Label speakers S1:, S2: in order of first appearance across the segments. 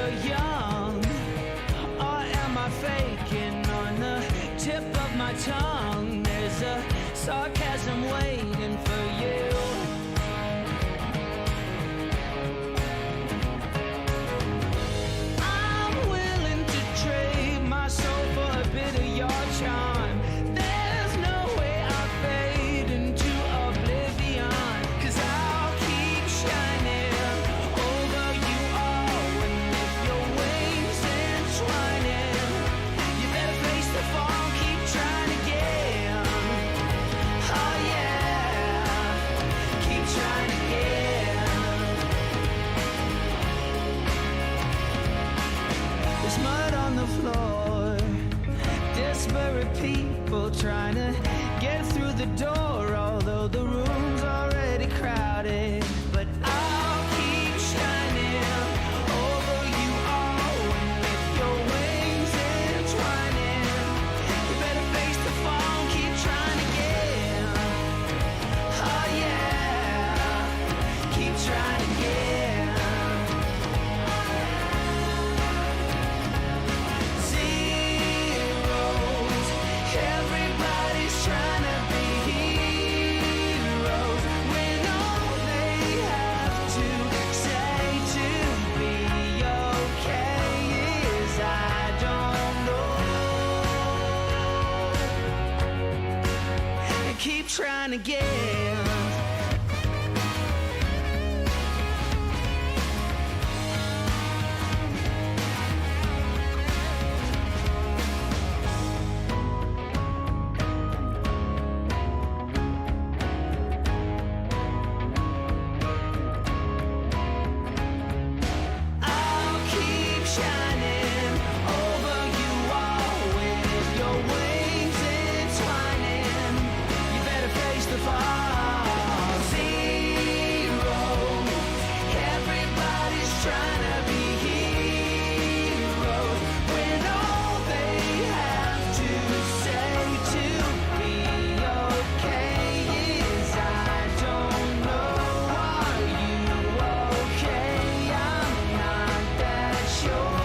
S1: forever young? Or am I faking on the tip of my tongue? There's a sarcasm waiting for you. I'm willing to trade my soul for a bit of your charm. There's no way I'll fade into oblivion, 'cause I'll keep shining over you all. And if your wings entwining, you better face the fall, keep trying again. Oh yeah, keep trying again. There's mud on the floor, desperate people trying to get through the door, although the room's already crowded. But I'll keep shining over you all. And with your wings entwining, you better face the fall, keep trying again. Oh yeah, keep trying again. Zeros, everybody's trying to be heroes, when all they have to say to be okay is I don't know. And keep trying again. I'll keep shining over you all. With your wings entwining, you better face the fall. Zeros, everybody's trying to be heroes, when all they have to say to be okay is I don't know. Are you okay? I'm not that sure.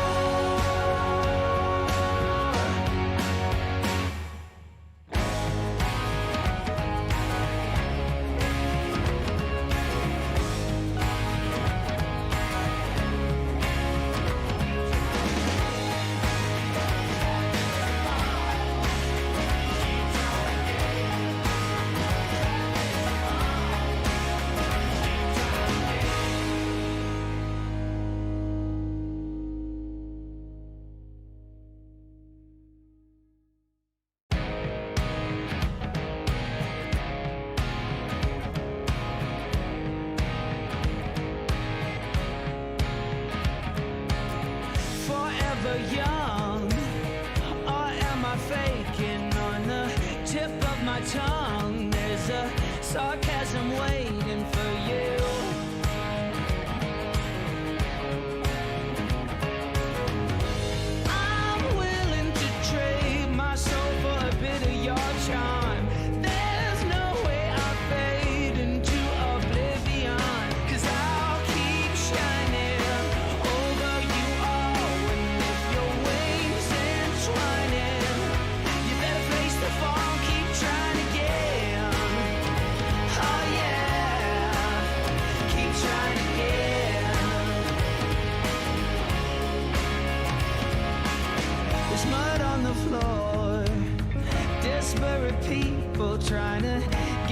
S1: Forever young, or am I faking on the tip of my tongue? There's a sarcasm waiting for you. I'm willing to trade my soul for a bit of your charm. There's no way I'll fade into oblivion, 'cause I'll keep shining over you all. And if your wings entwining, you better face the fall, keep trying again. Oh yeah, keep trying again. There's mud on the floor, desperate people trying to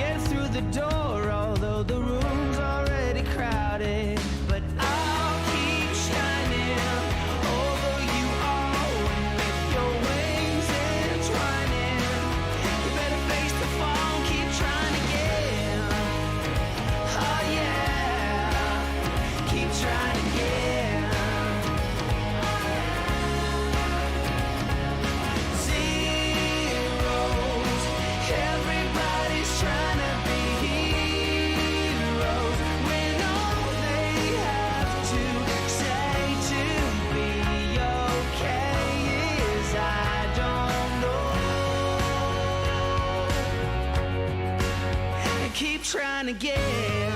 S1: get through the door, although the room's already crowded. But I'll keep shining over you all. And with your wings entwining, you better face the fall, keep trying again. Oh yeah, keep trying again. Zeros, everybody's trying to be heroes, when all they have to say to be okay is I don't know. And keep trying again.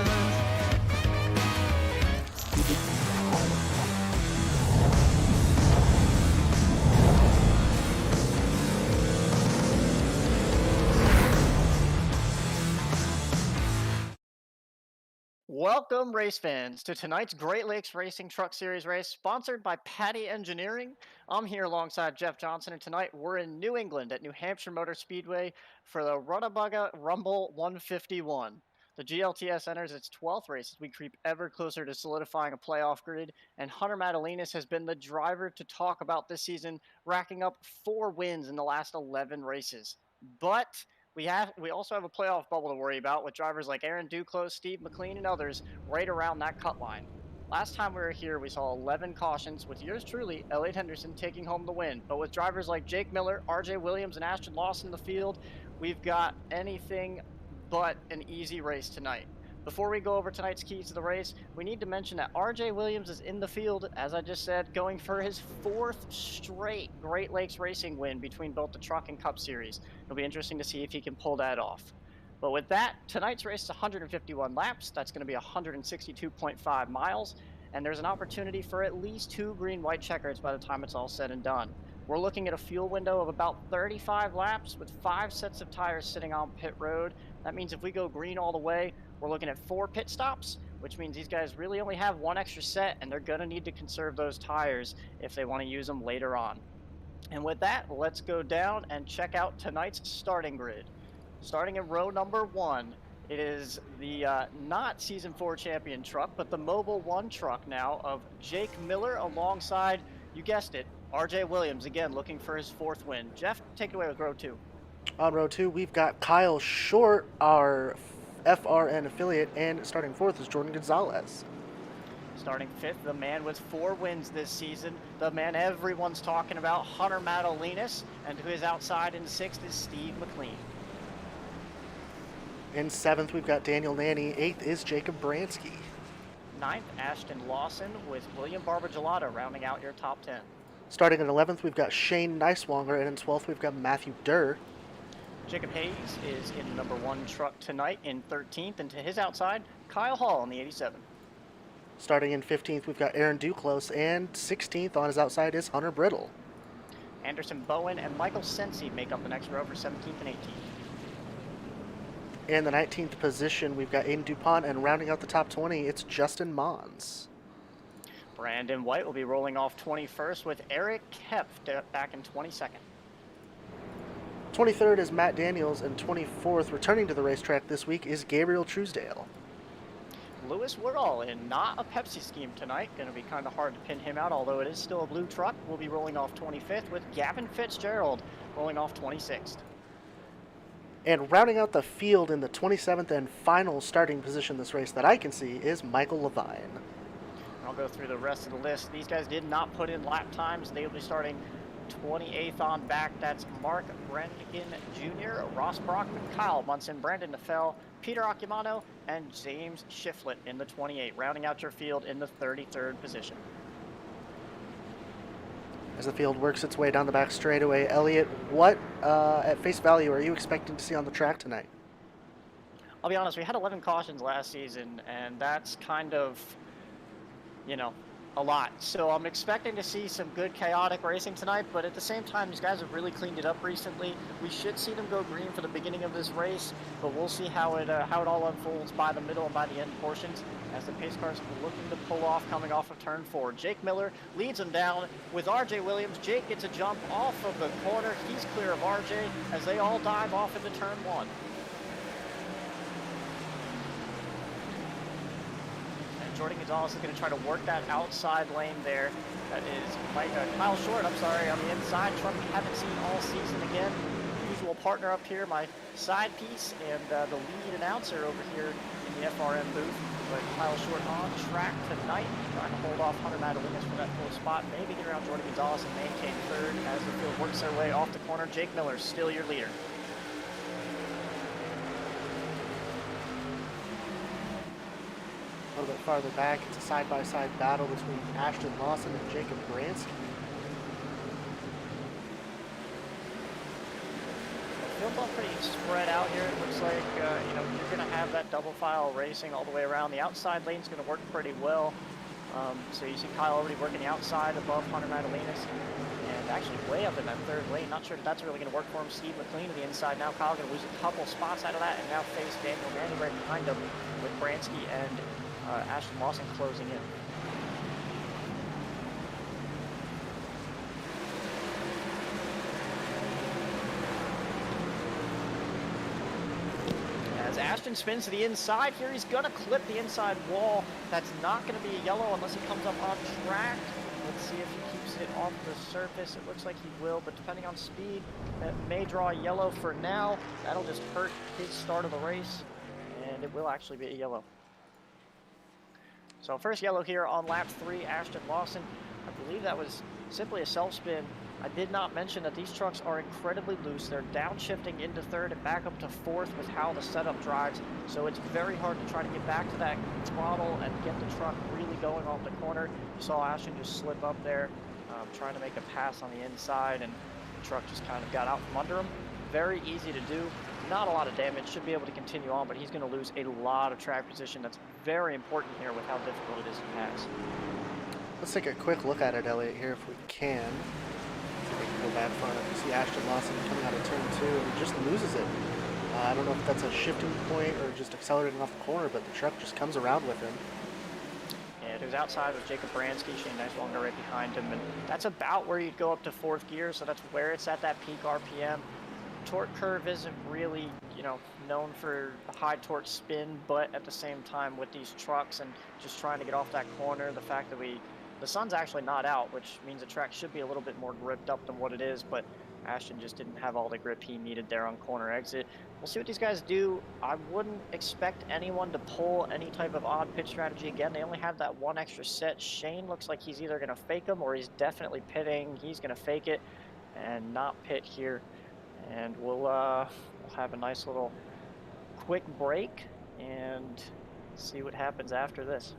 S2: Welcome, race fans, to tonight's Great Lakes Racing Truck Series race, sponsored by Patti Engineering. I'm here alongside Jeff Johnson, and tonight we're in New England at New Hampshire Motor Speedway for the Runabugga Rumble 151. The GLTS enters its 12th race as we creep ever closer to solidifying a playoff grid, and Hunter Madalinas has been the driver to talk about this season, racking up 4 wins in the last 11 races. But we also have a playoff bubble to worry about with drivers like Aaron Duclos, Steve McLean, and others right around that cut line. Last time we were here, we saw 11 cautions, with yours truly, Elliott Henderson, taking home the win. But with drivers like Jake Miller, RJ Williams, and Ashton Lawson in the field, we've got anything but an easy race tonight. Before we go over tonight's keys to the race, we need to mention that RJ Williams is in the field, as I just said, going for his 4th straight Great Lakes Racing win between both the Truck and Cup Series. It'll be interesting to see if he can pull that off. But with that, tonight's race is 151 laps. That's going to be 162.5 miles. And there's an opportunity for at least 2 green-white checkers by the time it's all said and done. We're looking at a fuel window of about 35 laps with 5 sets of tires sitting on pit road. That means if we go green all the way, we're looking at 4 pit stops, which means these guys really only have 1 extra set, and they're going to need to conserve those tires if they want to use them later on. And with that, let's go down and check out tonight's starting grid. Starting in row number 1, it is the not Season 4 champion truck, but the Mobile 1 truck now of Jake Miller alongside, you guessed it, RJ Williams, again looking for his 4th win. Jeff, take it away with row 2.
S3: On row 2, we've got Kyle Short, our FRN affiliate, and starting 4th is Jordan Gonzalez.
S2: Starting 5th, the man with 4 wins this season, the man everyone's talking about, Hunter Madalinas, and to his outside in 6th is Steve McLean.
S3: In 7th, we've got Daniel Nanny. 8th is Jacob Bransky.
S2: 9th, Ashton Lawson with William Barbagelata rounding out your top 10.
S3: Starting in 11th, we've got Shane Neiswanger, and in 12th, we've got Matthew Durr.
S2: Jacob Hayes is in the number 1 truck tonight in 13th, and to his outside, Kyle Hall in the 87.
S3: Starting in 15th, we've got Aaron Duclos, and 16th on his outside is Hunter Brittle.
S2: Anderson Bowen and Michael Sensi make up the next row for 17th and 18th.
S3: In the 19th position, we've got Aiden DuPont, and rounding out the top 20, it's Justin Mons.
S2: Brandon White will be rolling off 21st with Eric Kepf back in 22nd.
S3: 23rd is Matt Daniels, and 24th, returning to the racetrack this week, is Gabriel Truesdale.
S2: Lewis Woodall in not a Pepsi scheme tonight. Going to be kind of hard to pin him out, although it is still a blue truck. We'll be rolling off 25th with Gavin Fitzgerald rolling off 26th.
S3: And rounding out the field in the 27th and final starting position this race that I can see is Michael Levine.
S2: I'll go through the rest of the list. These guys did not put in lap times. They will be starting 28th on back. That's Mark Brennigan Jr., Ross Brockman, Kyle Munson, Brandon Nefel, Peter Accumano, and James Shiflett in the 28, rounding out your field in the 33rd position.
S3: As the field works its way down the back straightaway, Elliott, what, at face value, are you expecting to see on the track tonight?
S2: I'll be honest, we had 11 cautions last season, and that's kind of, a lot. So I'm expecting to see some good chaotic racing tonight, but at the same time, these guys have really cleaned it up recently. We should see them go green for the beginning of this race, but we'll see how it all unfolds by the middle and by the end portions as the pace cars are looking to pull off coming off of turn 4. Jake Miller leads them down with RJ Williams. Jake gets a jump off of the corner. He's clear of RJ as they all dive off into turn 1. Jordan Gonzalez is going to try to work that outside lane there. That is Kyle Short, on the inside. Truck we haven't seen all season again. Usual partner up here, my side piece, and the lead announcer over here in the FRM booth. But Kyle Short on track tonight, trying to hold off Hunter Madalinas for that full spot. Maybe get around Jordan Gonzalez and maintain 3rd as the field works their way off the corner. Jake Miller still your leader.
S3: A little bit farther back, it's a side-by-side battle between Ashton Lawson and Jacob Bransky.
S2: The field's all pretty spread out here. It looks like you're going to have that double file racing all the way around. The outside lane's going to work pretty well. So you see Kyle already working the outside above Hunter Madalinas. And actually way up in that 3rd lane. Not sure if that's really going to work for him. Steve McLean to the inside now. Kyle going to lose a couple spots out of that and now face Daniel Manning right behind him with Bransky and Ashton Lawson closing in. As Ashton spins to the inside here, he's going to clip the inside wall. That's not going to be a yellow unless he comes up on track. Let's see if he keeps it off the surface. It looks like he will, but depending on speed, that may draw a yellow for now. That'll just hurt his start of the race, and it will actually be a yellow. So first yellow here on lap 3, Ashton Lawson. I believe that was simply a self-spin. I did not mention that these trucks are incredibly loose. They're downshifting into third and back up to fourth with how the setup drives. So it's very hard to try to get back to that throttle and get the truck really going off the corner. You saw Ashton just slip up there, trying to make a pass on the inside, and the truck just kind of got out from under him. Very easy to do. Not a lot of damage. Should be able to continue on, but he's going to lose a lot of track position. That's very important here with how difficult it is to pass.
S3: Let's take a quick look at it, Elliot, here if we can. See if we can go back front. You see Ashton Lawson coming out of turn 2 and he just loses it. I don't know if that's a shifting point or just accelerating off the corner, but the truck just comes around with him.
S2: Yeah, it was outside with Jacob Bransky, Shane Nicelonger right behind him, and that's about where you'd go up to 4th gear, so that's where it's at that peak RPM. Torque curve isn't really, known for a high torque spin, but at the same time with these trucks and just trying to get off that corner, the fact that the sun's actually not out, which means the track should be a little bit more gripped up than what it is, but Ashton just didn't have all the grip he needed there on corner exit. We'll see what these guys do. I wouldn't expect anyone to pull any type of odd pit strategy again. They only have that one extra set. Shane looks like he's either going to fake them or he's definitely pitting. He's going to fake it and not pit here. And we'll have a nice little quick break and see what happens after this.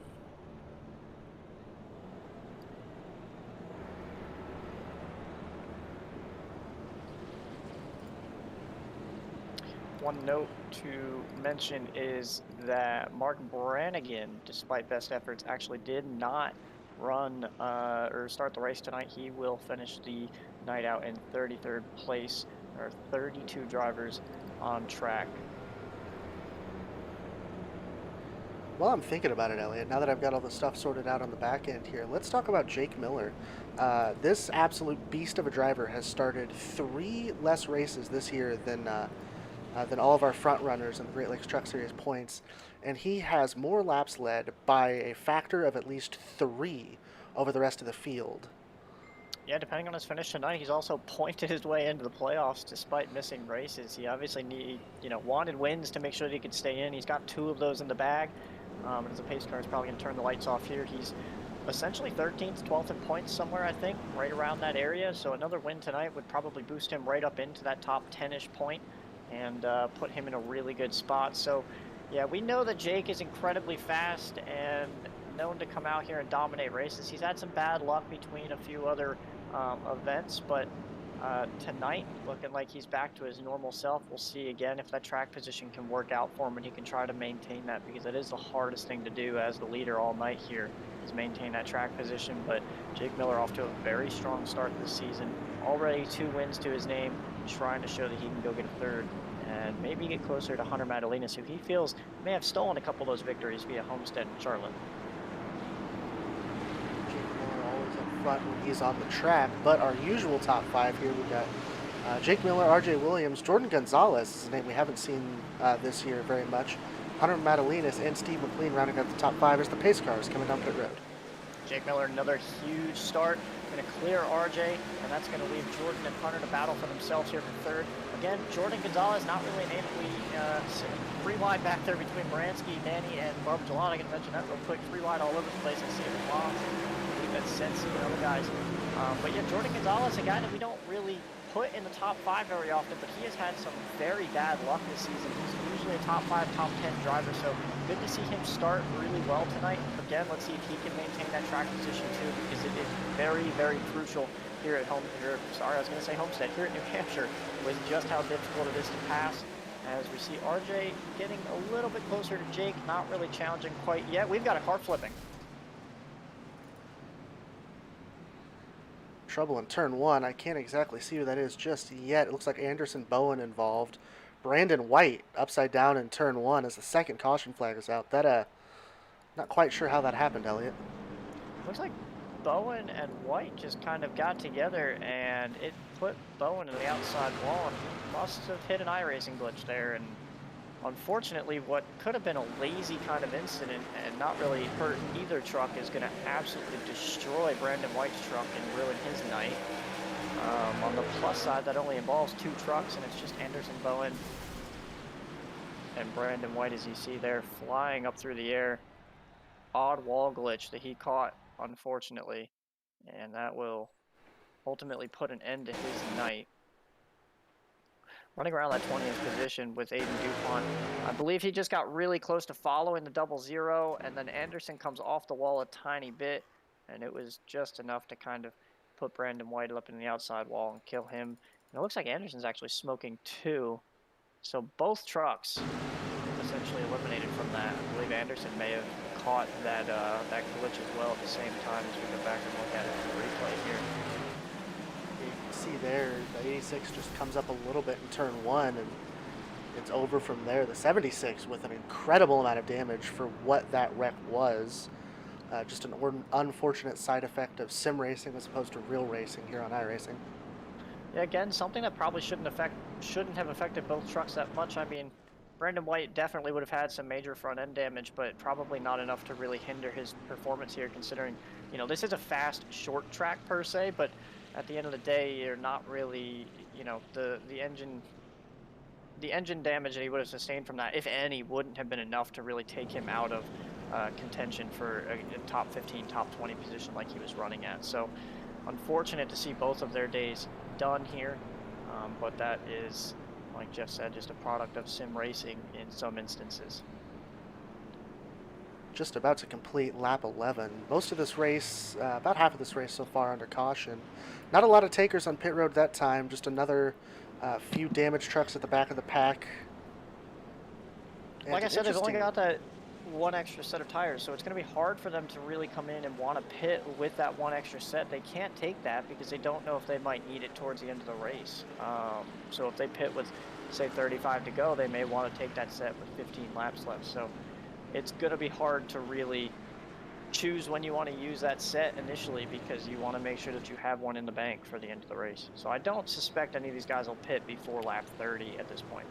S2: One note to mention is that Mark Brannigan, despite best efforts, actually did not run or start the race tonight. He will finish the night out in 33rd place. There are 32 drivers on track.
S3: While I'm thinking about it, Elliot, now that I've got all the stuff sorted out on the back end here, let's talk about Jake Miller. This absolute beast of a driver has started 3 less races this year than all of our front runners in the Great Lakes Truck Series points, and he has more laps led by a factor of at least 3 over the rest of the field.
S2: Yeah, depending on his finish tonight, he's also pointed his way into the playoffs despite missing races. He obviously wanted wins to make sure that he could stay in. He's got 2 of those in the bag. And as a pace car, he's probably going to turn the lights off here. He's essentially 13th, 12th in points somewhere, I think, right around that area. So another win tonight would probably boost him right up into that top 10-ish point and put him in a really good spot. So, yeah, we know that Jake is incredibly fast and known to come out here and dominate races. He's had some bad luck between a few other events, but tonight looking like he's back to his normal self. We'll see again if that track position can work out for him and he can try to maintain that, because it is the hardest thing to do as the leader all night here, is maintain that track position. But Jake Miller off to a very strong start this season, already 2 wins to his name, trying to show that he can go get a 3rd and maybe get closer to Hunter Madalinas, who he feels may have stolen a couple of those victories via Homestead and Charlotte.
S3: Front when he's on the track, but our usual top 5 here, we've got Jake Miller, RJ Williams, Jordan Gonzalez is a name we haven't seen this year very much, Hunter Madalinas, and Steve McLean rounding out the top 5 as the pace cars coming down pit road.
S2: Jake Miller, another huge start, going to clear RJ, and that's going to leave Jordan and Hunter to battle for themselves here for 3rd. Again, Jordan Gonzalez, not really a name that we 3 wide back there between Baranski, Manny, and Barbara Jalon. I can mention that real quick, 3 wide all over the place. I see it a lot. That's Sensi and other guys. But yeah, Jordan Gonzalez, a guy that we don't really put in the top 5 very often, but he has had some very bad luck this season. He's usually a top 5, top 10 driver, so good to see him start really well tonight. Again, let's see if he can maintain that track position too, because it is very, very crucial here at Homestead, here at New Hampshire, with just how difficult it is to pass. As we see RJ getting a little bit closer to Jake, not really challenging quite yet. We've got a car flipping.
S3: Trouble in turn 1. I can't exactly see who that is just yet. It looks like Anderson Bowen involved. Brandon White upside down in turn 1 as the second caution flag is out. That Not quite sure how that happened, Elliot.
S2: Looks like Bowen and White just kind of got together and it put Bowen in the outside wall, and he must have hit an iRacing glitch there. And unfortunately, what could have been a lazy kind of incident and not really hurt either truck is going to absolutely destroy Brandon White's truck and ruin his night. On the plus side, that only involves 2 trucks, and it's just Anderson Bowen and Brandon White, as you see there, flying up through the air. Odd wall glitch that he caught, unfortunately, and that will ultimately put an end to his night. Running around that 20th position with Aiden DuPont. I believe he just got really close to following the 00, and then Anderson comes off the wall a tiny bit, and it was just enough to kind of put Brandon White up in the outside wall and kill him. And it looks like Anderson's actually smoking 2. So both trucks essentially eliminated from that. I believe Anderson may have caught that that glitch as well at the same time as we go back and look at it in the replay here.
S3: You can see there, the 86 just comes up a little bit in turn 1, and it's over from there. The 76 with an incredible amount of damage for what that wreck was. Just an unfortunate side effect of sim racing as opposed to real racing here on iRacing.
S2: Yeah, again, something that probably shouldn't have affected both trucks that much. I mean, Brandon White definitely would have had some major front end damage, but probably not enough to really hinder his performance here, considering, you know, this is a fast short track per se, but at the end of the day, you're not really, you know, the engine damage that he would have sustained from that, if any, wouldn't have been enough to really take him out of contention for a top 15, top 20 position like he was running at. So unfortunate to see both of their days done here, but that is, like Jeff said, just a product of sim racing in some instances.
S3: Just about to complete lap 11. Most of this race, about half of this race so far under caution. Not a lot of takers on pit road that time, just another few damaged trucks at the back of the pack.
S2: And like I said, they've only got that 1 extra set of tires, so it's going to be hard for them to really come in and want to pit with that 1 extra set. They can't take that because they don't know if they might need it towards the end of the race. So if they pit with, say, 35 to go, they may want to take that set with 15 laps left. So it's going to be hard to really choose when you want to use that set initially, because you want to make sure that you have one in the bank for the end of the race. So I don't suspect any of these guys will pit before lap 30 at this point.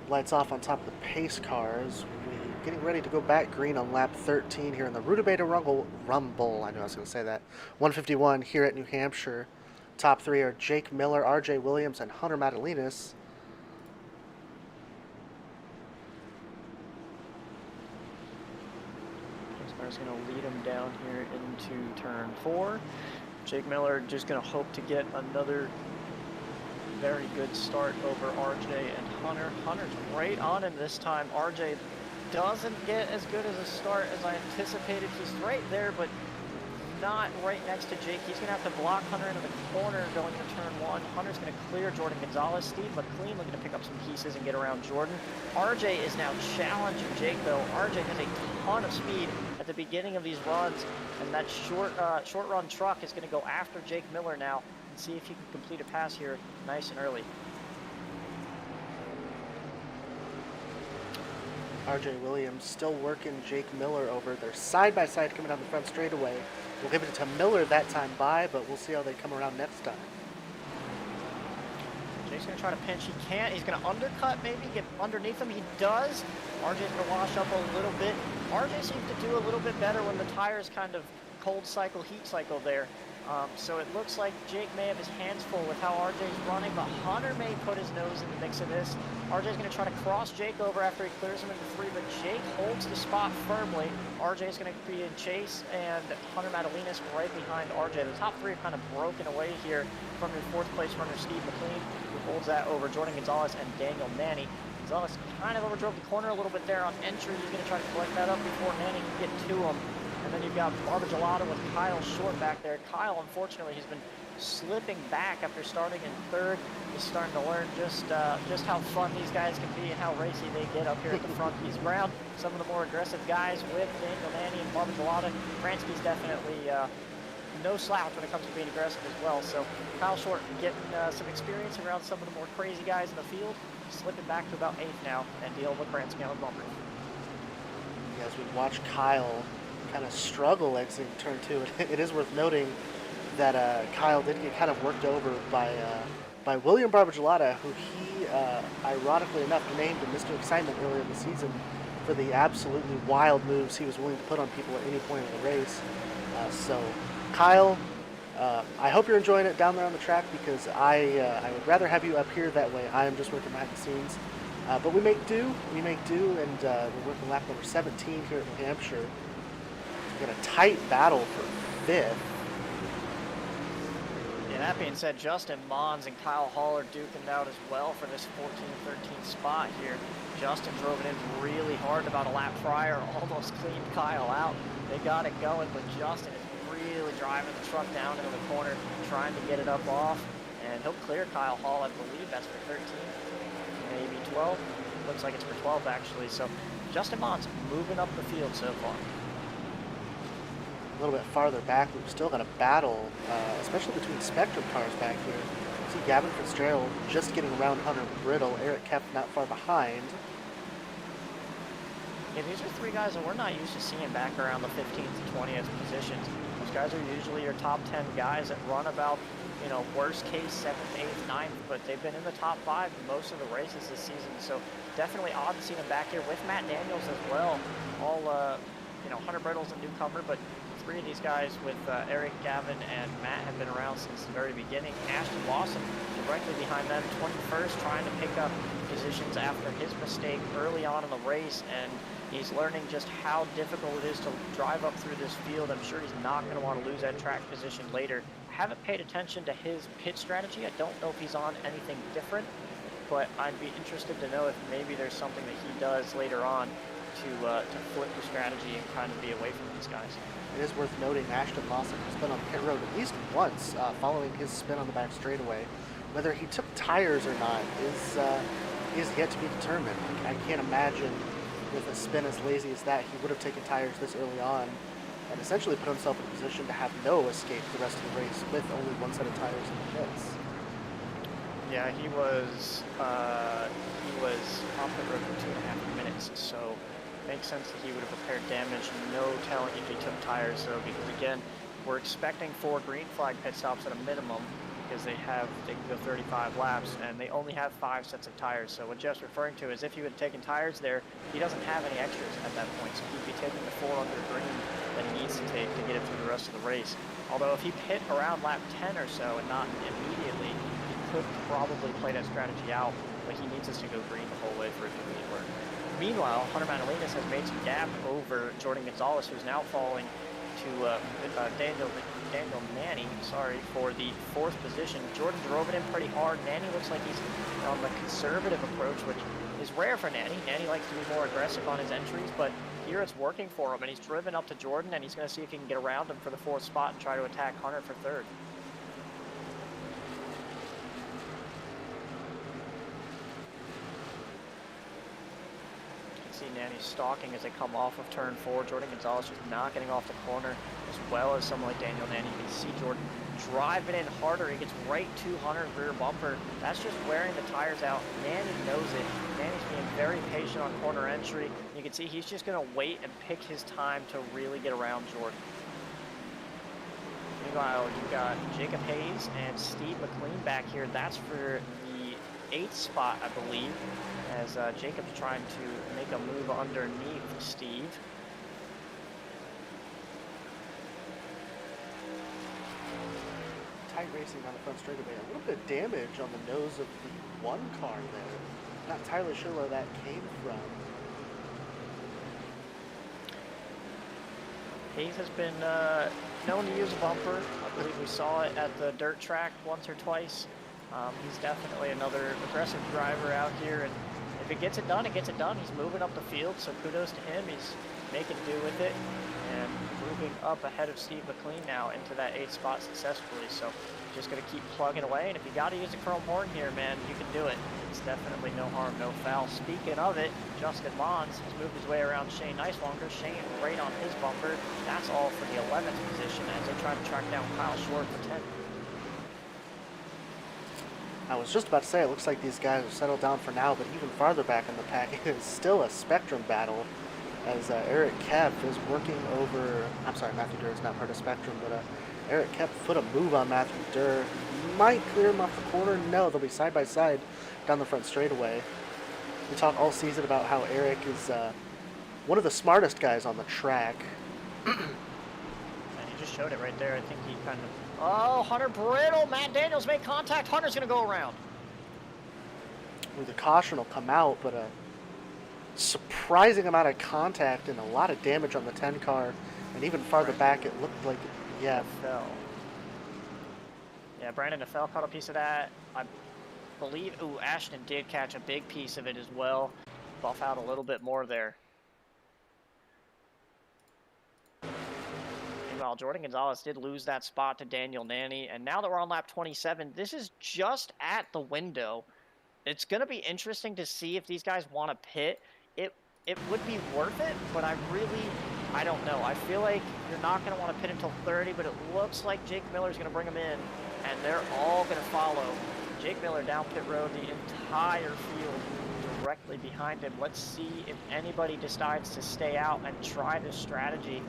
S3: Lights off on top of the pace cars. We're getting ready to go back green on lap 13 here in the Rutabaga Rumble. I knew I was going to say that. 151 here at New Hampshire. Top 3 are Jake Miller, RJ Williams, and Hunter Madalinas.
S2: Is going to lead him down here into turn 4. Jake Miller just going to hope to get another very good start over RJ and Hunter. Hunter's right on him this time. RJ doesn't get as good as a start as I anticipated. He's right there, but not right next to Jake. He's going to have to block Hunter into the corner going into turn 1. Hunter's going to clear Jordan Gonzalez. Steve McLean looking to pick up some pieces and get around Jordan. RJ is now challenging Jake, though. RJ has a ton of speed at the beginning of these runs, and that short run truck is going to go after Jake Miller now and see if he can complete a pass here nice and early.
S3: RJ Williams still working Jake Miller over. They're side by side coming down the front straightaway. We'll give it to Miller that time by, but we'll see how they come around next time.
S2: Jake's going to try to pinch. He can't. He's going to undercut, maybe get underneath him. He does. RJ's going to wash up a little bit. RJ seems to do a little bit better when the tires kind of cold cycle, heat cycle there. So it looks like Jake may have his hands full with how RJ's running, but Hunter may put his nose in the mix of this. RJ's going to try to cross Jake over after he clears him into 3, but Jake holds the spot firmly. RJ's going to be in chase, and Hunter Madalinas right behind RJ. The top 3 are kind of broken away here from your 4th place runner, Steve McLean, who holds that over Jordan Gonzalez and Daniel Manny. Gonzalez kind of overdrove the corner a little bit there on entry. He's going to try to collect that up before Manny can get to him. And then you've got Barbara Gelado with Kyle Short back there. Kyle, unfortunately, he's been slipping back after starting in 3rd. He's starting to learn just how fun these guys can be and how racy they get up here at the front. He's around some of the more aggressive guys with Daniel Manny and Barbara Gelado. Bransky's definitely no slouch when it comes to being aggressive as well. So Kyle Short getting some experience around some of the more crazy guys in the field. Slipping back to about 8th now and dealing with Bransky on the bumper.
S3: as we watch Kyle kind of struggle exiting turn 2. It is worth noting that Kyle did get kind of worked over by William Barbagelata, who he, ironically enough, named Mr. Excitement earlier in the season for the absolutely wild moves he was willing to put on people at any point in the race. So, Kyle, I hope you're enjoying it down there on the track, because I would rather have you up here that way. I am just working behind the scenes. But we make do, and we're working lap number 17 here at New Hampshire. We've got a tight battle for 5th.
S2: Yeah, that being said, Justin Mons and Kyle Hall are duking it out as well for this 14-13 spot here. Justin drove it in really hard about a lap prior, almost cleaned Kyle out. They got it going, but Justin is really driving the truck down into the corner, trying to get it up off, and he'll clear Kyle Hall. I believe that's for 13, maybe 12. Looks like it's for 12 actually. So Justin Mons moving up the field so far.
S3: A little bit farther back, we've still got a battle, especially between Spectrum cars back here. See Gavin Fitzgerald just getting around Hunter Brittle. Eric Kemp not far behind.
S2: Yeah, these are 3 guys that we're not used to seeing back around the 15th to 20th positions. Those guys are usually your top 10 guys that run about, you know, worst case 7th, 8th, 9th, but they've been in the top 5 in most of the races this season. So definitely odd to see them back here with Matt Daniels as well. All, you know, Hunter Brittle's a newcomer, but 3 of these guys with Eric, Gavin, and Matt have been around since the very beginning. Ashton Lawson directly behind them, 21st, trying to pick up positions after his mistake early on in the race, and he's learning just how difficult it is to drive up through this field. I'm sure he's not going to want to lose that track position later. I haven't paid attention to his pit strategy. I don't know if he's on anything different, but I'd be interested to know if maybe there's something that he does later on to flip the strategy and kind of be away from these guys.
S3: It is worth noting Ashton Lawson has been on pit road at least once following his spin on the back straightaway. Whether he took tires or not is yet to be determined. I can't imagine with a spin as lazy as that he would have taken tires this early on and essentially put himself in a position to have no escape the rest of the race with only one set of tires in the pits.
S2: Yeah, he was off the road for 2.5 minutes, so makes sense that he would have repaired damage. No telling if he took tires though, because again, we're expecting 4 green flag pit stops at a minimum, because they can go 35 laps and they only have 5 sets of tires. So what Jeff's referring to is if he would have taken tires there, he doesn't have any extras at that point, so he'd be taking the 4 under green that he needs to take to get it through the rest of the race. Although if he pit around lap 10 or so and not immediately, he could probably play that strategy out, but he needs us to go green the whole way for it to really work. Meanwhile, Hunter Manolinas has made some gap over Jordan Gonzalez, who's now falling to Daniel Nanny, for the 4th position. Jordan drove it in pretty hard. Nanny looks like he's on the conservative approach, which is rare for Nanny. Nanny likes to be more aggressive on his entries, but here it's working for him, and he's driven up to Jordan, and he's going to see if he can get around him for the 4th spot and try to attack Hunter for 3rd. See Nanny stalking as they come off of turn 4. Jordan Gonzalez just not getting off the corner, as well as someone like Daniel Nanny. You can see Jordan driving in harder. He gets right to Hunter's rear bumper. That's just wearing the tires out. Nanny knows it. Nanny's being very patient on corner entry. You can see he's just going to wait and pick his time to really get around Jordan. Meanwhile, you've got Jacob Hayes and Steve McLean back here. That's for the 8th spot, I believe, as Jacob's trying to make a move underneath Steve.
S3: Tight racing on the front straightaway. A little bit of damage on the nose of the 1 car there. Not entirely sure where that came from.
S2: Hayes has been known to use a bumper. I believe we saw it at the dirt track once or twice. He's definitely another aggressive driver out here, and if it gets it done, it gets it done. He's moving up the field, so kudos to him. He's making do with it and moving up ahead of Steve McLean now into that 8th spot successfully. So just going to keep plugging away, and if you got to use a chrome horn here, man, you can do it. It's definitely no harm, no foul. Speaking of it, Justin Mons has moved his way around Shane Nicelonger. Shane right on his bumper. That's all for the 11th position as they try to track down Kyle Short for 10th.
S3: I was just about to say, it looks like these guys have settled down for now, but even farther back in the pack, it is still a Spectrum battle. as Eric Kepf is working over, I'm sorry, Matthew Durr is not part of Spectrum, but Eric Kepf put a move on Matthew Durr. Might clear him off the corner. No, they'll be side by side down the front straightaway. We talk all season about how Eric is one of the smartest guys on the track.
S2: And he just showed it right there. I think he kind of... Oh, Hunter Brittle. Matt Daniels made contact. Hunter's going to go around.
S3: The caution will come out, but a surprising amount of contact and a lot of damage on the 10 car. And even farther back, it looked like, yeah.
S2: Fell. Yeah, Brandon Nafel caught a piece of that. I believe, ooh, Ashton did catch a big piece of it as well. Buff out a little bit more there. Meanwhile, Jordan Gonzalez did lose that spot to Daniel Nanny. And now that we're on lap 27, this is just at the window. It's going to be interesting to see if these guys want to pit. It would be worth it, but I don't know. I feel like you're not going to want to pit until 30, but it looks like Jake Miller's going to bring them in, and they're all going to follow. Jake Miller down pit road, the entire field directly behind him. Let's see if anybody decides to stay out and try this strategy.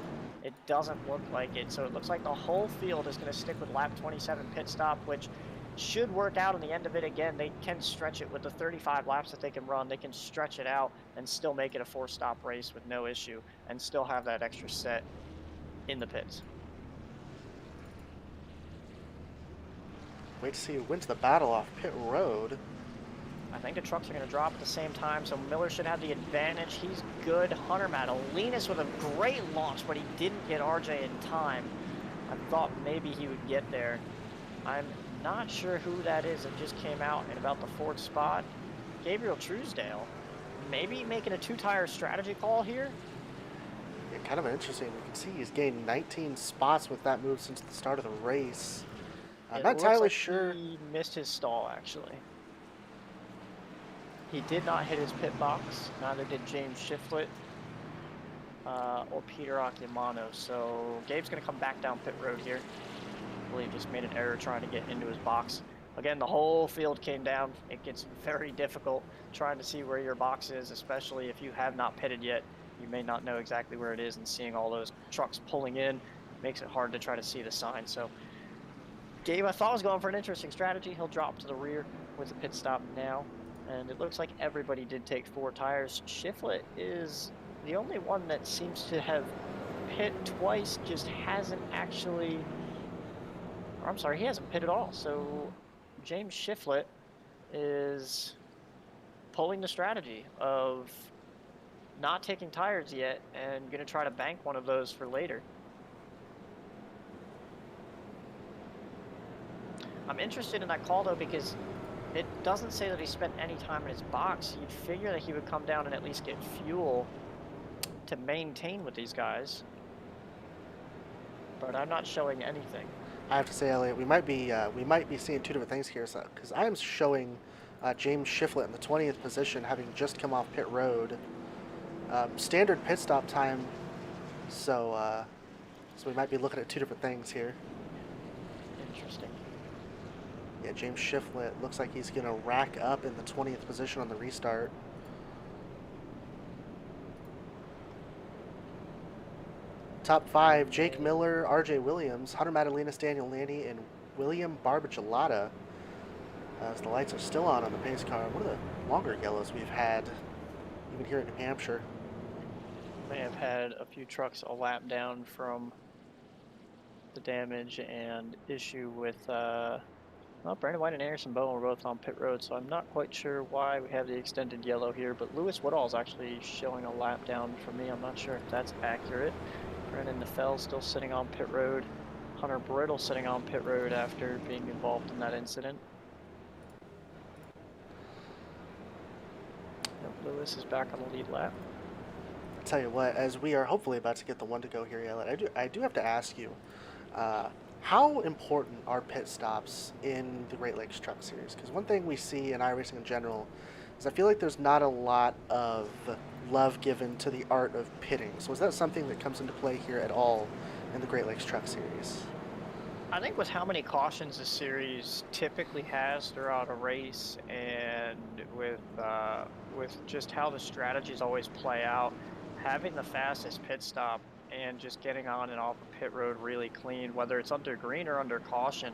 S2: It doesn't look like it, so it looks like the whole field is going to stick with lap 27 pit stop, which should work out in the end of it. Again, they can stretch it with the 35 laps that they can run. They can stretch it out and still make it a 4-stop race with no issue and still have that extra set in the pits.
S3: Wait to see who wins the battle off pit road.
S2: I think the trucks are going to drop at the same time, so Miller should have the advantage. He's good. Hunter Madalinas with a great launch, but he didn't get RJ in time. I thought maybe he would get there. I'm not sure who that is that just came out in about the 4th spot. Gabriel Truesdale. Maybe making a 2-tire strategy call here.
S3: Yeah, kind of interesting. We can see he's gained 19 spots with that move since the start of the race. I'm not entirely sure.
S2: He missed his stall, actually. He did not hit his pit box. Neither did James Shiflett or Peter Acciamano. So Gabe's going to come back down pit road here. I believe just made an error trying to get into his box. Again, the whole field came down. It gets very difficult trying to see where your box is, especially if you have not pitted yet. You may not know exactly where it is, and seeing all those trucks pulling in makes it hard to try to see the sign. So Gabe, I thought, was going for an interesting strategy. He'll drop to the rear with the pit stop now. And it looks like everybody did take 4 tires. Shiflett is the only one that seems to have pit twice, just hasn't actually... I'm sorry, he hasn't pit at all. So James Shiflett is pulling the strategy of not taking tires yet and going to try to bank one of those for later. I'm interested in that call, though, because it doesn't say that he spent any time in his box. You'd figure that he would come down and at least get fuel to maintain with these guys. But I'm not showing anything.
S3: I have to say, Elliot, we might be seeing 2 different things here. Because I am showing James Shiflett in the 20th position, having just come off pit road. Standard pit stop time, so we might be looking at 2 different things here.
S2: Interesting.
S3: Yeah, James Shiflett looks like he's going to rack up in the 20th position on the restart. Top 5, Jake Miller, RJ Williams, Hunter Madalinas, Daniel Nanny, and William Barbagelata. As the lights are still on the pace car. One of the longer yellows we've had, even here in New Hampshire.
S2: May have had a few trucks a lap down from the damage and issue with, well, Brandon White and Anderson Bowen were both on pit road, so I'm not quite sure why we have the extended yellow here, but Lewis Woodall is actually showing a lap down for me. I'm not sure if that's accurate. Brennan Nefel still sitting on pit road. Hunter Brittle sitting on pit road after being involved in that incident. Lewis is back on the lead lap.
S3: I'll tell you what, as we are hopefully about to get the 1 to go here, Elliot, I do have to ask you, how important are pit stops in the Great Lakes Truck Series? Because one thing we see in iRacing in general is I feel like there's not a lot of love given to the art of pitting. So is that something that comes into play here at all in the Great Lakes Truck Series?
S2: I think with how many cautions the series typically has throughout a race, and with just how the strategies always play out, having the fastest pit stop and just getting on and off a pit road really clean, whether it's under green or under caution,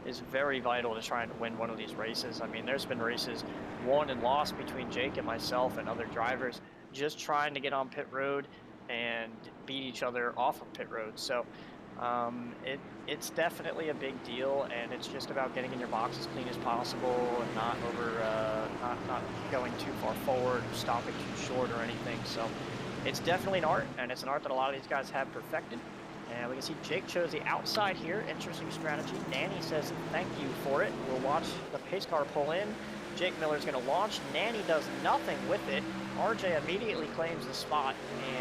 S2: is very vital to trying to win one of these races. I mean, there's been races won and lost between Jake and myself and other drivers just trying to get on pit road and beat each other off of pit road. So it's definitely a big deal, and it's just about getting in your box as clean as possible and not not going too far forward, stopping too short or anything. So it's definitely an art, and it's an art that a lot of these guys have perfected. And we can see Jake chose the outside here. Interesting strategy. Nanny says thank you for it. We'll watch the pace car pull in. Jake Miller's going to launch. Nanny does nothing with it. RJ immediately claims the spot,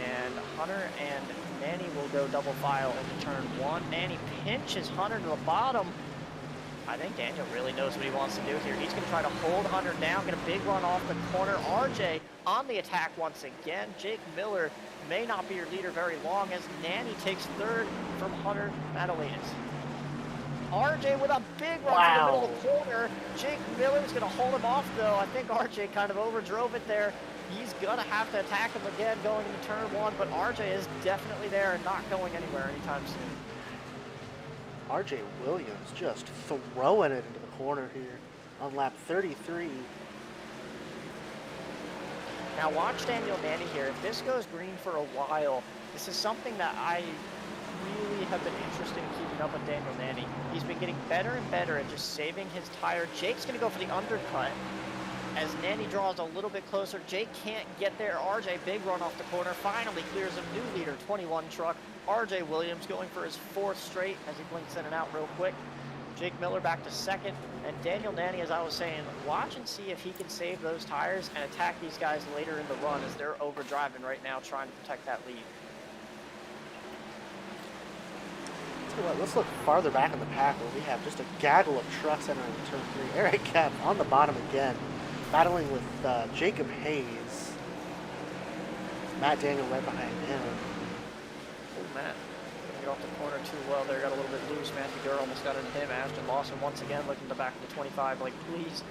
S2: and Hunter and Nanny will go double file into turn 1. Nanny pinches Hunter to the bottom. I think Daniel really knows what he wants to do here. He's going to try to hold Hunter down, get a big run off the corner. RJ on the attack once again. Jake Miller may not be your leader very long as Nanny takes third from Hunter Madalenas. RJ with a big run to the middle of the corner. Jake Miller's going to hold him off, though. I think RJ kind of overdrove it there. He's going to have to attack him again going into turn 1, but RJ is definitely there and not going anywhere anytime soon.
S3: RJ Williams just throwing it into the corner here on lap 33.
S2: Now watch Daniel Nanny here. If this goes green for a while, this is something that I really have been interested in keeping up with Daniel Nanny. He's been getting better and better at just saving his tire. Jake's going to go for the undercut. As Nanny draws a little bit closer, Jake can't get there. RJ, big run off the corner, finally clears him. New leader, 21 truck. RJ Williams going for his 4th straight as he blinks in and out real quick. Jake Miller back to 2nd. And Daniel Nanny, as I was saying, watch and see if he can save those tires and attack these guys later in the run as they're overdriving right now trying to protect that lead.
S3: Let's look farther back in the pack where we have just a gaggle of trucks entering turn 3. Eric Kemp on the bottom again, battling with Jacob Hayes. Matt Daniel right behind him.
S2: Oh, Matt. Get off the corner too well there. Got a little bit loose. Matthew Durr almost got into him. Ashton Lawson once again looking to the back of the 25. Like, please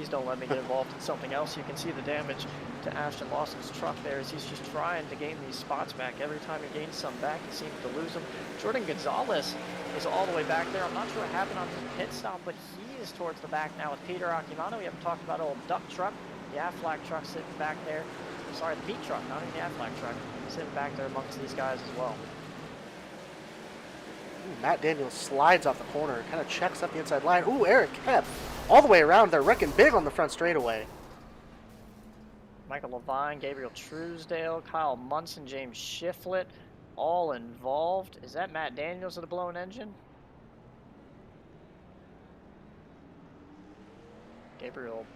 S2: don't let me get involved in something else. You can see the damage to Ashton Lawson's truck there as he's just trying to gain these spots back. Every time he gains some back, he seems to lose them. Jordan Gonzalez is all the way back there. I'm not sure what happened on his pit stop, but he is towards the back now with Peter Akimano. We haven't talked about old Duck truck. The Aflac truck sitting back there. Sorry, the Beat truck, not even the Aflac truck. Sitting back there amongst these guys as well.
S3: Ooh, Matt Daniels slides off the corner, kind of checks up the inside line. Ooh, Eric Kemp all the way around. They're wrecking big on the front straightaway.
S2: Michael Levine, Gabriel Truesdale, Kyle Munson, James Shiflett, all involved. Is that Matt Daniels with a blown engine? Gabriel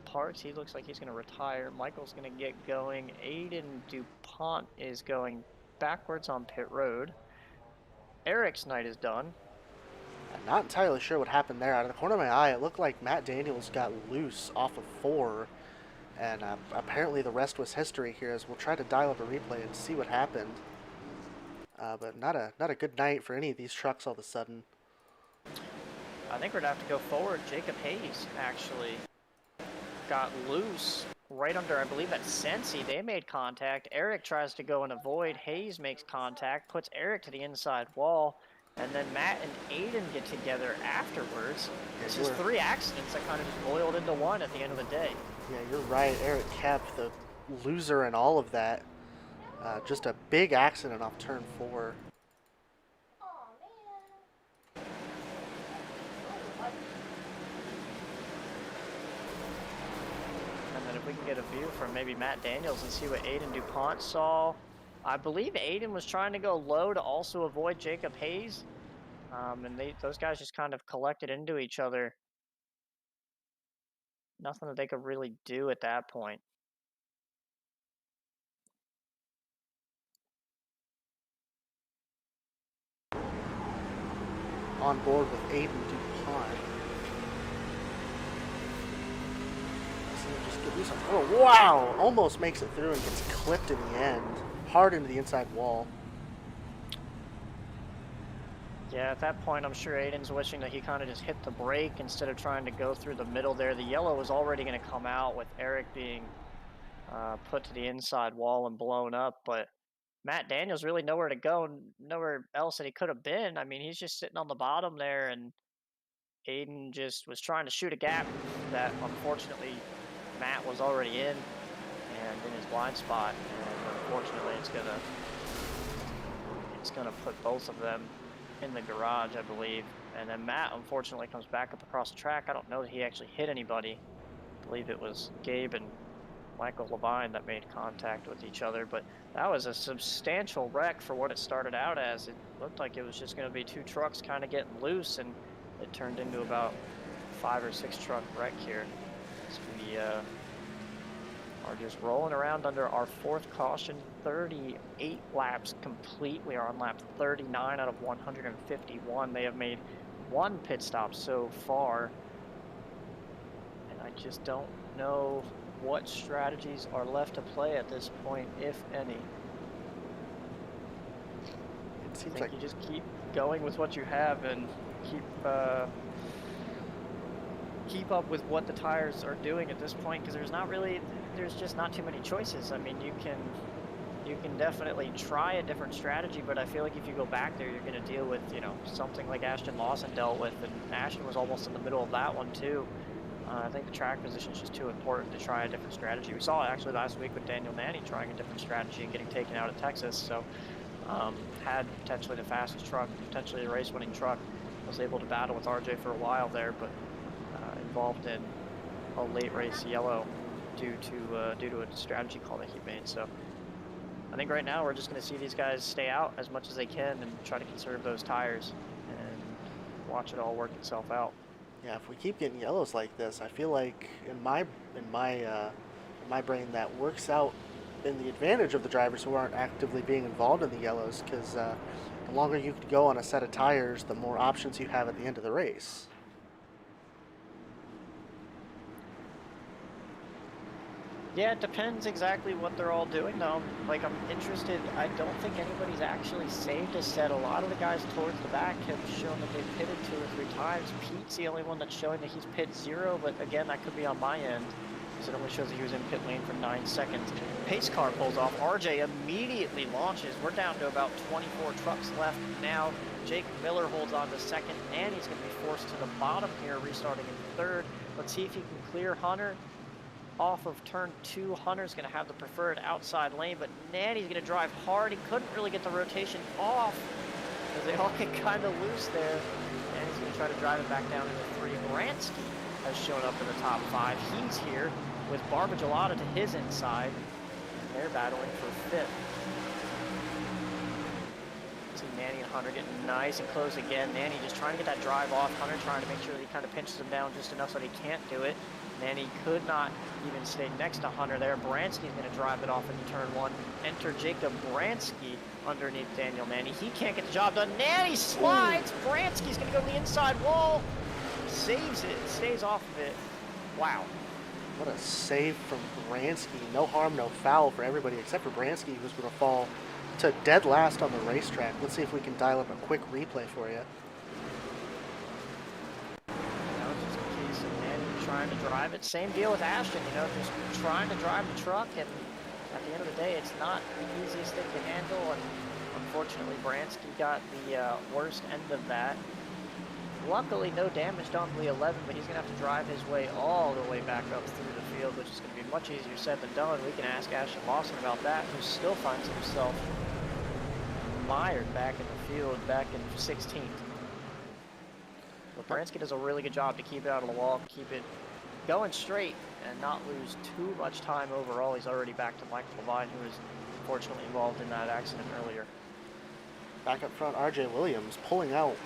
S2: Parts, he looks like he's going to retire. Michael's going to get going. Aiden DuPont is going backwards on pit road. Eric's night is done.
S3: I'm not entirely sure what happened there. Out of the corner of my eye, it looked like Matt Daniels got loose off of 4. And apparently the rest was history here as we'll try to dial up a replay and see what happened. But not a good night for any of these trucks all of a sudden.
S2: I think we're going to have to go forward. Jacob Hayes actually got loose right under, I believe, at Sensi. They made contact. Eric tries to go and avoid. Hayes makes contact, puts Eric to the inside wall. And then Matt and Aiden get together afterwards. It's just 3 accidents that kind of just boiled into one at the end of the day.
S3: Yeah, you're right. Eric Kemp, the loser in all of that. Just a big accident off turn 4.
S2: And then if we can get a view from maybe Matt Daniels and see what Aiden DuPont saw. I believe Aiden was trying to go low to also avoid Jacob Hayes. And those guys just kind of collected into each other. Nothing that they could really do at that point.
S3: On board with Aiden DuPont. Just give me some. Oh, wow! Almost makes it through and gets clipped in the end. Hard into the inside wall.
S2: Yeah, at that point, I'm sure Aiden's wishing that he kind of just hit the brake instead of trying to go through the middle there. The yellow was already going to come out with Eric being put to the inside wall and blown up. But Matt Daniels really nowhere to go, nowhere else that he could have been. I mean, he's just sitting on the bottom there, and Aiden just was trying to shoot a gap that unfortunately Matt was already in and in his blind spot. And unfortunately, it's gonna put both of them in the garage, I believe. And then Matt unfortunately comes back up across the track. I don't know that he actually hit anybody. I believe it was Gabe and Michael Levine that made contact with each other, but that was a substantial wreck for what it started out as. It looked like it was just going to be 2 trucks kind of getting loose, and it turned into about 5 or 6 truck wreck here. So we are just rolling around under our 4th caution, 38 laps complete. We are on lap 39 out of 151. They have made 1 pit stop so far, and I just don't know what strategies are left to play at this point, if any.
S3: It seems
S2: like you just keep going with what you have and keep up with what the tires are doing at this point, because there's just not too many choices. I mean, you can definitely try a different strategy, but I feel like if you go back there, you're going to deal with, you know, something like Ashton Lawson dealt with, and Ashton was almost in the middle of that one too. I think the track position is just too important to try a different strategy. We saw it actually last week with Daniel Manny trying a different strategy and getting taken out at Texas. So had potentially the fastest truck, potentially a race-winning truck. Was able to battle with RJ for a while there, but involved in a late race yellow due to a strategy call that he made. So I think right now we're just going to see these guys stay out as much as they can and try to conserve those tires and watch it all work itself out.
S3: Yeah, if we keep getting yellows like this, I feel like in my brain that works out in the advantage of the drivers who aren't actively being involved in the yellows, because the longer you could go on a set of tires, the more options you have at the end of the race.
S2: Yeah, it depends exactly what they're all doing though. Like, I'm interested, I don't think anybody's actually saved a set. A lot of the guys towards the back have shown that they've pitted 2 or 3 times. Pete's the only one that's showing that he's pit 0, but again, that could be on my end, because it only shows that he was in pit lane for 9 seconds. Pace car pulls off. RJ immediately launches. We're down to about 24 trucks left now. Jake Miller holds on to 2nd, and he's going to be forced to the bottom here, restarting in 3rd. Let's see if he can clear Hunter. Off of turn 2, Hunter's going to have the preferred outside lane, but Nanny's going to drive hard. He couldn't really get the rotation off because they all get kind of loose there. And he's going to try to drive it back down into 3. Bransky has shown up in the top 5. He's here with Barbagelata to his inside, and they're battling for 5th. See Nanny and Hunter getting nice and close again. Nanny just trying to get that drive off. Hunter trying to make sure that he kind of pinches him down just enough so that he can't do it. Nanny could not even stay next to Hunter there. Bransky's going to drive it off into turn 1. Enter Jacob Bransky underneath Daniel Nanny. He can't get the job done. Nanny slides. Bransky's going to go to the inside wall. Saves it. Stays off of it. Wow.
S3: What a save from Bransky. No harm, no foul for everybody except for Bransky, who's going to fall to dead last on the racetrack. Let's see if we can dial up a quick replay for you.
S2: Trying to drive it. Same deal with Ashton, you know, just trying to drive the truck, and at the end of the day, it's not the easiest thing to handle, and unfortunately, Bransky got the worst end of that. Luckily, no damage done to the 11, but he's going to have to drive his way all the way back up through the field, which is going to be much easier said than done. We can ask Ashton Lawson about that, who still finds himself mired back in the field, back in 16th. But Bransky does a really good job to keep it out of the wall, keep it going straight, and not lose too much time overall. He's already back to Michael Levine, who was unfortunately involved in that accident earlier.
S3: Back up front, RJ Williams pulling out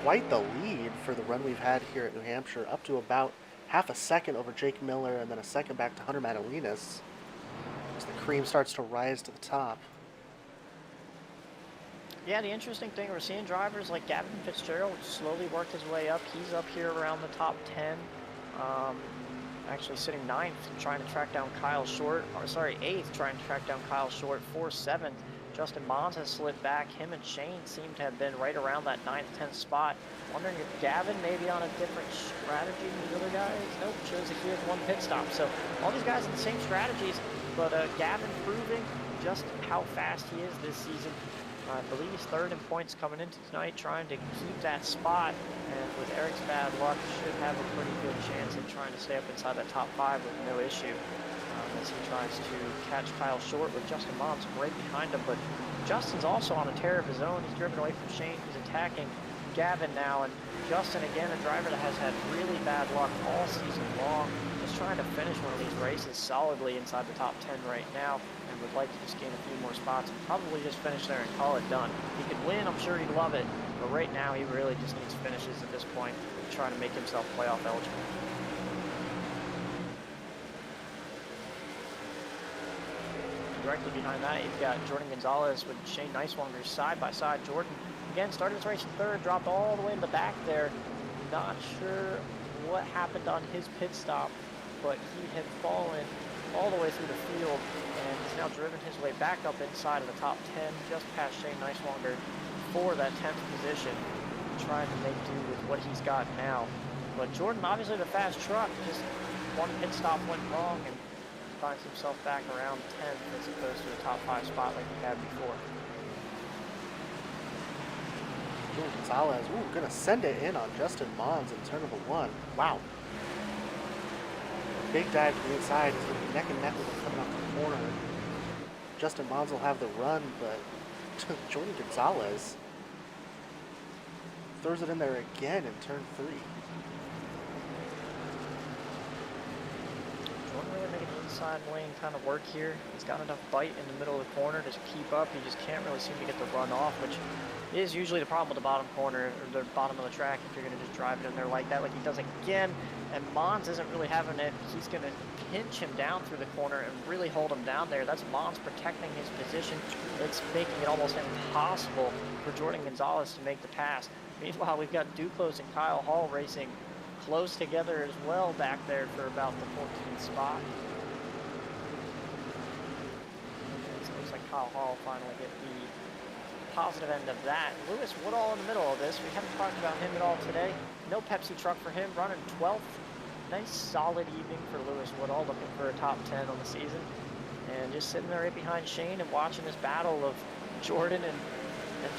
S3: quite the lead for the run we've had here at New Hampshire, up to about half a second over Jake Miller, and then a second back to Hunter Madalinas as the cream starts to rise to the top.
S2: Yeah, the interesting thing, we're seeing drivers like Gavin Fitzgerald slowly work his way up. He's up here around the top 10. Actually sitting 9th and trying to track down Kyle Short, or sorry, 8th trying to track down Kyle Short. 7th. Justin Mons has slid back. Him and Shane seem to have been right around that 9th, 10th spot. Wondering if Gavin may be on a different strategy than the other guys. Nope, shows that he has 1 pit stop. So all these guys in the same strategies, But Gavin proving just how fast he is this season. I believe he's third in points coming into tonight, trying to keep that spot. And with Eric's bad luck, should have a pretty good chance at trying to stay up inside that top 5 with no issue. As he tries to catch Kyle short with Justin Mons right behind him. But Justin's also on a tear of his own. He's driven away from Shane. He's attacking Gavin now. And Justin, again, a driver that has had really bad luck all season long. Just trying to finish one of these races solidly inside the top 10 right now. And would like to just gain a few more spots and probably just finish there and call it done. If he could win, I'm sure he'd love it. But right now, he really just needs finishes at this point, trying to make himself playoff eligible. Directly behind that, you've got Jordan Gonzalez with Shane Neiswanger side by side. Jordan, again, started his race in third, dropped all the way in the back there. Not sure what happened on his pit stop, but he had fallen all the way through the field and has now driven his way back up inside of the top 10, just past Shane Neiswanger for that 10th position, trying to make do with what he's got now. But Jordan, obviously the fast truck, just one pit stop went wrong and finds himself back around 10th as opposed to a top 5 spot like he had before.
S3: Jordan Gonzalez, ooh, gonna send it in on Justin Mons in turn number 1. Wow. Big dive to the inside. He's gonna be neck and neck with him coming off the corner. Justin Mons will have the run, but Jordan Gonzalez throws it in there again in turn 3.
S2: Jordan really making inside lane kind of work here. He's got enough bite in the middle of the corner to keep up. He just can't really seem to get the run off, which is usually the problem with the bottom corner or the bottom of the track if you're going to just drive it in there like that, like he does again. And Mons isn't really having it. He's going to pinch him down through the corner and really hold him down there. That's Mons protecting his position. It's making it almost impossible for Jordan Gonzalez to make the pass. Meanwhile, we've got Duclos and Kyle Hall racing close together as well back there for about the 14th spot. So it looks like Kyle Hall finally get the positive end of that. Lewis Woodall in the middle of this. We haven't talked about him at all today. No Pepsi truck for him, running 12th. Nice solid evening for Lewis Woodall, looking for a top 10 on the season. And just sitting there right behind Shane and watching this battle of Jordan and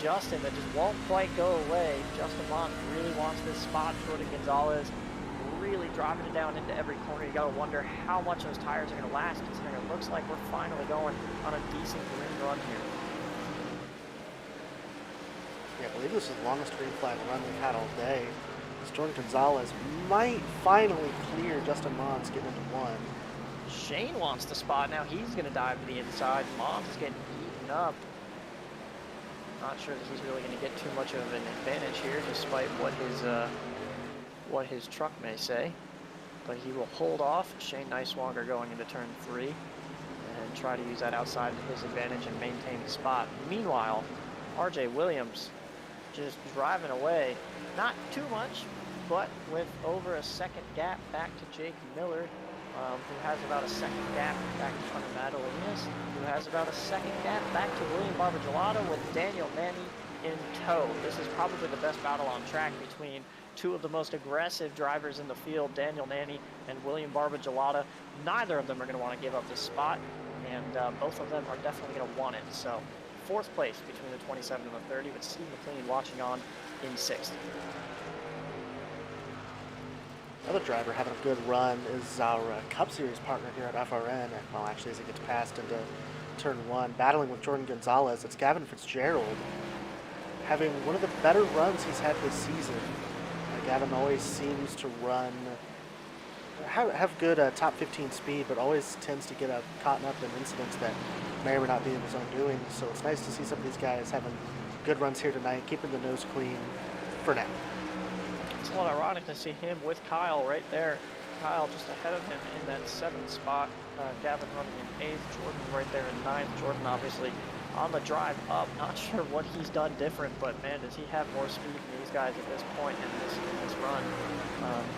S2: Justin that just won't quite go away. Justin Mont really wants this spot. Jordan Gonzalez really driving it down into every corner. You gotta wonder how much those tires are gonna last, considering it looks like we're finally going on a decent green run here.
S3: Yeah, I believe this is the longest green flag run we've had all day. This Jordan Gonzalez might finally clear Justin Mons getting into 1.
S2: Shane wants the spot now. He's going to dive to the inside. Mons is getting eaten up. Not sure that he's really going to get too much of an advantage here, despite what his truck may say. But he will hold off Shane Neiswanger going into turn 3 and try to use that outside to his advantage and maintain the spot. Meanwhile, RJ Williams just driving away. Not too much, but with over a second gap back to Jake Miller, who has about a second gap back in front of Madelinas, who has about a second gap back to William Barbagelato with Daniel Manny in tow. This is probably the best battle on track between two of the most aggressive drivers in the field, Daniel Manny and William Barbagelato. Neither of them are going to want to give up this spot, and both of them are definitely going to want it. So 4th place between the 27 and the 30, with Steve McLean watching on in 6th.
S3: Another driver having a good run is our Cup Series partner here at FRN. Well, actually, as he gets passed into turn 1, battling with Jordan Gonzalez. It's Gavin Fitzgerald having one of the better runs he's had this season. Gavin always seems to run, have good top 15 speed, but always tends to get caught up in incidents that may or may not be in his own doing. So it's nice to see some of these guys having good runs here tonight, keeping the nose clean for now.
S2: It's a little ironic to see him with Kyle right there. Kyle just ahead of him in that 7th spot. Gavin running in 8th, Jordan right there in 9th. Jordan obviously on the drive up. Not sure what he's done different, but man, does he have more speed than these guys at this point in this run.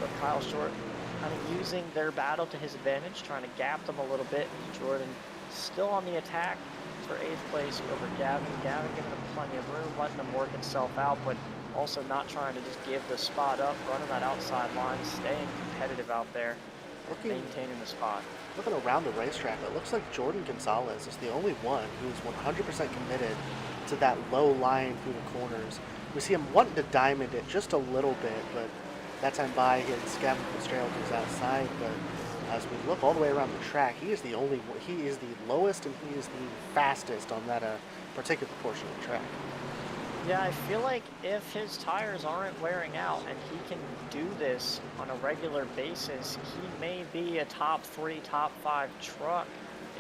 S2: But Kyle Short kind of using their battle to his advantage, trying to gap them a little bit. Jordan still on the attack for 8th place over Gavin. Gavin giving him plenty of room, letting him work himself out, but also not trying to just give the spot up, running that outside line, staying competitive out there. maintaining the spot.
S3: Looking around the racetrack, it looks like Jordan Gonzalez is the only one who's 100% committed to that low line through the corners. We see him wanting to diamond it just a little bit, but that time by his Gavin Fitzgerald is outside. But as we look all the way around the track, he is the lowest and he is the fastest on that particular portion of the track.
S2: Yeah, I feel like if his tires aren't wearing out and he can do this on a regular basis, he may be a top 3, top 5 truck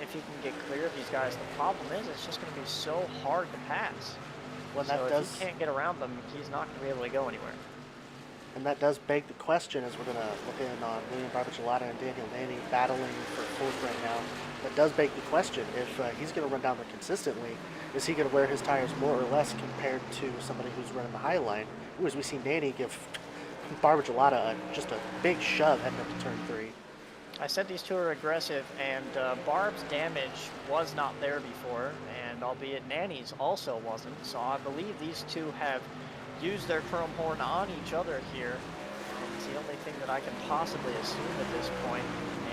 S2: if he can get clear of these guys. The problem is it's just going to be so hard to pass.
S3: Well,
S2: so if he can't get around them, he's not going to be able to go anywhere.
S3: And that does beg the question, as we're going to look in on William Barbichelata and Daniel Nanny battling for fourth right now. That does beg the question, if he's going to run down there consistently, is he going to wear his tires more or less compared to somebody who's running the high line? Ooh, as we see Nanny give Barbichelata just a big shove heading up to turn 3.
S2: I said these two are aggressive, and Barb's damage was not there before, and albeit Nanny's also wasn't, so I believe these two have used their chrome horn on each other here. It's the only thing that I can possibly assume at this point.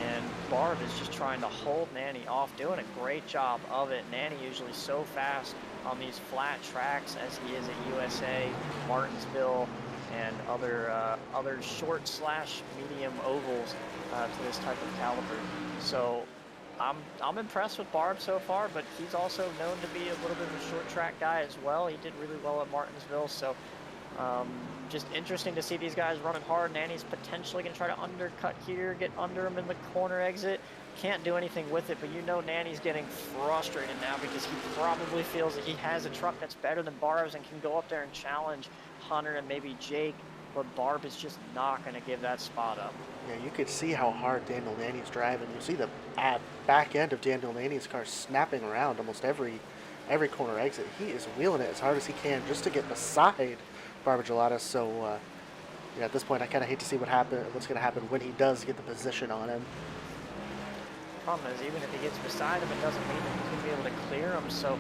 S2: And Barb is just trying to hold Nanny off, doing a great job of it. Nanny usually so fast on these flat tracks as he is at USA, Martinsville, and other short / medium ovals to this type of caliber. So I'm impressed with Barb so far, but he's also known to be a little bit of a short track guy as well. He did really well at Martinsville, so just interesting to see these guys running hard. Nanny's potentially going to try to undercut here, get under him in the corner exit. Can't do anything with it, but you know Nanny's getting frustrated now because he probably feels that he has a truck that's better than Barb's and can go up there and challenge Hunter and maybe Jake, but Barb is just not going to give that spot up.
S3: Yeah, you could see how hard Daniel Nanny's driving. You see the back end of Daniel Nanny's car snapping around almost every corner exit. He is wheeling it as hard as he can just to get beside Barbichelata. So yeah, at this point I kind of hate to see what's going to happen when he does get the position on him.
S2: Problem is, even if he gets beside him, it doesn't mean that he's going to be able to clear him, so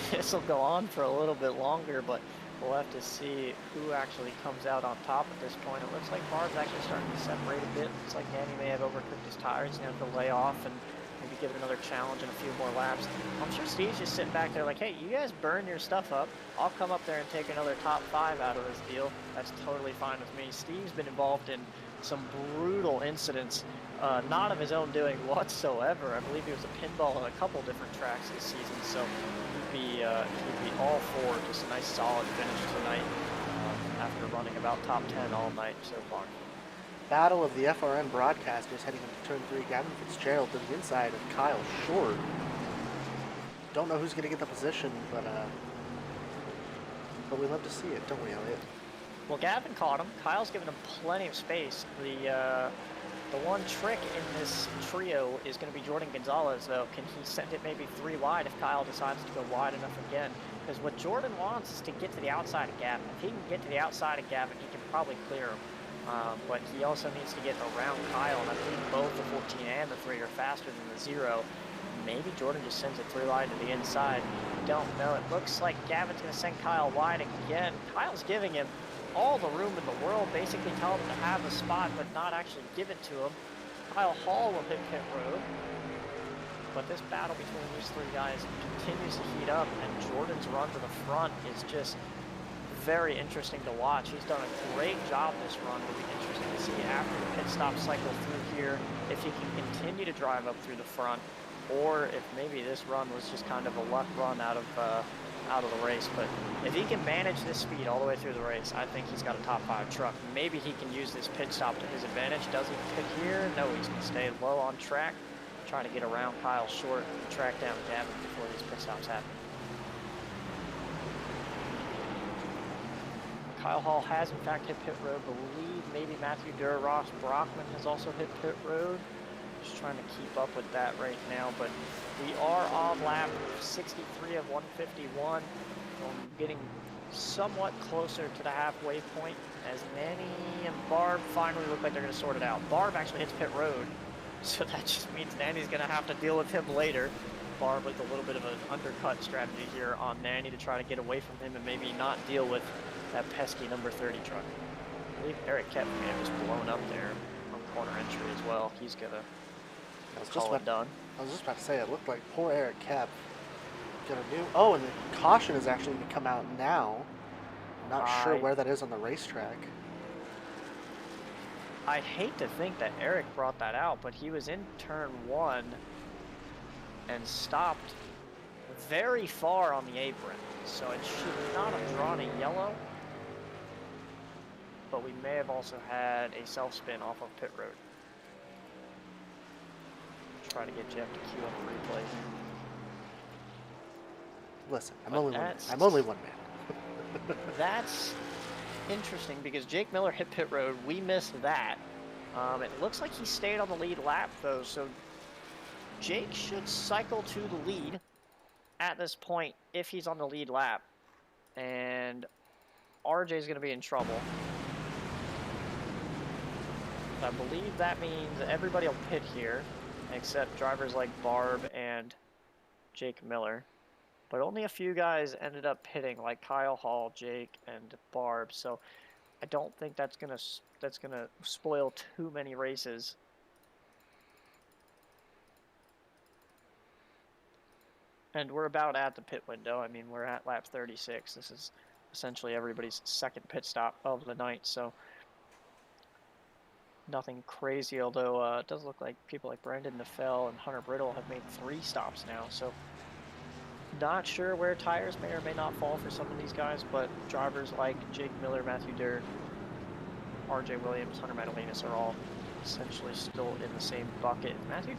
S2: this will go on for a little bit longer, but we'll have to see who actually comes out on top at this point. It looks like Barb's actually starting to separate a bit. It's like Nanny may have overcooked his tires. He's going to have to lay off and maybe give it another challenge in a few more laps. I'm sure Steve's just sitting back there like, hey, you guys burn your stuff up. I'll come up there and take another top 5 out of this deal. That's totally fine with me. Steve's been involved in some brutal incidents, not of his own doing whatsoever. I believe he was a pinball on a couple different tracks this season, so he'd be all for just a nice solid finish tonight after running about top 10 all night so far.
S3: Battle of the FRN broadcasters heading into turn 3. Gavin Fitzgerald to the inside of Kyle Short. Don't know who's going to get the position, but we love to see it, don't we, Elliot?
S2: Well, Gavin caught him. Kyle's given him plenty of space. The one trick in this trio is going to be Jordan Gonzalez, though. Can he send it maybe 3 wide if Kyle decides to go wide enough again? Because what Jordan wants is to get to the outside of Gavin. If he can get to the outside of Gavin, he can probably clear him. But he also needs to get around Kyle, and I believe both the 14 and the 3 are faster than the 0. Maybe Jordan just sends it 3 wide to the inside. Don't know. It looks like Gavin's going to send Kyle wide again. Kyle's giving him all the room in the world, basically telling him to have a spot, but not actually give it to him. Kyle Hall will hit pit road. But this battle between these 3 guys continues to heat up, and Jordan's run to the front is just very interesting to watch. He's done a great job this run. It'll be interesting to see after the pit stop cycle through here if he can continue to drive up through the front, or if maybe this run was just kind of a luck run out of the race. But if he can manage this speed all the way through the race, I think he's got a top 5 truck. Maybe he can use this pit stop to his advantage. Does he pit here? No, he's going to stay low on track, trying to get around Kyle Short and track down Gavin before these pit stops happen. Kyle Hall has in fact hit pit road. Believe maybe Matthew Durr, Ross Brockman has also hit pit road. Just trying to keep up with that right now, but we are on lap 63 of 151. Getting somewhat closer to the halfway point as Nanny and Barb finally look like they're going to sort it out. Barb actually hits pit road, so that just means Nanny's going to have to deal with him later. Barb with a little bit of an undercut strategy here on Nanny to try to get away from him and maybe not deal with that pesky number 30 truck. I believe Eric Kepp may have just blown up there. corner entry as well. He's gonna
S3: I was just
S2: call it done.
S3: I was just about to say, it looked like poor Eric Kep got a new... Oh, and the caution has actually come out now. Not sure where that is on the racetrack.
S2: I hate to think that Eric brought that out, but he was in turn 1 and stopped very far on the apron. So it should not have drawn a yellow. But we may have also had a self-spin off of pit road. Try to get Jeff to queue up a replay.
S3: Listen, I'm only one man.
S2: That's interesting because Jake Miller hit pit road. We missed that. It looks like he stayed on the lead lap though, so Jake should cycle to the lead at this point if he's on the lead lap, and RJ is going to be in trouble. I believe that means everybody will pit here, except drivers like Barb and Jake Miller. But only a few guys ended up pitting, like Kyle Hall, Jake, and Barb. So I don't think that's gonna spoil too many races. And we're about at the pit window. I mean, we're at lap 36. This is essentially everybody's second pit stop of the night. So nothing crazy, although it does look like people like Brandon Nefel and Hunter Brittle have made 3 stops now. So not sure where tires may or may not fall for some of these guys, but drivers like Jake Miller, Matthew Durr, RJ Williams, Hunter Madalinas are all essentially still in the same bucket. Matthew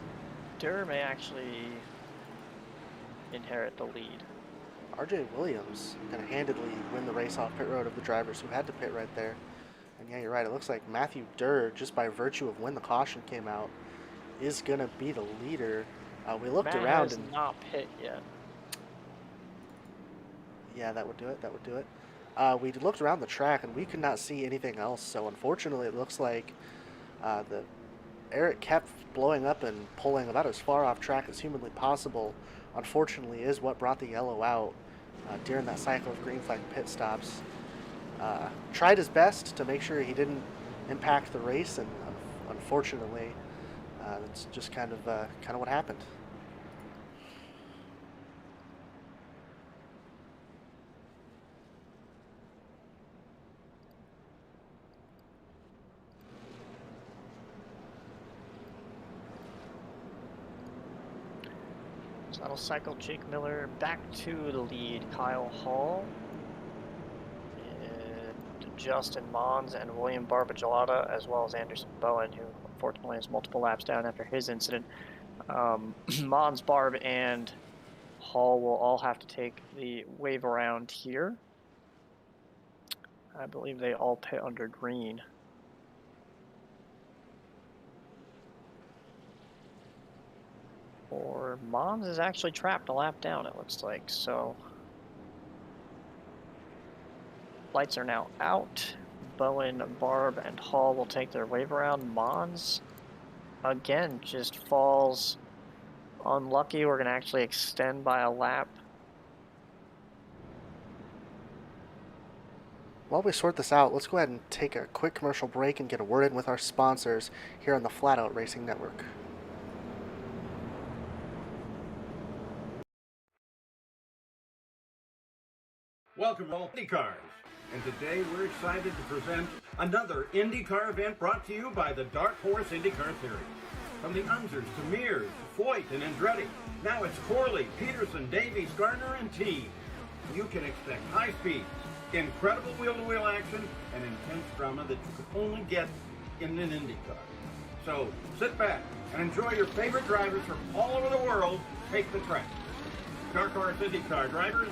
S2: Durr may actually inherit the lead.
S3: RJ Williams kind of handedly win the race off pit road of the drivers who had to pit right there. And yeah, you're right. It looks like Matthew Durr, just by virtue of when the caution came out, is going to be the leader. We looked around and
S2: not pit yet.
S3: Yeah, that would do it. That would do it. We looked around the track and we could not see anything else. So unfortunately, it looks like the Eric kept blowing up and pulling about as far off track as humanly possible. Unfortunately, is what brought the yellow out during that cycle of green flag pit stops. Tried his best to make sure he didn't impact the race, and unfortunately, it's just kind of what happened.
S2: So that'll cycle Jake Miller back to the lead. Kyle Hall, and Justin Mons, and William Barbagelata, as well as Anderson Bowen, who unfortunately is multiple laps down after his incident. Mons, Barb, and Hall will all have to take the wave around here. I believe they all pit under green. Or Mons is actually trapped a lap down, it looks like. So lights are now out. Bowen, Barb, and Hall will take their wave around. Mons, again, just falls unlucky. We're going to actually extend by a lap.
S3: While we sort this out, let's go ahead and take a quick commercial break and get a word in with our sponsors here on the Flatout Racing Network.
S4: Welcome all IndyCars, and today we're excited to present another IndyCar event brought to you by the Dark Horse IndyCar Series. From the Unzers to Mears, Foyt, and Andretti, now it's Corley, Peterson, Davies, Gardner, and Teague. You can expect high speeds, incredible wheel-to-wheel action, and intense drama that you could only get in an IndyCar. So sit back and enjoy your favorite drivers from all over the world take the track. Dark Horse IndyCar drivers,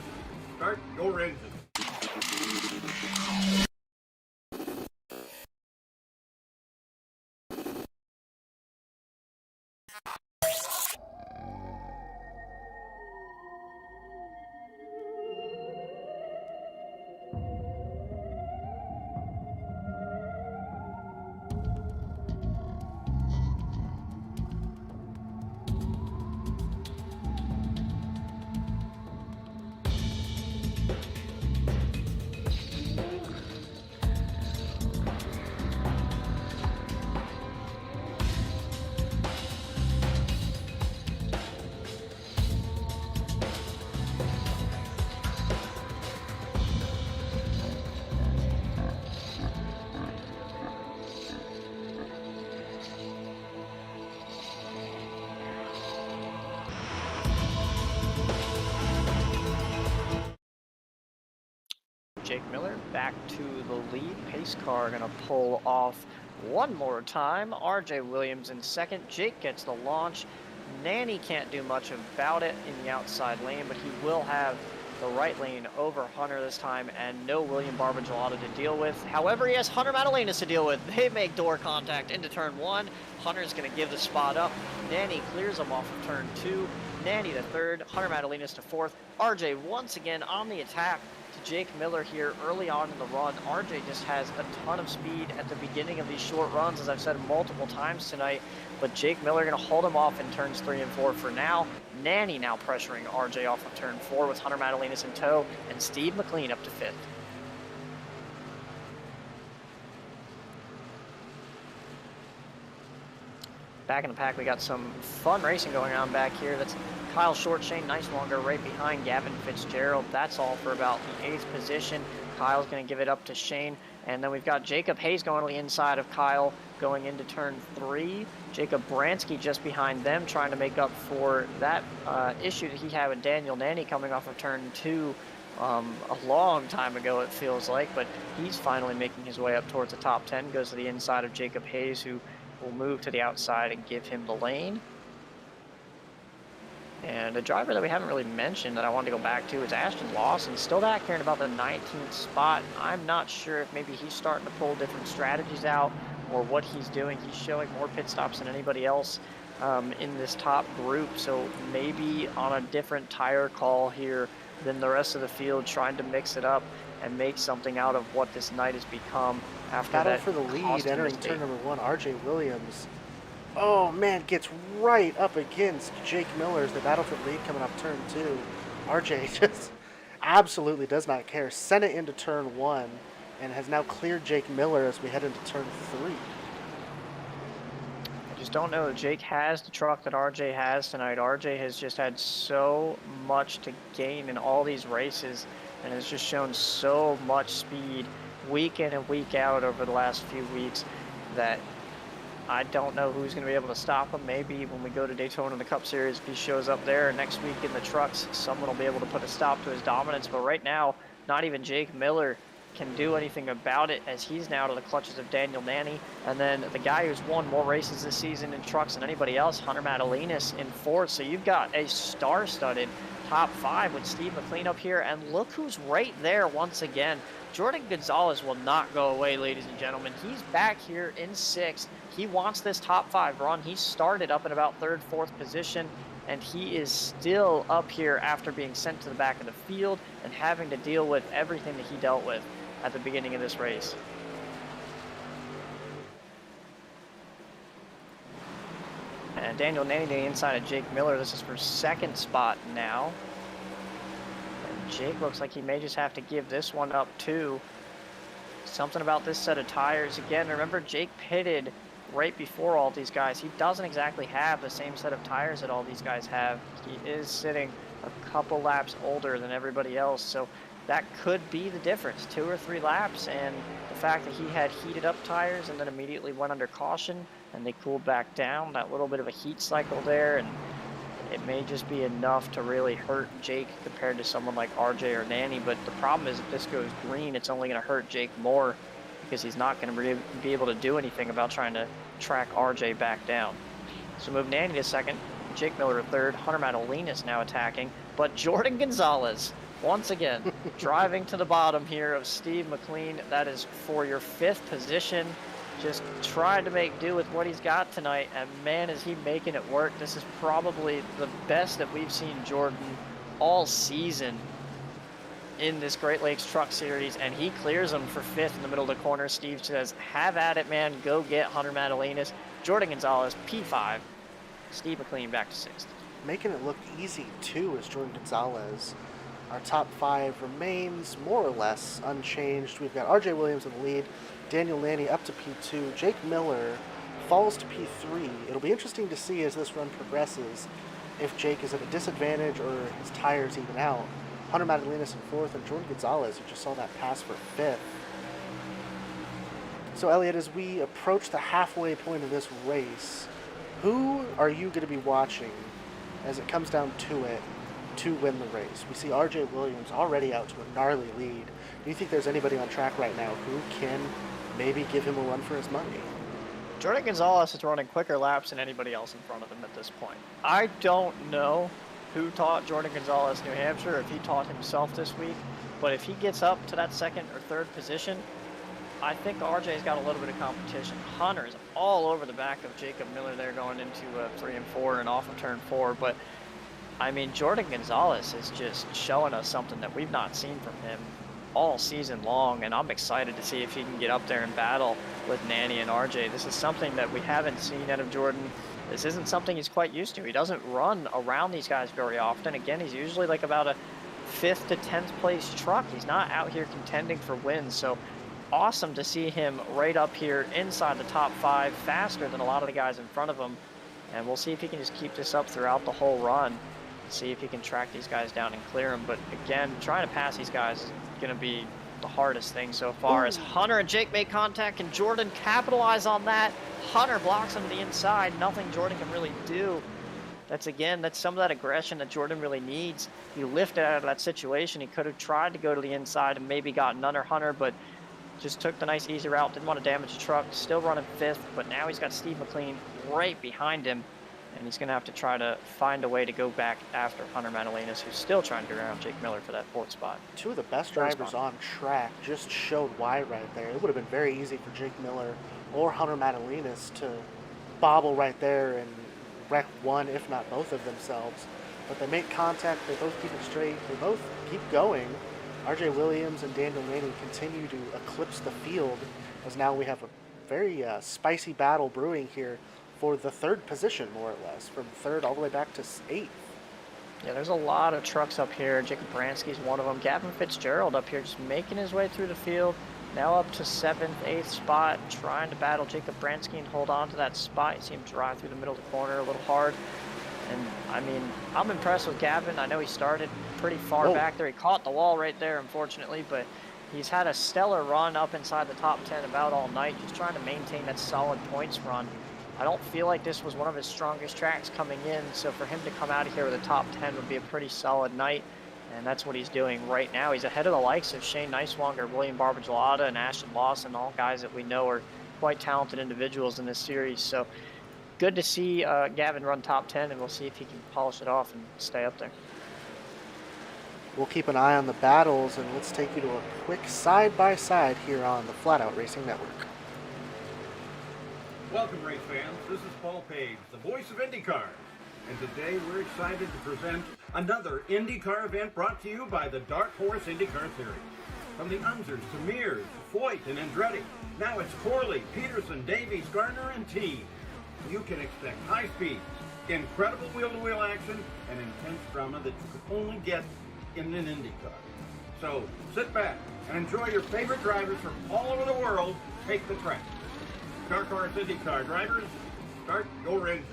S4: start your engine.
S2: back to the lead. Pace car going to pull off one more time. RJ Williams in second. Jake gets the launch. Nanny can't do much about it in the outside lane, but he will have the right lane over Hunter this time, and no William Barbagelato to deal with. However, he has Hunter Madalenas to deal with. They make door contact into turn one. Hunter's going to give the spot up. Nanny clears him off of turn two. Nanny to third, Hunter Madalenas to fourth. RJ once again on the attack to Jake Miller here early on in the run. RJ just has a ton of speed at the beginning of these short runs, as I've said multiple times tonight. But Jake Miller going to hold him off in turns 3 and 4 for now. Nanny now pressuring RJ off of turn 4 with Hunter Madalenas in tow, and Steve McLean up to 5th. Back in the pack, we got some fun racing going on back here. That's Kyle Shortshane, nice longer right behind Gavin Fitzgerald. That's all for about the 8th position. Kyle's going to give it up to Shane. And then we've got Jacob Hayes going to the inside of Kyle going into turn 3. Jacob Bransky just behind them, trying to make up for that issue that he had with Daniel Nanny coming off of turn 2 a long time ago, it feels like. But he's finally making his way up towards the top 10, goes to the inside of Jacob Hayes, who will move to the outside and give him the lane. And a driver that we haven't really mentioned that I wanted to go back to is Ashton Lawson, still back here in about the 19th spot. I'm not sure if maybe he's starting to pull different strategies out or what he's doing. He's showing more pit stops than anybody else in this top group, so maybe on a different tire call here than the rest of the field, trying to mix it up and make something out of what this night has become after
S3: Battle
S2: that
S3: for the lead
S2: costing
S3: entering
S2: mistake.
S3: turn number 1. RJ Williams, oh man, gets right up against Jake Miller as the battle for the lead coming off turn 2. RJ just absolutely does not care. Sent it into turn 1 and has now cleared Jake Miller as we head into turn 3.
S2: I just don't know if Jake has the truck that RJ has tonight. RJ has just had so much to gain in all these races and has just shown so much speed week in and week out over the last few weeks that I don't know who's going to be able to stop him. Maybe when we go to Daytona in the Cup Series, if he shows up there next week in the trucks, someone will be able to put a stop to his dominance. But right now, not even Jake Miller can do anything about it, as he's now to the clutches of Daniel Nanny. And then the guy who's won more races this season in trucks than anybody else, Hunter Madalenas in 4th. So you've got a star-studded top 5 with Steve McLean up here. And look who's right there once again. Jordan Gonzalez will not go away, ladies and gentlemen. He's back here in 6th. He wants this top 5 run. He started up in about 3rd, 4th position, and he is still up here after being sent to the back of the field and having to deal with everything that he dealt with at the beginning of this race. And Daniel Nanny to the inside of Jake Miller. This is for 2nd spot now. And Jake looks like he may just have to give this one up too. Something about this set of tires. Again, remember Jake pitted right before all these guys. He doesn't exactly have the same set of tires that all these guys have. He is sitting a couple laps older than everybody else, so that could be the difference. 2 or 3 laps, and the fact that he had heated up tires and then immediately went under caution and they cooled back down, that little bit of a heat cycle there, and it may just be enough to really hurt Jake compared to someone like RJ or Nanny. But the problem is if this goes green, it's only going to hurt Jake more because he's not going to be able to do anything about trying to track RJ back down. So move Nanny to 2nd, Jake Miller to 3rd, Hunter Madalenas now attacking, but Jordan Gonzalez once again driving to the bottom here of Steve McLean. That is for your 5th position. Just trying to make do with what he's got tonight, and man, is he making it work. This is probably the best that we've seen Jordan all season in this Great Lakes Truck Series, and he clears him for 5th in the middle of the corner. Steve says, have at it, man. Go get Hunter Madalenas. Jordan Gonzalez, P5. Steve McLean back to 6th.
S3: Making it look easy, too, is Jordan Gonzalez. Our top 5 remains more or less unchanged. We've got RJ Williams in the lead, Daniel Nanny up to P2, Jake Miller falls to P3. It'll be interesting to see as this run progresses if Jake is at a disadvantage or his tires even out. Hunter Madalenas in 4th, and Jordan Gonzalez, who just saw that pass for 5th. So, Elliot, as we approach the halfway point of this race, who are you going to be watching as it comes down to it to win the race. We see R.J. Williams already out to a gnarly lead. Do you think there's anybody on track right now who can maybe give him a run for his money?
S2: Jordan Gonzalez is running quicker laps than anybody else in front of him at this point. I don't know who taught Jordan Gonzalez New Hampshire, if he taught himself this week, but if he gets up to that second or third position, I think RJ's got a little bit of competition. Hunter's all over the back of Jacob Miller there going into 3 and 4 and off of turn 4, but I mean, Jordan Gonzalez is just showing us something that we've not seen from him all season long, and I'm excited to see if he can get up there and battle with Nanny and RJ. This is something that we haven't seen out of Jordan. This isn't something he's quite used to. He doesn't run around these guys very often. Again, he's usually like about a 5th to 10th place truck. He's not out here contending for wins, so awesome to see him right up here inside the top 5, faster than a lot of the guys in front of him, and we'll see if he can just keep this up throughout the whole run. See if he can track these guys down and clear them. But again, trying to pass these guys is going to be the hardest thing so far. As Hunter and Jake make contact, and Jordan capitalize on that. Hunter blocks him to the inside. Nothing Jordan can really do. That's some of that aggression that Jordan really needs. He lifted out of that situation. He could have tried to go to the inside and maybe gotten under Hunter, but just took the nice easy route. Didn't want to damage the truck. Still running 5th, but now he's got Steve McLean right behind him. And he's going to have to try to find a way to go back after Hunter Madalenas, who's still trying to get around Jake Miller for that 4th spot.
S3: Two of the best drivers on track just showed why right there. It would have been very easy for Jake Miller or Hunter Madalenas to bobble right there and wreck one, if not both of themselves. But they make contact, they both keep it straight, they both keep going. R.J. Williams and Daniel Naney continue to eclipse the field, as now we have a very spicy battle brewing here for the 3rd position, more or less, from 3rd all the way back to 8th.
S2: Yeah, there's a lot of trucks up here. Jacob Bransky's one of them. Gavin Fitzgerald up here just making his way through the field. Now up to 7th, 8th spot, trying to battle Jacob Bransky and hold on to that spot. You see him drive through the middle of the corner a little hard. And, I mean, I'm impressed with Gavin. I know he started pretty far back there. He caught the wall right there, unfortunately, but he's had a stellar run up inside the top 10 about all night, just trying to maintain that solid points run. I don't feel like this was one of his strongest tracks coming in, so for him to come out of here with a top 10 would be a pretty solid night, and that's what he's doing right now. He's ahead of the likes of Shane Neiswanger, William Barbagelata, and Ashton Lawson, all guys that we know are quite talented individuals in this series. So good to see Gavin run top 10, and we'll see if he can polish it off and stay up there.
S3: We'll keep an eye on the battles, and let's take you to a quick side-by-side here on the Flatout Racing Network.
S4: Welcome, race fans. This is Paul Page, the voice of IndyCar. And today we're excited to present another IndyCar event brought to you by the Dark Horse IndyCar Series. From the Unzers to Mears, Foyt, and Andretti, now it's Corley, Peterson, Davies, Garner, and T. You can expect high speeds, incredible wheel-to-wheel action, and intense drama that you could only get in an IndyCar. So sit back and enjoy your favorite drivers from all over the world take the track. Dark Horse IndyCar drivers, start your engine.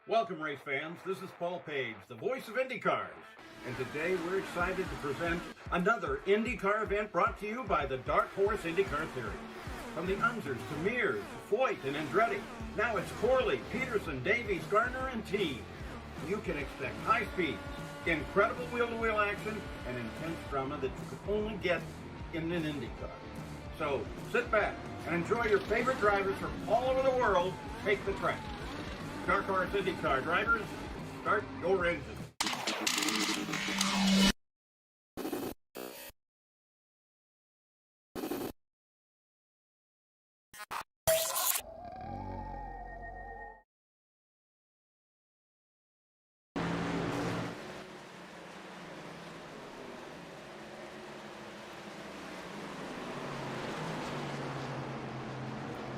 S4: Welcome, race fans. This is Paul Page, the voice of IndyCars. And today we're excited to present another IndyCar event brought to you by the Dark Horse IndyCar Series. From the Unzers to Mears, Foyt, and Andretti, now it's Corley, Peterson, Davies, Garner, and T. You can expect high speeds, incredible wheel-to-wheel action, and intense drama that you could only get in an IndyCar. So sit back and enjoy your favorite drivers from all over the world take the track. Dark Horse IndyCar drivers, start your engine.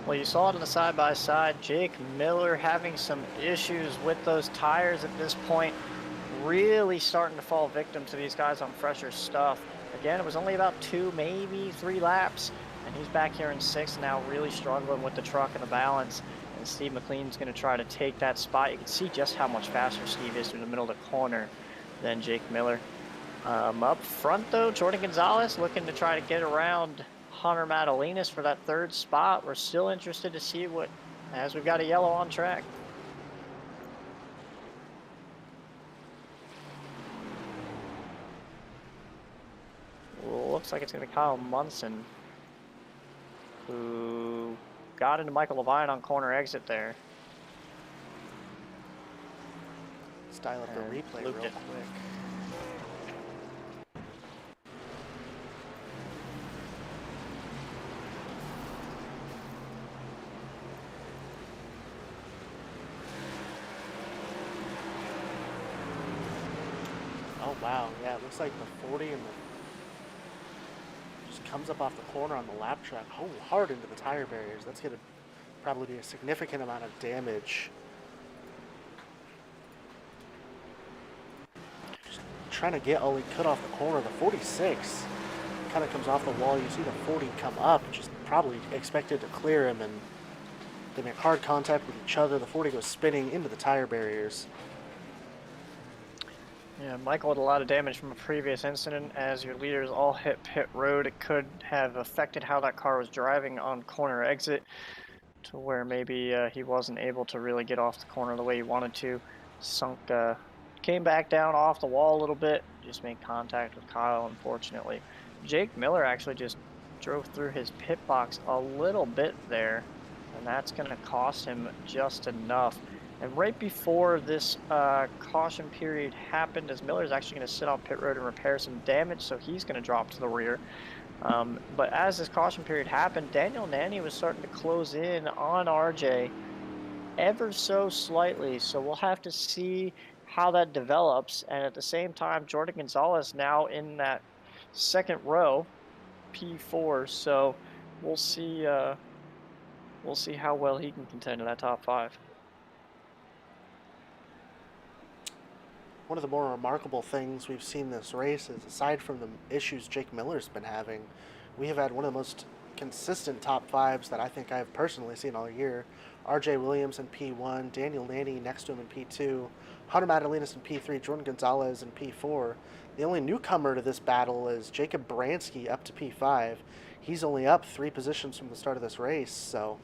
S2: Well, you saw it on the side-by-side. Jake Miller having some issues with those tires at this point, really starting to fall victim to these guys on fresher stuff. Again, it was only about 2, maybe 3 laps, and he's back here in 6th now, really struggling with the truck and the balance. And Steve McLean's going to try to take that spot. You can see just how much faster Steve is through the middle of the corner than Jake Miller. Up front, though, Jordan Gonzalez looking to try to get around Hunter Madalinas for that 3rd spot. We're still interested to see what, as we've got a yellow on track. Well, looks like it's going to be Kyle Munson, who got into Michael Levine on corner exit there.
S3: Style up the replay real quick. Oh wow, yeah, it looks like the 40 and the just comes up off the corner on the lap track, hard into the tire barriers. That's going to probably be a significant amount of damage. Just trying to get all he could off the corner. The 46 kind of comes off the wall. You see the 40 come up, just probably expected to clear him, and they make hard contact with each other. The 40 goes spinning into the tire barriers.
S2: Yeah, Michael had a lot of damage from a previous incident. As your leaders all hit pit road, it could have affected how that car was driving on corner exit, to where maybe he wasn't able to really get off the corner the way he wanted to. Sunk, came back down off the wall a little bit, just made contact with Kyle, unfortunately. Jake Miller actually just drove through his pit box a little bit there, and that's going to cost him just enough. And right before this caution period happened, as Miller's actually going to sit on pit road and repair some damage, so he's going to drop to the rear. But as this caution period happened, Daniel Nanny was starting to close in on RJ ever so slightly, so we'll have to see how that develops. And at the same time, Jordan Gonzalez now in that 2nd row, P4, so we'll see how well he can contend in that top 5.
S3: One of the more remarkable things we've seen this race is, aside from the issues Jake Miller's been having, we have had one of the most consistent top 5s that I think I've personally seen all year. RJ Williams in P1, Daniel Nanny next to him in P2, Hunter Madalinas in P3, Jordan Gonzalez in P4. The only newcomer to this battle is Jacob Bransky up to P5. He's only up 3 positions from the start of this race, so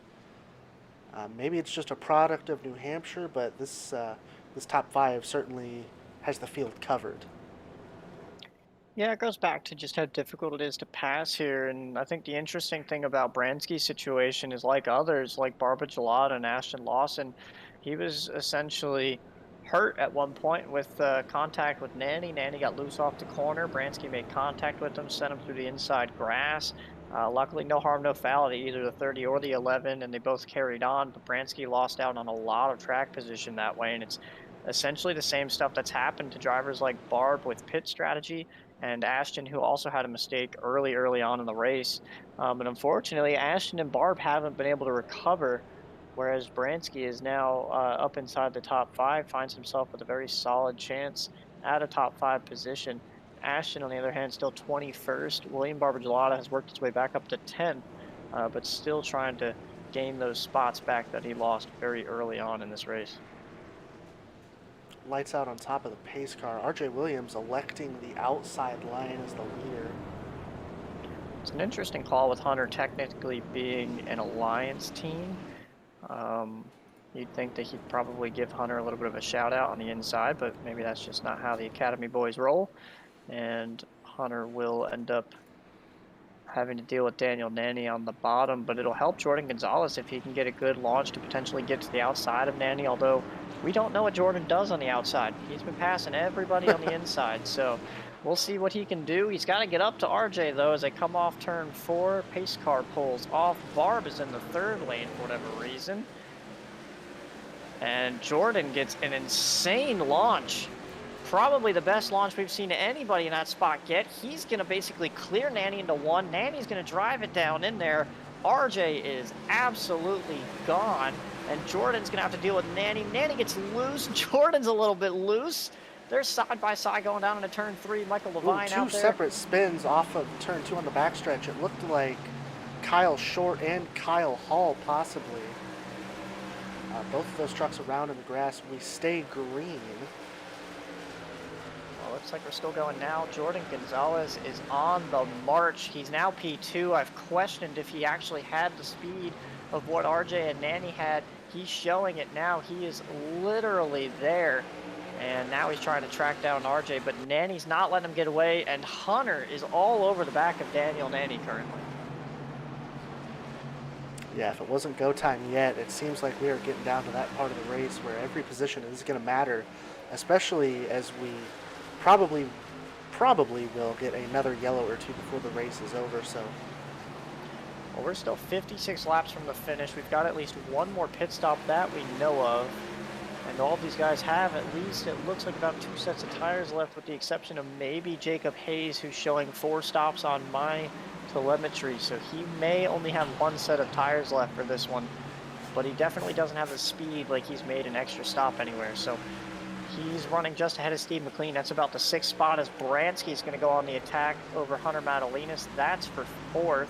S3: maybe it's just a product of New Hampshire, but this top 5 certainly has the field covered.
S2: Yeah, it goes back to just how difficult it is to pass here, and I think the interesting thing about Bransky's situation is, like others, like Barbara Gelada and Ashton Lawson, he was essentially hurt at one point with contact with Nanny. Nanny got loose off the corner. Bransky made contact with him, sent him through the inside grass. Luckily, no harm, no foul to either the 30 or the 11, and they both carried on, but Bransky lost out on a lot of track position that way, and it's essentially the same stuff that's happened to drivers like Barb with pit strategy, and Ashton, who also had a mistake early on in the race. But unfortunately, Ashton and Barb haven't been able to recover, whereas Bransky is now up inside the top 5, finds himself with a very solid chance at a top 5 position. Ashton, on the other hand, still 21st. William Barber-Gelada has worked his way back up to 10th, but still trying to gain those spots back that he lost very early on in this race.
S3: Lights out on top of the pace car. RJ Williams electing the outside line as the leader.
S2: It's an interesting call with Hunter technically being an alliance team. You'd think that he'd probably give Hunter a little bit of a shout out on the inside, but maybe that's just not how the Academy boys roll. And Hunter will end up having to deal with Daniel Nanny on the bottom, but it'll help Jordan Gonzalez if he can get a good launch to potentially get to the outside of Nanny, although we don't know what Jordan does on the outside. He's been passing everybody on the inside, so we'll see what he can do. He's got to get up to RJ, though, as they come off turn 4. Pace car pulls off. Barb is in the 3rd lane for whatever reason. And Jordan gets an insane launch. Probably the best launch we've seen anybody in that spot get. He's going to basically clear Nanny into 1. Nanny's going to drive it down in there. RJ is absolutely gone. And Jordan's going to have to deal with Nanny. Nanny gets loose. Jordan's a little bit loose. They're side by side going down into turn 3. Michael Levine out
S3: Two
S2: there.
S3: separate spins off of turn 2 on the backstretch. It looked like Kyle Short and Kyle Hall possibly. Both of those trucks around in the grass. We stay green.
S2: Well, looks like we're still going now. Jordan Gonzalez is on the march. He's now P2. I've questioned if he actually had the speed of what RJ and Nanny had. He's showing it now. He is literally there. And now he's trying to track down RJ, but Nanny's not letting him get away, and Hunter is all over the back of Daniel Nanny currently.
S3: Yeah, if it wasn't go time yet, it seems like we are getting down to that part of the race where every position is going to matter, especially as we probably will get another yellow or two before the race is over. So,
S2: well, we're still 56 laps from the finish. We've got at least one more pit stop that we know of. And all of these guys have at least, it looks like about 2 sets of tires left, with the exception of maybe Jacob Hayes, who's showing 4 stops on my telemetry. So he may only have 1 set of tires left for this one, but he definitely doesn't have the speed like he's made an extra stop anywhere. So he's running just ahead of Steve McLean. That's about the 6th spot, as Bransky's going to go on the attack over Hunter Madalinas. That's for 4th.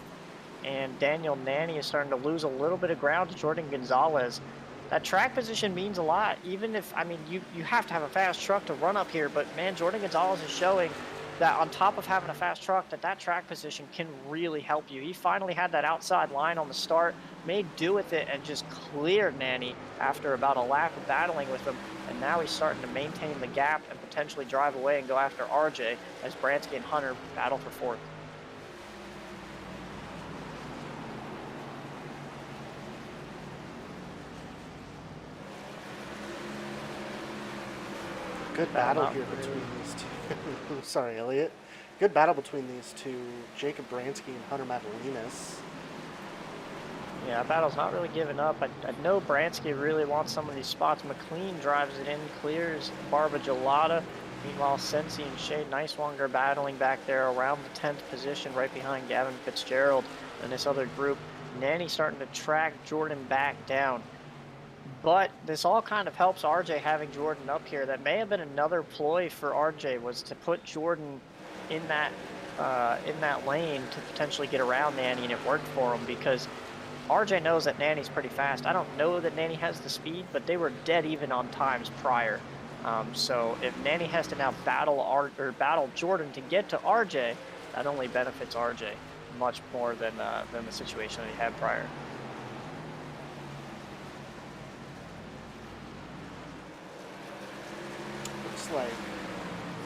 S2: And Daniel Nanny is starting to lose a little bit of ground to Jordan Gonzalez. That track position means a lot, even if, I mean, you have to have a fast truck to run up here, but man, Jordan Gonzalez is showing that on top of having a fast truck, that track position can really help you. He finally had that outside line on the start, made do with it, and just cleared Nanny after about a lap of battling with him, and now he's starting to maintain the gap and potentially drive away and go after RJ as Bransky and Hunter battle for 4th.
S3: good battle here between these two. Sorry, Elliot. Good battle between these two, Jacob Bransky and Hunter Madalinas.
S2: Yeah, battle's not really giving up. I know Bransky really wants some of these spots. McLean drives it in, clears Barba Gelada. Meanwhile, Sensi and Shade Nicewanger are battling back there around the 10th position, right behind Gavin Fitzgerald and this other group. Nanny starting to track Jordan back down. But this all kind of helps RJ having Jordan up here. That may have been another ploy for RJ, was to put Jordan in that lane to potentially get around Nanny, and it worked for him because RJ knows that Nanny's pretty fast. I don't know that Nanny has the speed, but they were dead even on times prior. So if Nanny has to now battle Jordan to get to RJ, that only benefits RJ much more than the situation that he had prior.
S3: Looks like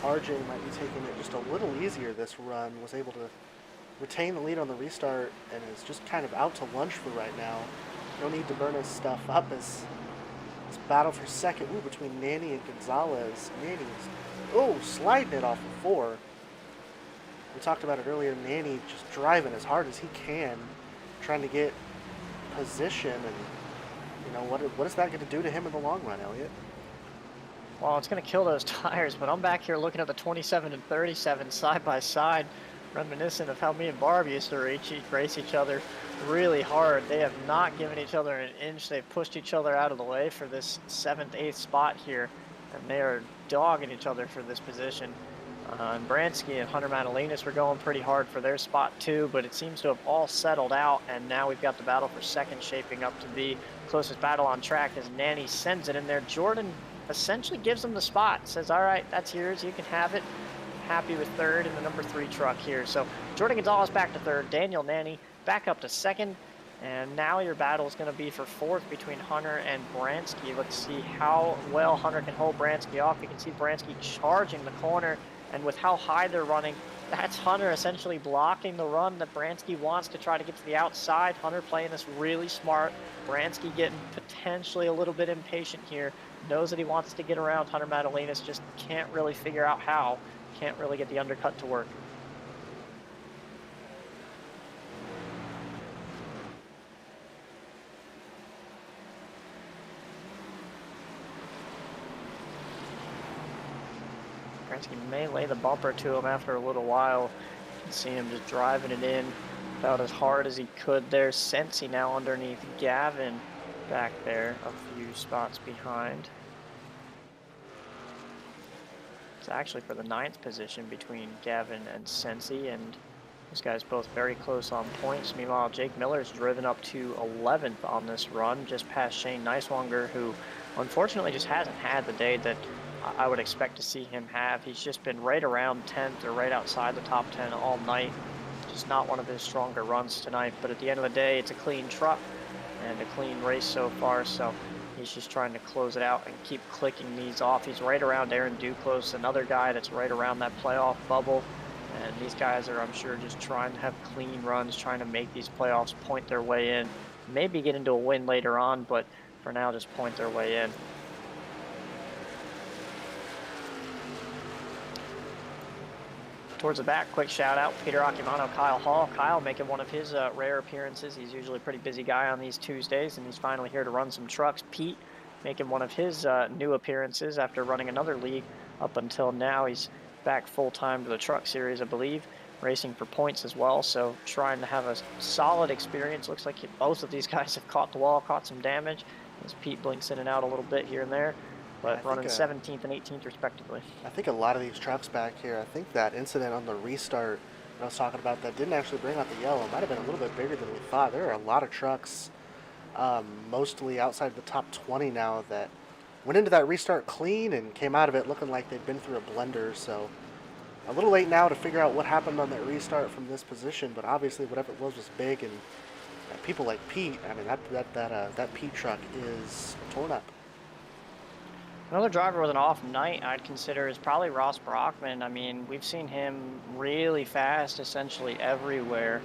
S3: RJ might be taking it just a little easier this run, was able to retain the lead on the restart, and is just kind of out to lunch for right now. No need to burn his stuff up as this battle for second between Nanny and Gonzalez. Nanny's sliding it off of 4. We talked about it earlier. Nanny just driving as hard as he can, trying to get position, and what is that going to do to him in the long run, Elliot?
S2: Well, it's going to kill those tires, but I'm back here looking at the 27 and 37 side by side, reminiscent of how me and Barb used to race each other really hard. They have not given each other an inch. They've pushed each other out of the way for this 7th, 8th spot here, and they are dogging each other for this position. And Bransky and Hunter Madalinas were going pretty hard for their spot too, but it seems to have all settled out, and now we've got the battle for second shaping up to be closest battle on track as Nanny sends it in there. Jordan essentially gives him the spot, says, all right, that's yours, you can have it. Happy with 3rd in the number 3 truck here. So Jordan Gonzalez back to 3rd, Daniel Nanny back up to 2nd, And now your battle is going to be for fourth between Hunter and Bransky. Let's see how well Hunter can hold Bransky off. You can see Bransky charging the corner, and with how high they're running, that's Hunter essentially blocking the run that Bransky wants to try to get to the outside. Hunter playing this really smart. Bransky getting potentially a little bit impatient here. Knows that he wants to get around Hunter Madalinas, just can't really figure out how. Can't really get the undercut to work. Bransky may lay the bumper to him after a little while. You can see him just driving it in about as hard as he could there. Sensi now underneath Gavin back there, a few spots behind. It's actually for the 9th position between Gavin and Sensi, and these guys both very close on points. Meanwhile, Jake Miller's driven up to 11th on this run, just past Shane Neiswanger, who unfortunately just hasn't had the day that I would expect to see him have. He's just been right around 10th or right outside the top 10 all night. Just not one of his stronger runs tonight, but at the end of the day, it's a clean truck and a clean race so far, so he's just trying to close it out and keep clicking these off. He's right around Aaron Duclos, another guy that's right around that playoff bubble, and these guys are, I'm sure, just trying to have clean runs, trying to make these playoffs, point their way in, maybe get into a win later on, but for now, just point their way in. Towards the back, quick shout out, Peter Akimano, Kyle Hall. Kyle making one of his rare appearances. He's usually a pretty busy guy on these Tuesdays, and he's finally here to run some trucks. Pete making one of his new appearances after running another league up until now. He's back full-time to the truck series, I believe, racing for points as well, so trying to have a solid experience. Looks like both of these guys have caught the wall, caught some damage, as Pete blinks in and out a little bit here and there. But running 17th and 18th respectively.
S3: I think a lot of these trucks back here, I think that incident on the restart that I was talking about that didn't actually bring out the yellow might have been a little bit bigger than we thought. There are a lot of trucks, mostly outside the top 20 now, that went into that restart clean and came out of it looking like they'd been through a blender. So a little late now to figure out what happened on that restart from this position, but obviously whatever it was big, and people like Pete, I mean, that Pete truck is torn up.
S2: Another driver with an off night I'd consider is probably Ross Brockman. I mean, we've seen him really fast essentially everywhere,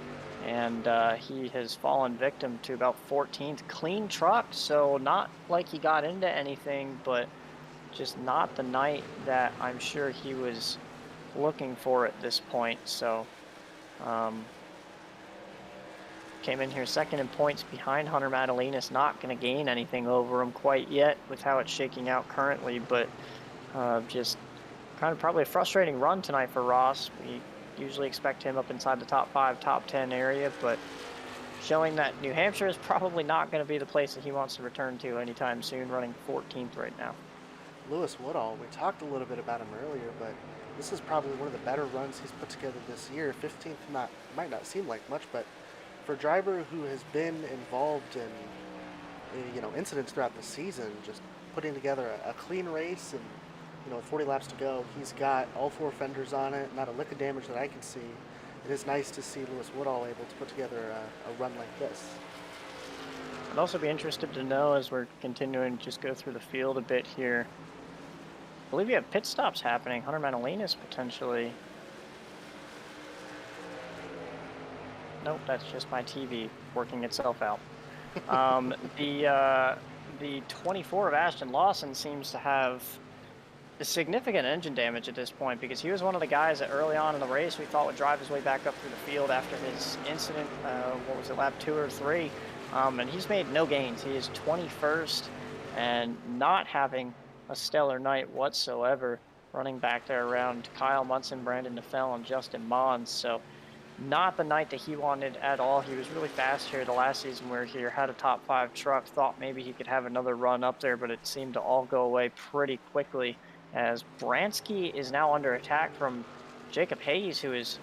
S2: and he has fallen victim to about 14th. Clean truck, so not like he got into anything, but just not the night that I'm sure he was looking for at this point. So came in here second in points behind Hunter Madalinas. Not going to gain anything over him quite yet with how it's shaking out currently, but just kind of probably a frustrating run tonight for Ross. We usually expect him up inside the top 5, top 10 area, but showing that New Hampshire is probably not going to be the place that he wants to return to anytime soon, running 14th right now.
S3: Lewis Woodall, we talked a little bit about him earlier, but this is probably one of the better runs he's put together this year. 15th might not seem like much, but for a driver who has been involved in incidents throughout the season, just putting together a clean race, and with 40 laps to go, he's got all 4 fenders on it, not a lick of damage that I can see. It is nice to see Lewis Woodall able to put together a run like this.
S2: I'd also be interested to know, as we're continuing to just go through the field a bit here, I believe you have pit stops happening. Hunter Madalinas potentially. Nope, that's just my TV working itself out. The 24 of Ashton Lawson seems to have significant engine damage at this point, because he was one of the guys that early on in the race we thought would drive his way back up through the field after his incident, what was it, lap 2 or 3, and he's made no gains. He is 21st and not having a stellar night whatsoever, running back there around Kyle Munson, Brandon Neufeld, and Justin Mons. So not the night that he wanted at all. He was really fast here the last season where he had a top 5 truck, thought maybe he could have another run up there, but it seemed to all go away pretty quickly, as Bransky is now under attack from Jacob Hayes, who has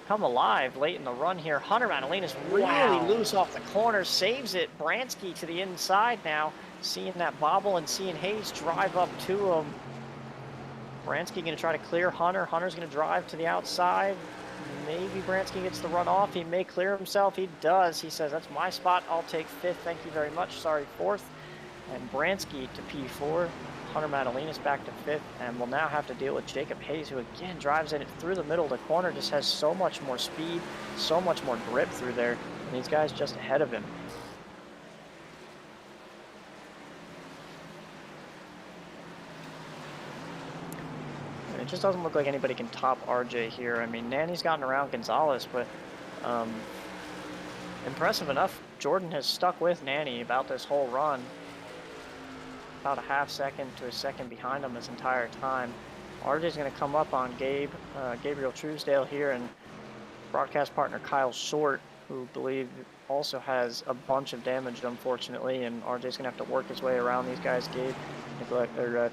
S2: come alive late in the run here. Hunter Madalinas really loose off the corner, saves it. Bransky to the inside now, seeing that bobble and seeing Hayes drive up to him. Bransky going to try to clear Hunter. Hunter's going to drive to the outside. maybe Bransky gets the run off. He may clear himself. He does. He says, that's my spot. I'll take 5th. Thank you very much. Sorry, 4th. And Bransky to P4. Hunter Madalenas back to 5th. And we'll now have to deal with Jacob Hayes, who again drives in it through the middle of the corner. Just has so much more speed, so much more grip through there. And these guys just ahead of him. It just doesn't look like anybody can top RJ here. I mean, Nanny's gotten around Gonzalez, but impressive enough. Jordan has stuck with Nanny about this whole run. About a half second to a second behind him this entire time. RJ's going to come up on Gabriel Truesdale here, and broadcast partner Kyle Short, who I believe also has a bunch of damage, unfortunately, and RJ's going to have to work his way around these guys. Gabe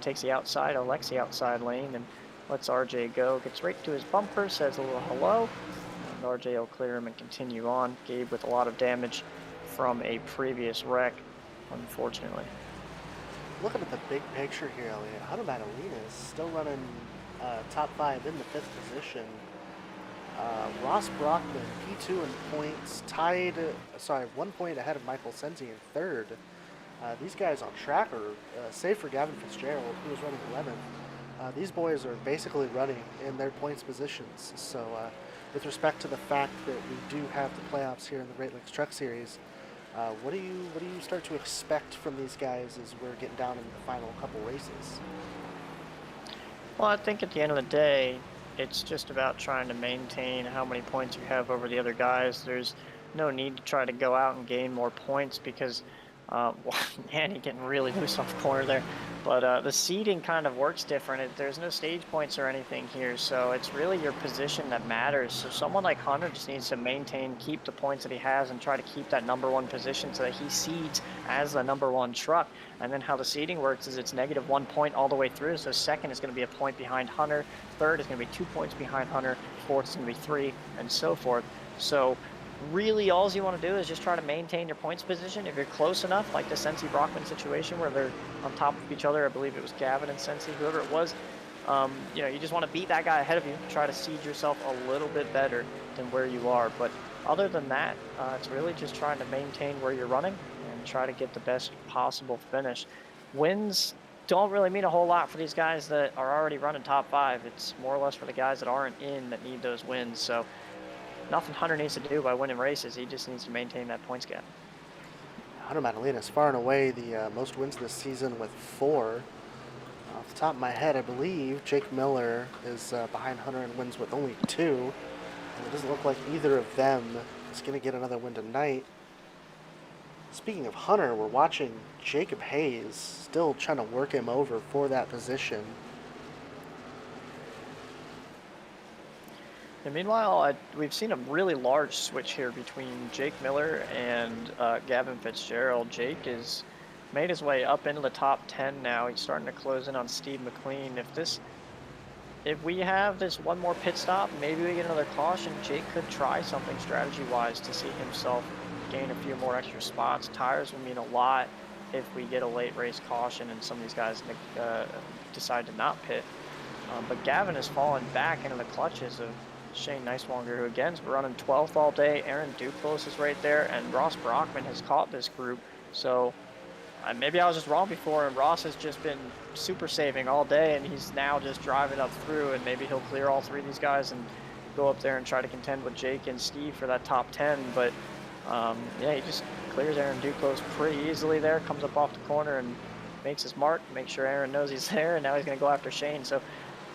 S2: takes the outside, Alexi outside lane, and lets RJ go, gets right to his bumper, says a little hello, and RJ will clear him and continue on. Gabe with a lot of damage from a previous wreck, unfortunately.
S3: Looking at the big picture here, Elliot, Hunter Madalena is still running top 5 in the 5th position. Ross Brockman, P2 in points, tied, 1 point ahead of Michael Senzi in 3rd. These guys on track are, save for Gavin Fitzgerald, who was running 11th. These boys are basically running in their points positions. So with respect to the fact that we do have the playoffs here in the Great Lakes Truck Series, what do you start to expect from these guys as we're getting down in the final couple races?
S2: Well, I think at the end of the day, it's just about trying to maintain how many points you have over the other guys. There's no need to try to go out and gain more points because Annie getting really loose off the corner there. But the seeding kind of works different. There's no stage points or anything here, so it's really your position that matters. So someone like Hunter just needs to maintain, keep the points that he has, and try to keep that #1 position so that he seeds as the #1 truck. And then how the seeding works is it's -1 point all the way through. So 2nd is going to be a point behind Hunter, 3rd is going to be 2 points behind Hunter, 4th is going to be 3, and so forth. So really all you want to do is just try to maintain your points position. If you're close enough, like the Sensi Brockman situation where they're on top of each other, I believe it was Gavin and Sensi, whoever it was, you know, you just want to beat that guy ahead of you, try to seed yourself a little bit better than where you are. But other than that, it's really just trying to maintain where you're running and try to get the best possible finish. Wins don't really mean a whole lot for these guys that are already running top 5. It's more or less for the guys that aren't in that need those wins. So nothing Hunter needs to do by winning races. He just needs to maintain that points gap.
S3: Hunter Madalena is far and away the most wins this season with 4. Off the top of my head, I believe Jake Miller is behind Hunter and wins with only 2. And it doesn't look like either of them is going to get another win tonight. Speaking of Hunter, we're watching Jacob Hayes still trying to work him over for that position.
S2: And meanwhile, we've seen a really large switch here between Jake Miller and Gavin Fitzgerald. Jake has made his way up into the top 10 now. He's starting to close in on Steve McLean. If we have this one more pit stop, maybe we get another caution, Jake could try something strategy-wise to see himself gain a few more extra spots. Tires will mean a lot if we get a late race caution and some of these guys decide to not pit. But Gavin has fallen back into the clutches of Shane Neiswanger, who again's running 12th all day. Aaron Duclos is right there, and Ross Brockman has caught this group. So maybe I was just wrong before, and Ross has just been super saving all day, and he's now just driving up through, and maybe he'll clear all 3 of these guys and go up there and try to contend with Jake and Steve for that top 10. But yeah, he just clears Aaron Duclos pretty easily there, comes up off the corner and makes his mark, make sure Aaron knows he's there, and now he's going to go after Shane. So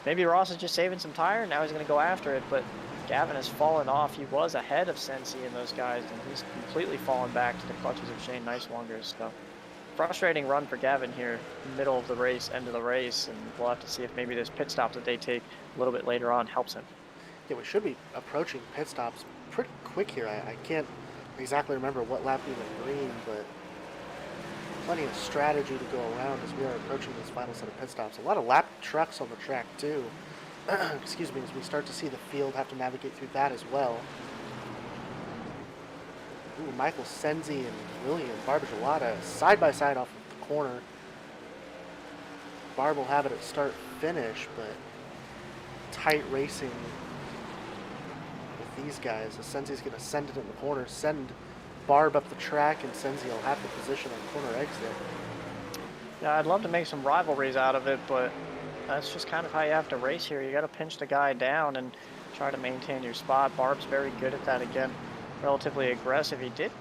S2: maybe Ross is just saving some tire, and now he's going to go after it, but Gavin has fallen off. He was ahead of Sensi and those guys, and he's completely fallen back to the clutches of Shane Neiswanger. So frustrating run for Gavin here, middle of the race, end of the race, and we'll have to see if maybe this pit stop that they take a little bit later on helps him.
S3: Yeah, we should be approaching pit stops pretty quick here. I can't exactly remember what lap we went green, but plenty of strategy to go around as we are approaching this final set of pit stops. A lot of lap trucks on the track too. Excuse me, as we start to see the field have to navigate through that as well. Ooh, Michael Senzi and William Barbagelata side by side off of the corner. Barb will have it at start finish, but tight racing with these guys. As Senzi's going to send it in the corner, send Barb up the track, and Senzi will have the position on corner exit.
S2: Yeah, I'd love to make some rivalries out of it, but that's just kind of how you have to race here. You got to pinch the guy down and try to maintain your spot. Barb's very good at that again, relatively aggressive. He did.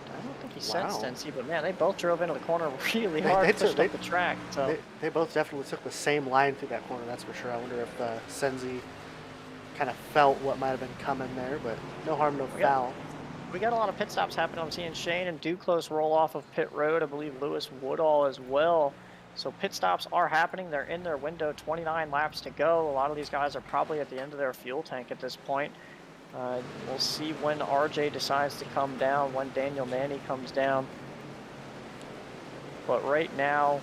S2: I don't think he sensed Sensi, but man, they both drove into the corner really hard, pushed up the track. So
S3: they both definitely took the same line through that corner, that's for sure. I wonder if Senzi kind of felt what might have been coming there, but no harm, no foul.
S2: We got a lot of pit stops happening. I'm seeing Shane and Duclos roll off of pit road. I believe Lewis Woodall as well. So pit stops are happening. They're in their window, 29 laps to go. A lot of these guys are probably at the end of their fuel tank at this point. We'll see when RJ decides to come down, when Daniel Nanny comes down. But right now,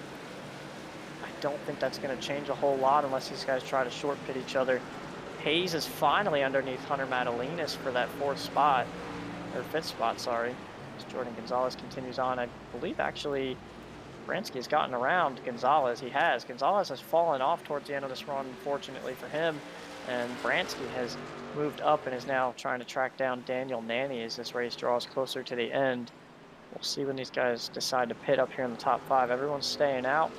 S2: I don't think that's going to change a whole lot unless these guys try to short pit each other. Hayes is finally underneath Hunter Madalinas for that fourth spot, or fifth spot, sorry. As Jordan Gonzalez continues on. I believe actually Bransky has gotten around Gonzalez. He has. Gonzalez has fallen off towards the end of this run, unfortunately for him. And Bransky has moved up and is now trying to track down Daniel Nanny as this race draws closer to the end. We'll see when these guys decide to pit up here in the top 5. Everyone's staying out,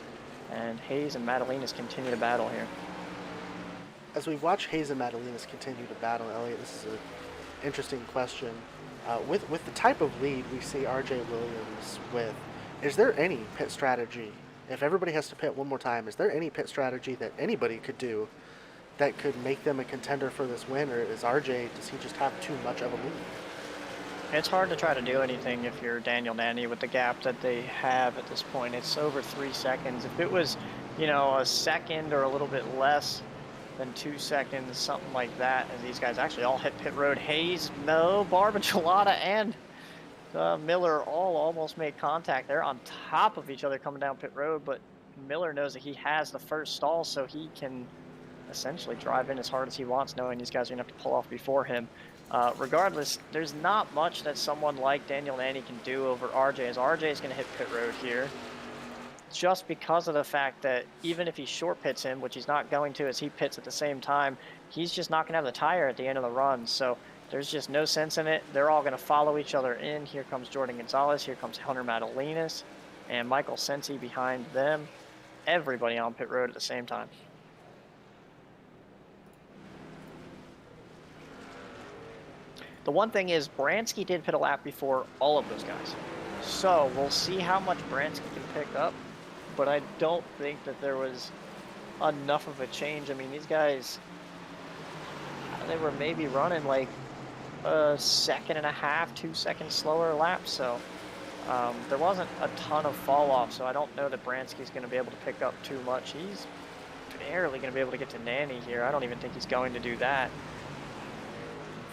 S2: and Hayes and Madalinas continue to battle here.
S3: As we watch Hayes and Madalinas continue to battle, Elliot, this is an interesting question. With the type of lead we see RJ Williams with, is there any pit strategy? If everybody has to pit one more time, is there any pit strategy that anybody could do that could make them a contender for this win, or does he just have too much of a lead?
S2: It's hard to try to do anything if you're Daniel Nanny with the gap that they have at this point. It's over 3 seconds. If it was, a second or a little bit less than 2 seconds, something like that, as these guys actually all hit pit road. Hayes, Barb, Gelada, and Miller all almost made contact. They're on top of each other coming down pit road, but Miller knows that he has the first stall, so he can essentially drive in as hard as he wants, knowing these guys are going to have to pull off before him. Regardless, there's not much that someone like Daniel Nanny can do over RJ, as RJ is going to hit pit road here, just because of the fact that even if he short pits him, which he's not going to as he pits at the same time, he's just not going to have the tire at the end of the run. So there's just no sense in it. They're all going to follow each other in. Here comes Jordan Gonzalez. Here comes Hunter Madalinas and Michael Sensi behind them. Everybody on pit road at the same time. The one thing is, Bransky did pit a lap before all of those guys. So we'll see how much Bransky can pick up, but I don't think that there was enough of a change. I mean, these guys, they were maybe running like a second and a half, 2 seconds slower laps. So there wasn't a ton of fall off. So I don't know that Bransky's going to be able to pick up too much. He's barely going to be able to get to Nanny here. I don't even think he's going to do that.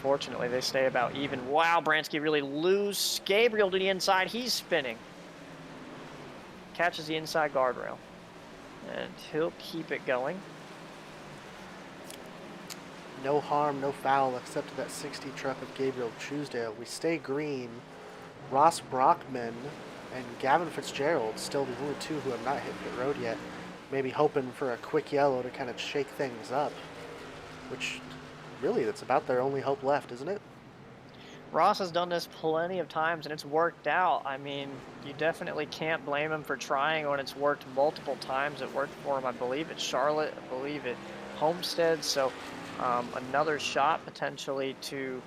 S2: Fortunately, they stay about even. Wow, Bransky really loose. Gabriel to the inside. He's spinning. Catches the inside guardrail. And he'll keep it going.
S3: No harm, no foul, except to that 60 truck of Gabriel Truesdale. We stay green. Ross Brockman and Gavin Fitzgerald, still the only two who have not hit pit road yet. Maybe hoping for a quick yellow to kind of shake things up, which really, that's about their only hope left, isn't it?
S2: Ross has done this plenty of times, and it's worked out. I mean, you definitely can't blame him for trying when it's worked multiple times. It worked for him, I believe, at Charlotte, I believe at Homestead. So another shot potentially to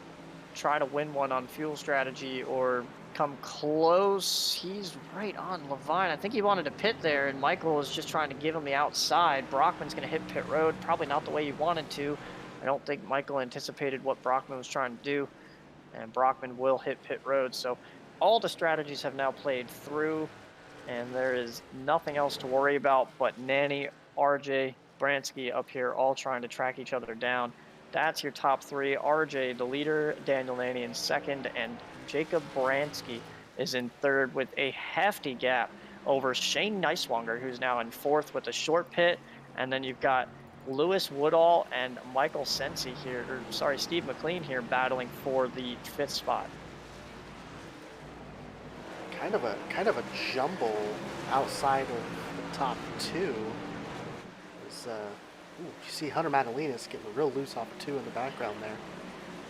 S2: try to win one on fuel strategy or come close. He's right on Levine. I think he wanted to pit there, and Michael was just trying to give him the outside. Brockman's going to hit pit road, probably not the way he wanted to. I don't think Michael anticipated what Brockman was trying to do, and Brockman will hit pit road. So all the strategies have now played through, and there is nothing else to worry about but Nanny, RJ, Bransky up here all trying to track each other down. That's your top 3. RJ, the leader, Daniel Nanny in second, and Jacob Bransky is in third with a hefty gap over Shane Neiswanger, who's now in 4th with a short pit. And then you've got Lewis Woodall and Michael Sensi here, or sorry, Steve McLean here battling for the 5th spot.
S3: Kind of a jumble outside of the top 2. You see Hunter Madalinas getting real loose off of 2 in the background there.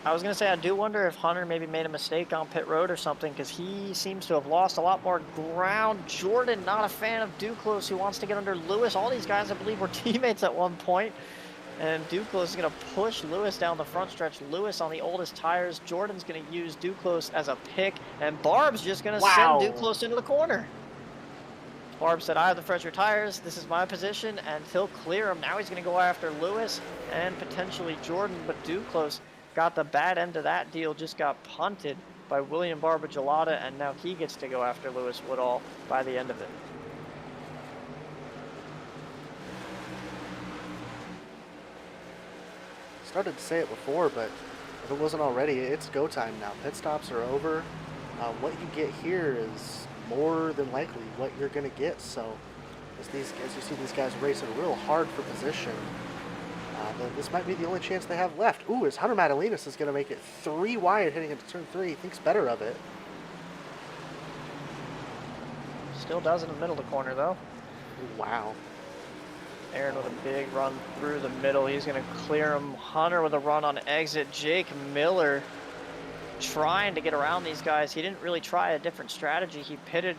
S2: I was going to say, I do wonder if Hunter maybe made a mistake on pit road or something, because he seems to have lost a lot more ground. Jordan, not a fan of Duclos, who wants to get under Lewis. All these guys, I believe, were teammates at one point. And Duclos is going to push Lewis down the front stretch. Lewis on the oldest tires. Jordan's going to use Duclos as a pick. And Barb's just going to send Duclos into the corner. Barb said, I have the fresher tires. This is my position. And he'll clear him. Now he's going to go after Lewis and potentially Jordan. But Duclos got the bad end of that deal, just got punted by William Barbagelata, and now he gets to go after Lewis Woodall by the end of it.
S3: Started to say it before, but if it wasn't already, it's go time now. Pit stops are over. What you get here is more than likely what you're going to get. So as you see these guys racing real hard for position, this might be the only chance they have left. Ooh, as Hunter Madalinas is going to make it 3 wide heading into turn 3. He thinks better of it.
S2: Still does in the middle of the corner, though.
S3: Wow.
S2: Aaron with a big run through the middle. He's going to clear him. Hunter with a run on exit. Jake Miller trying to get around these guys. He didn't really try a different strategy. He pitted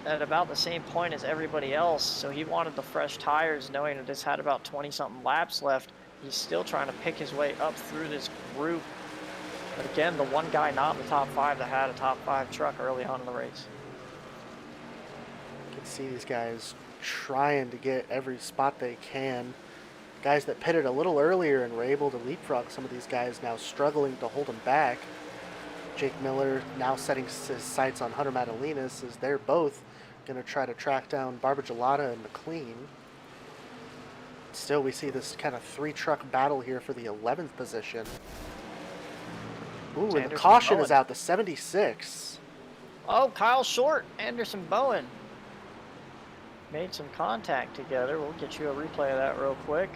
S2: at about the same point as everybody else, so he wanted the fresh tires, knowing that this had about 20-something laps left. He's still trying to pick his way up through this group. But again, the one guy not in the top 5 that had a top 5 truck early on in the race.
S3: You can see these guys trying to get every spot they can. Guys that pitted a little earlier and were able to leapfrog some of these guys now struggling to hold them back. Jake Miller now setting his sights on Hunter Madalinas as they're both going to try to track down Barbagelata and McLean. Still, we see this kind of 3-truck battle here for the 11th position. Ooh, and the caution is out, the 76.
S2: Oh, Kyle Short, Anderson Bowen made some contact together. We'll get you a replay of that real quick.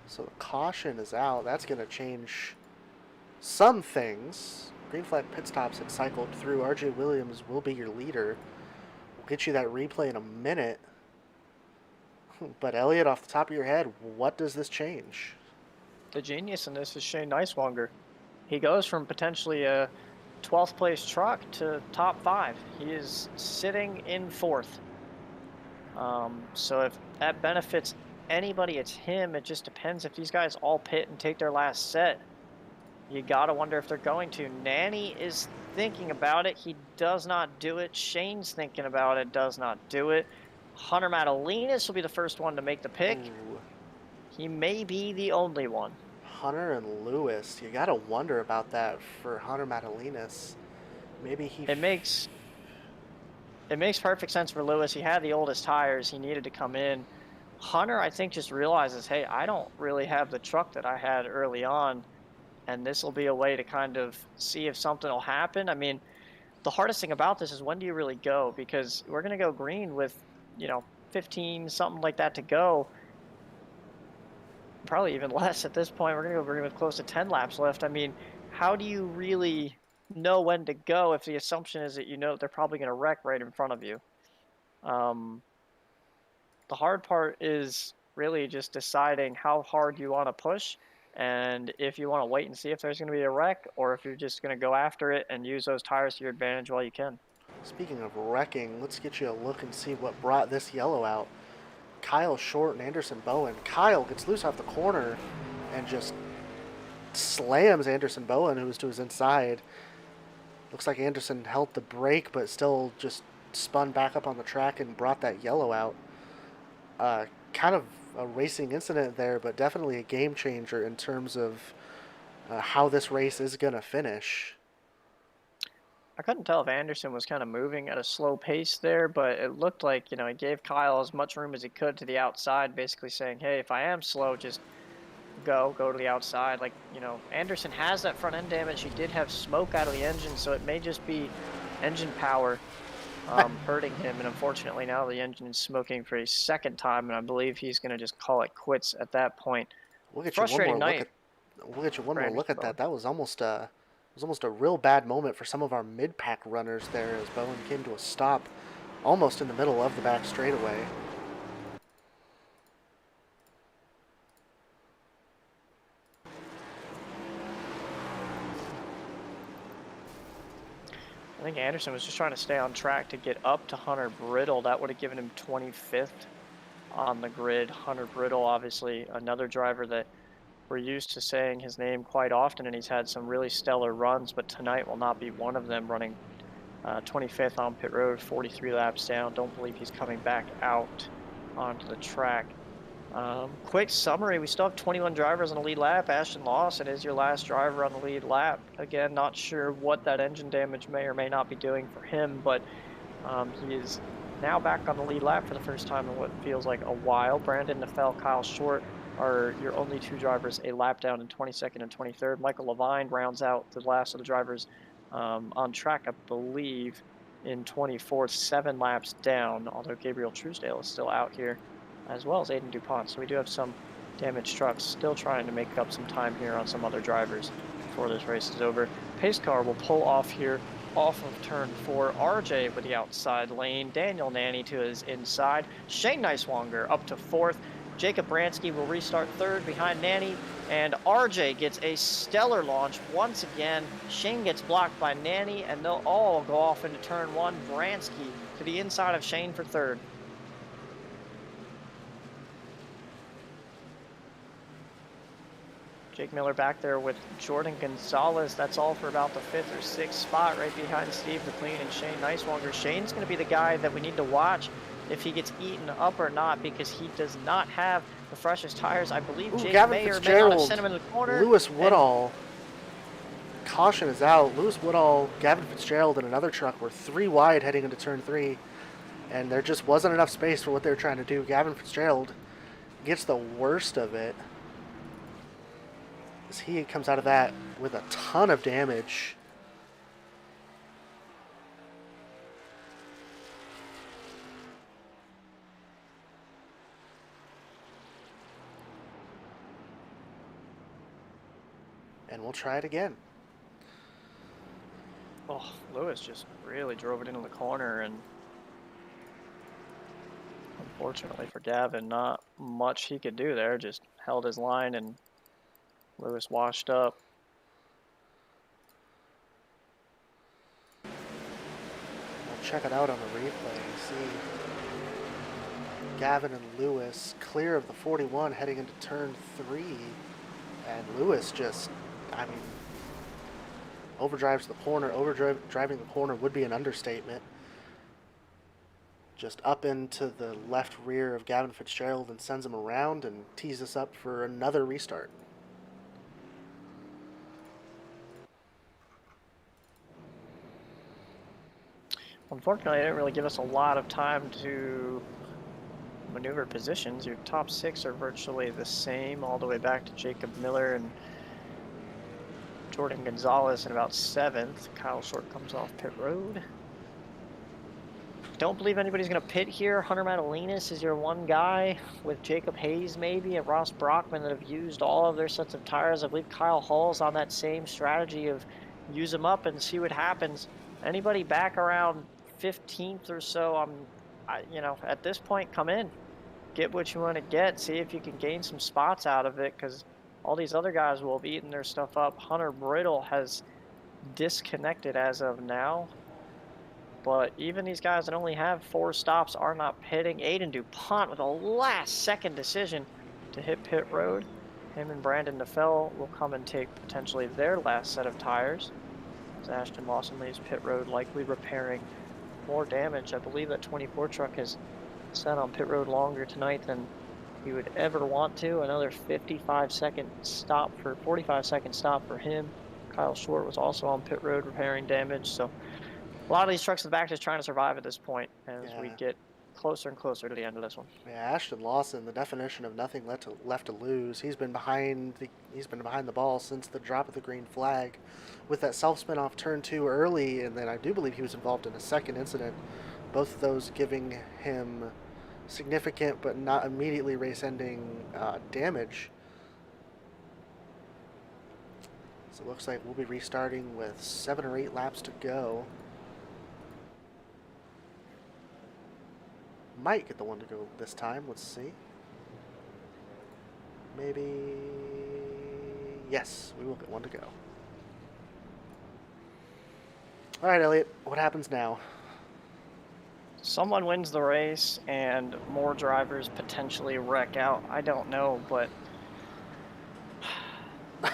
S3: So the caution is out. That's going to change some things. Green flag pit stops had cycled through. RJ Williams will be your leader. We'll get you that replay in a minute. But Elliot, off the top of your head, what does this change?
S2: The genius in this is Shane Neiswanger. He goes from potentially a 12th place truck to top 5. He is sitting in 4th. So if that benefits anybody, it's him. It just depends if these guys all pit and take their last set. You gotta wonder if they're going to. Nanny is thinking about it. He does not do it. Shane's thinking about it. Does not do it. Hunter Madalinas will be the first one to make the pick.
S3: Ooh.
S2: He may be the only one.
S3: Hunter and Lewis. You gotta wonder about that for Hunter Madalinas. Maybe he...
S2: It makes perfect sense for Lewis. He had the oldest tires. He needed to come in. Hunter, I think, just realizes, hey, I don't really have the truck that I had early on, and this will be a way to kind of see if something will happen. I mean, the hardest thing about this is when do you really go? Because we're going to go green with, 15, something like that to go. Probably even less at this point. We're going to go green with close to 10 laps left. I mean, how do you really know when to go if the assumption is that they're probably going to wreck right in front of you? The hard part is really just deciding how hard you want to push, and if you want to wait and see if there's going to be a wreck, or if you're just going to go after it and use those tires to your advantage while you can.
S3: Speaking of wrecking, let's get you a look and see what brought this yellow out. Kyle Short and Anderson Bowen. Kyle gets loose off the corner and just slams Anderson Bowen, who was to his inside. Looks like Anderson held the brake, but still just spun back up on the track and brought that yellow out. Kind of a racing incident there, but definitely a game changer in terms of how this race is going to finish.
S2: I couldn't tell if Anderson was kind of moving at a slow pace there, but it looked like, he gave Kyle as much room as he could to the outside, basically saying, hey, if I am slow, just go to the outside. Like, Anderson has that front end damage. He did have smoke out of the engine, so it may just be engine power hurting him, and unfortunately now the engine is smoking for a second time, and I believe he's going to just call it quits at that point.
S3: We'll get you one more look at that. That was almost a real bad moment for some of our mid-pack runners there as Bowen came to a stop almost in the middle of the back straightaway.
S2: I think Anderson was just trying to stay on track to get up to Hunter Brittle. That would have given him 25th on the grid. Hunter Brittle, obviously another driver that we're used to saying his name quite often, and he's had some really stellar runs, but tonight will not be one of them, running 25th on pit road, 43 laps down. Don't believe he's coming back out onto the track. Quick summary, we still have 21 drivers on the lead lap. Ashton Lawson is your last driver on the lead lap. Again, not sure what that engine damage may or may not be doing for him, but he is now back on the lead lap for the first time in what feels like a while. Brandon Neufeld, Kyle Short are your only two drivers a lap down in 22nd and 23rd. Michael Levine rounds out the last of the drivers on track, I believe, in 24th, 7 laps down, although Gabriel Truesdale is still out here, as well as Aiden DuPont. So we do have some damaged trucks still trying to make up some time here on some other drivers before this race is over. Pace car will pull off here off of turn 4. RJ with the outside lane. Daniel Nanny to his inside. Shane Neiswanger up to 4th. Jacob Bransky will restart 3rd behind Nanny. And RJ gets a stellar launch once again. Shane gets blocked by Nanny, and they'll all go off into turn 1. Bransky to the inside of Shane for 3rd. Jake Miller back there with Jordan Gonzalez. That's all for about the 5th or 6th spot, right behind Steve McLean and Shane Neiswanger. Shane's going to be the guy that we need to watch if he gets eaten up or not, because he does not have the freshest tires. I believe Jake may or may not have sent him in the corner.
S3: Lewis Woodall. Caution is out. Lewis Woodall, Gavin Fitzgerald, and another truck were 3 wide heading into turn 3, and there just wasn't enough space for what they were trying to do. Gavin Fitzgerald gets the worst of it. He comes out of that with a ton of damage. And we'll try it again.
S2: Oh, Lewis just really drove it into the corner, and unfortunately for Gavin, not much he could do there. Just held his line, and Lewis washed up.
S3: We'll check it out on the replay and see Gavin and Lewis clear of the 41 heading into turn 3. And Lewis just, I mean, overdrives the corner. Driving the corner would be an understatement. Just up into the left rear of Gavin Fitzgerald and sends him around and tees us up for another restart.
S2: Unfortunately, it didn't really give us a lot of time to maneuver positions. Your top 6 are virtually the same, all the way back to Jacob Miller and Jordan Gonzalez in about 7th. Kyle Short comes off pit road. Don't believe anybody's going to pit here. Hunter Madalinas is your one guy, with Jacob Hayes maybe and Ross Brockman that have used all of their sets of tires. I believe Kyle Hall's on that same strategy of use them up and see what happens. Anybody back around 15th or so, you know, at this point, come in, get what you want to get, see if you can gain some spots out of it, because all these other guys will have eaten their stuff up. Hunter Brittle has disconnected as of now, but even these guys that only have 4 stops are not pitting. Aiden DuPont with a last-second decision to hit pit road. Him and Brandon Neufeld will come and take potentially their last set of tires, as Ashton Lawson leaves pit road, likely repairing more damage. I believe that 24 truck has sat on pit road longer tonight than he would ever want to. Another 45-second stop for him. Kyle Short was also on pit road repairing damage. So a lot of these trucks in the back just trying to survive at this point as we get closer and closer to the end of this one.
S3: Yeah, Ashton Lawson, the definition of nothing left to lose. He's been behind the ball since the drop of the green flag, with that self-spin off turn 2 early, and then I do believe he was involved in a second incident. Both of those giving him significant but not immediately race-ending damage. So it looks like we'll be restarting with 7 or 8 laps to go. Might get the one to go this time. Let's see. Maybe. Yes, we will get one to go. All right, Elliot, what happens now?
S2: Someone wins the race and more drivers potentially wreck out. I don't know, but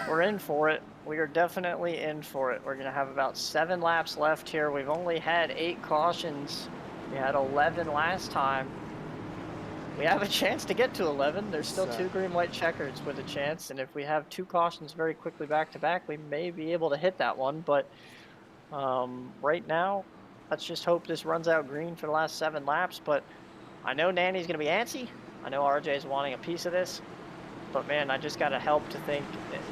S2: we're in for it. We are definitely in for it. We're going to have about 7 laps left here. We've only had 8 cautions. We had 11 last time. We have a chance to get to 11. There's still 2 green, white checkers with a chance. And if we have 2 cautions very quickly back to back, we may be able to hit that one. But right now, let's just hope this runs out green for the last 7 laps. But I know Nanny's going to be antsy. I know RJ's wanting a piece of this. But man, I just got to help to think,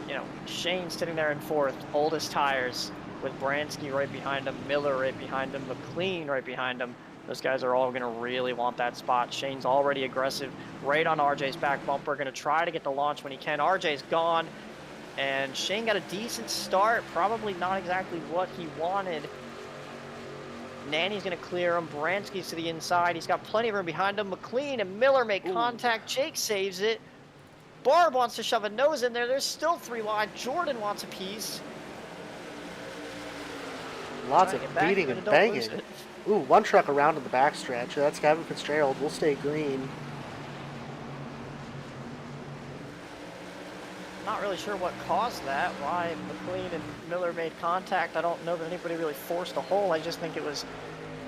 S2: you know, Shane's sitting there in 4th, oldest tires, with Bransky right behind him, Miller right behind him, McLean right behind him. Those guys are all going to really want that spot. Shane's already aggressive, right on RJ's back bumper, going to try to get the launch when he can. RJ's gone, and Shane got a decent start, probably not exactly what he wanted. Nanny's going to clear him. Bransky's to the inside. He's got plenty of room behind him. McLean and Miller make contact. Jake saves it. Barb wants to shove a nose in there. There's still 3 wide. Jordan wants a piece.
S3: Lots of beating and banging. Ooh, 1 truck around in the backstretch. That's Kevin Fitzgerald. We'll stay green.
S2: Not really sure what caused that, why McLean and Miller made contact. I don't know that anybody really forced a hole. I just think it was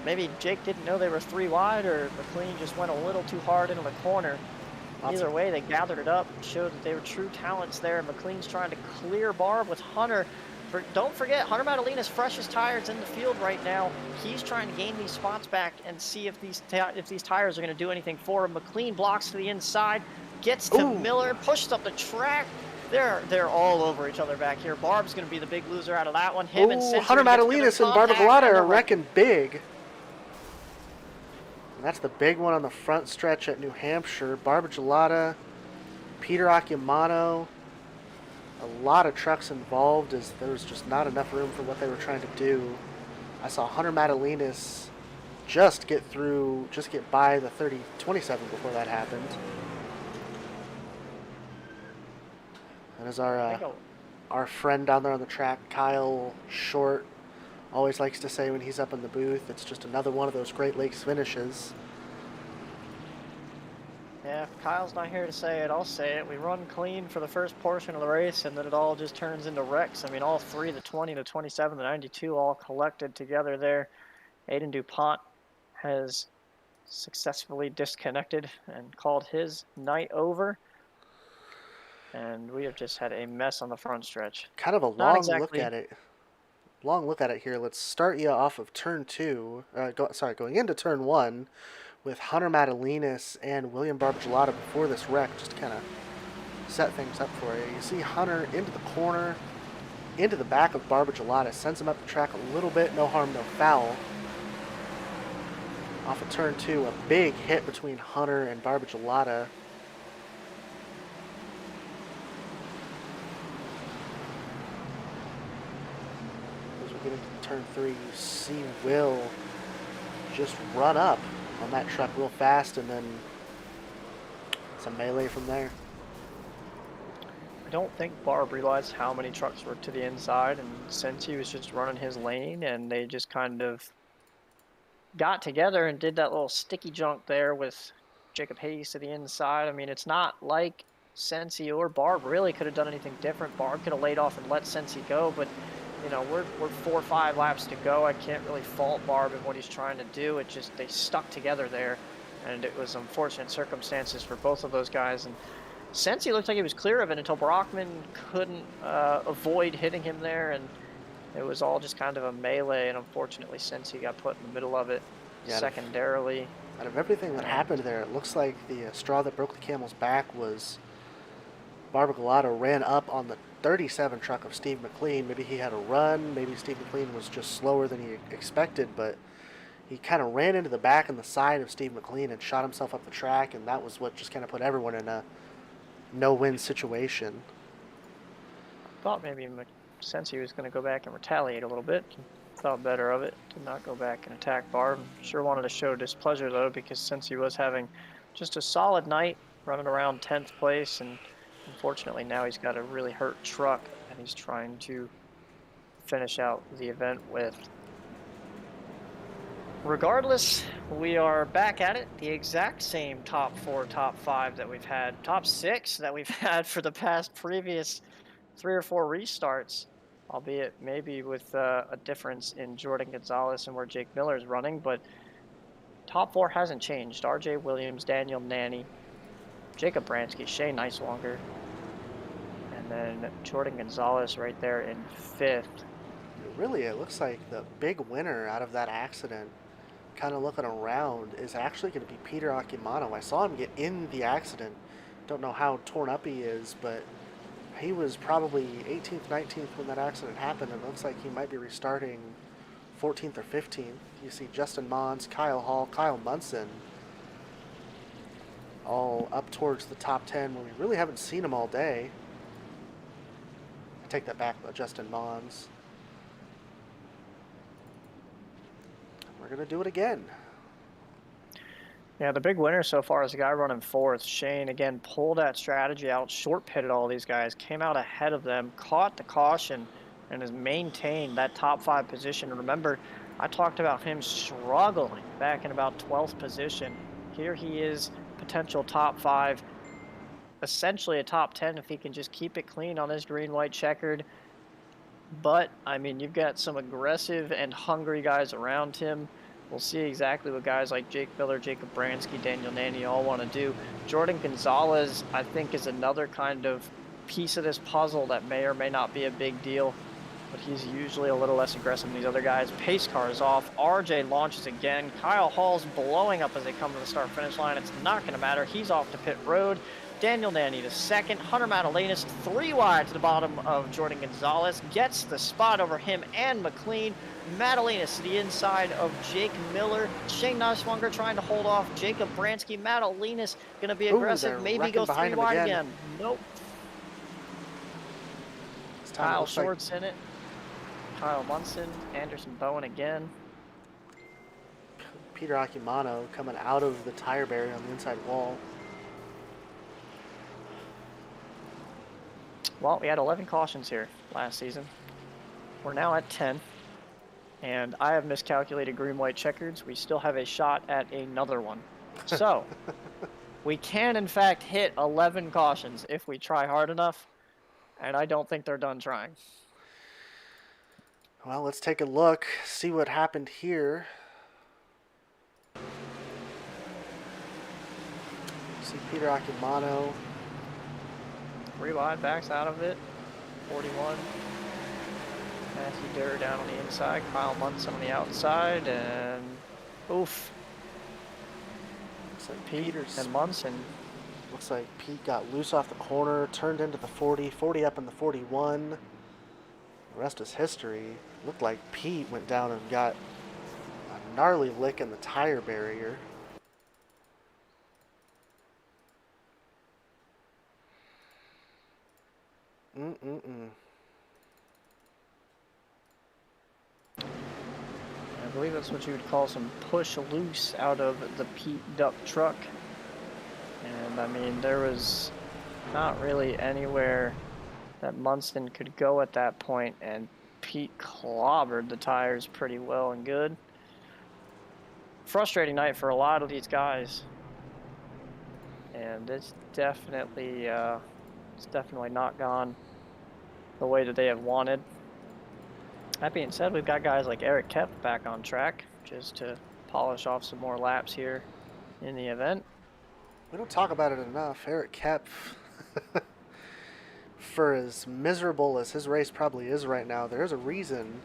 S2: maybe Jake didn't know they were 3 wide, or McLean just went a little too hard into the corner. Either way, they gathered it up and showed that they were true talents there. McLean's trying to clear Barb with Hunter. Don't forget, Hunter Madalina's freshest tires in the field right now. He's trying to gain these spots back and see if these tires are going to do anything for him. McLean blocks to the inside, gets to Miller, pushes up the track. They're all over each other back here. Barb's going to be the big loser out of that one. Him and Century
S3: Hunter Madalinas and Barbagalata are wrecking big. And that's the big one on the front stretch at New Hampshire. Barbagalata, Peter Akimano. A lot of trucks involved as there was just not enough room for what they were trying to do. I saw Hunter Madalinas just get by the 30-27 before that happened. And as our friend down there on the track, Kyle Short, always likes to say when he's up in the booth, it's just another one of those Great Lakes finishes.
S2: Yeah, if Kyle's not here to say it, I'll say it. We run clean for the first portion of the race, and then it all just turns into wrecks. I mean, all 3, the 20, the 27, the 92, all collected together there. Aiden DuPont has successfully disconnected and called his night over. And we have just had a mess on the front stretch.
S3: Kind of a long look at it. Long look at it here. Let's start you off of turn 2. Going into turn 1 with Hunter Madalinas and William Barbagalata before this wreck, just to kind of set things up for you. You see Hunter into the corner, into the back of Barbagalata, sends him up the track a little bit, no harm, no foul. Off of turn 2, a big hit between Hunter and Barbagalata. Get into turn 3, you see Will just run up on that truck real fast, and then it's a melee from there.
S2: I don't think Barb realized how many trucks were to the inside, and since he was just running his lane, and they just kind of got together and did that little sticky junk there with Jacob Hayes to the inside. I mean, it's not like Sensi or Barb really could have done anything different. Barb could have laid off and let Sensi go, but you know, we're 4 or 5 laps to go. I can't really fault Barb in what he's trying to do. It just, they stuck together there, and it was unfortunate circumstances for both of those guys. And Sensi looked like he was clear of it until Brockman couldn't avoid hitting him there, and it was all just kind of a melee, and unfortunately Sensi got put in the middle of it secondarily.
S3: Out of everything that happened there, it looks like the straw that broke the camel's back was Barbagalata ran up on the 37 truck of Steve McLean. Maybe he had a run, maybe Steve McLean was just slower than he expected, but he kind of ran into the back and the side of Steve McLean and shot himself up the track, and that was what just kind of put everyone in a no-win situation.
S2: Thought maybe Sensi was going to go back and retaliate a little bit. Thought better of it. Did not go back and attack Barb. Sure wanted to show displeasure, though, because Sensi was having just a solid night, running around 10th place, and unfortunately, now he's got a really hurt truck, and he's trying to finish out the event with Regardless, we are back at it. The exact same top 4, top 5 that we've had, top 6 that we've had for the past previous 3 or 4 restarts, albeit maybe with a difference in Jordan Gonzalez and where Jake Miller is running, but top 4 hasn't changed. RJ Williams, Daniel Nanny, Jacob Bransky, Shane Nicelonger, and then Jordan Gonzalez right there in 5th.
S3: Really, it looks like the big winner out of that accident, kind of looking around, is actually going to be Peter Akimano. I saw him get in the accident. Don't know how torn up he is, but he was probably 18th, 19th when that accident happened. It looks like he might be restarting 14th or 15th. You see Justin Mons, Kyle Hall, Kyle Munson all up towards the top 10 when we really haven't seen them all day. I take that back about Justin Mons. We're going to do it again.
S2: Yeah, the big winner so far is the guy running 4th. Shane, again, pulled that strategy out, short pitted all these guys, came out ahead of them, caught the caution, and has maintained that top 5 position. And remember, I talked about him struggling back in about 12th position. Here he is, potential top 5, essentially a top 10 if he can just keep it clean on his green-white checkered. But, I mean, you've got some aggressive and hungry guys around him. We'll see exactly what guys like Jake Miller, Jacob Bransky, Daniel Nanny all want to do. Jordan Gonzalez, I think, is another kind of piece of this puzzle that may or may not be a big deal, but he's usually a little less aggressive than these other guys. Pace car is off. RJ launches again. Kyle Hall's blowing up as they come to the start-finish line. It's not going to matter. He's off to pit road. Daniel Nanny to 2nd. Hunter Madalenas 3 wide to the bottom of Jordan Gonzalez. Gets the spot over him and McLean. Madalenas to the inside of Jake Miller. Shane Nicelonger trying to hold off Jacob Bransky. Madalenas going to be aggressive. Maybe go 3 wide again. Nope. Kyle Short's in it. Kyle Munson. Anderson Bowen again.
S3: Peter Akimano coming out of the tire barrier on the inside wall.
S2: Well, we had 11 cautions here last season. We're now at 10. And I have miscalculated green-white checkers. We still have a shot at another one. So, we can, in fact, hit 11 cautions if we try hard enough. And I don't think they're done trying.
S3: Well, let's take a look, see what happened here. See Peter Akimano.
S2: 3 wide, backs out of it. 41. Matthew Durr down on the inside. Kyle Munson on the outside. And oof.
S3: Looks like
S2: Pete
S3: Peter's,
S2: and Munson.
S3: looks like Pete got loose off the corner, turned into the 40, 40 up in the 41. The rest is history. Looked like Pete went down and got a gnarly lick in the tire barrier.
S2: I believe that's what you would call some push loose out of the Pete Duck truck. And I mean, there was not really anywhere that Munson could go at that point, and Pete clobbered the tires pretty well and good. Frustrating night for a lot of these guys. And it's definitely not gone the way that they have wanted. That being said, we've got guys like Eric Kep back on track just to polish off some more laps here in the event.
S3: We don't talk about it enough. Eric Kep, for as miserable as his race probably is right now, there's a reason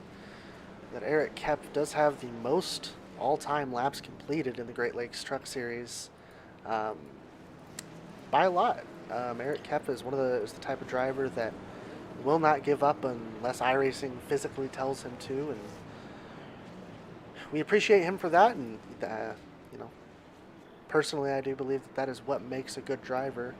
S3: that Eric Kep does have the most all-time laps completed in the Great Lakes Truck Series by a lot. Eric Kep is is the type of driver that will not give up unless iRacing physically tells him to, and we appreciate him for that. And you know, personally, I do believe that is what makes a good driver.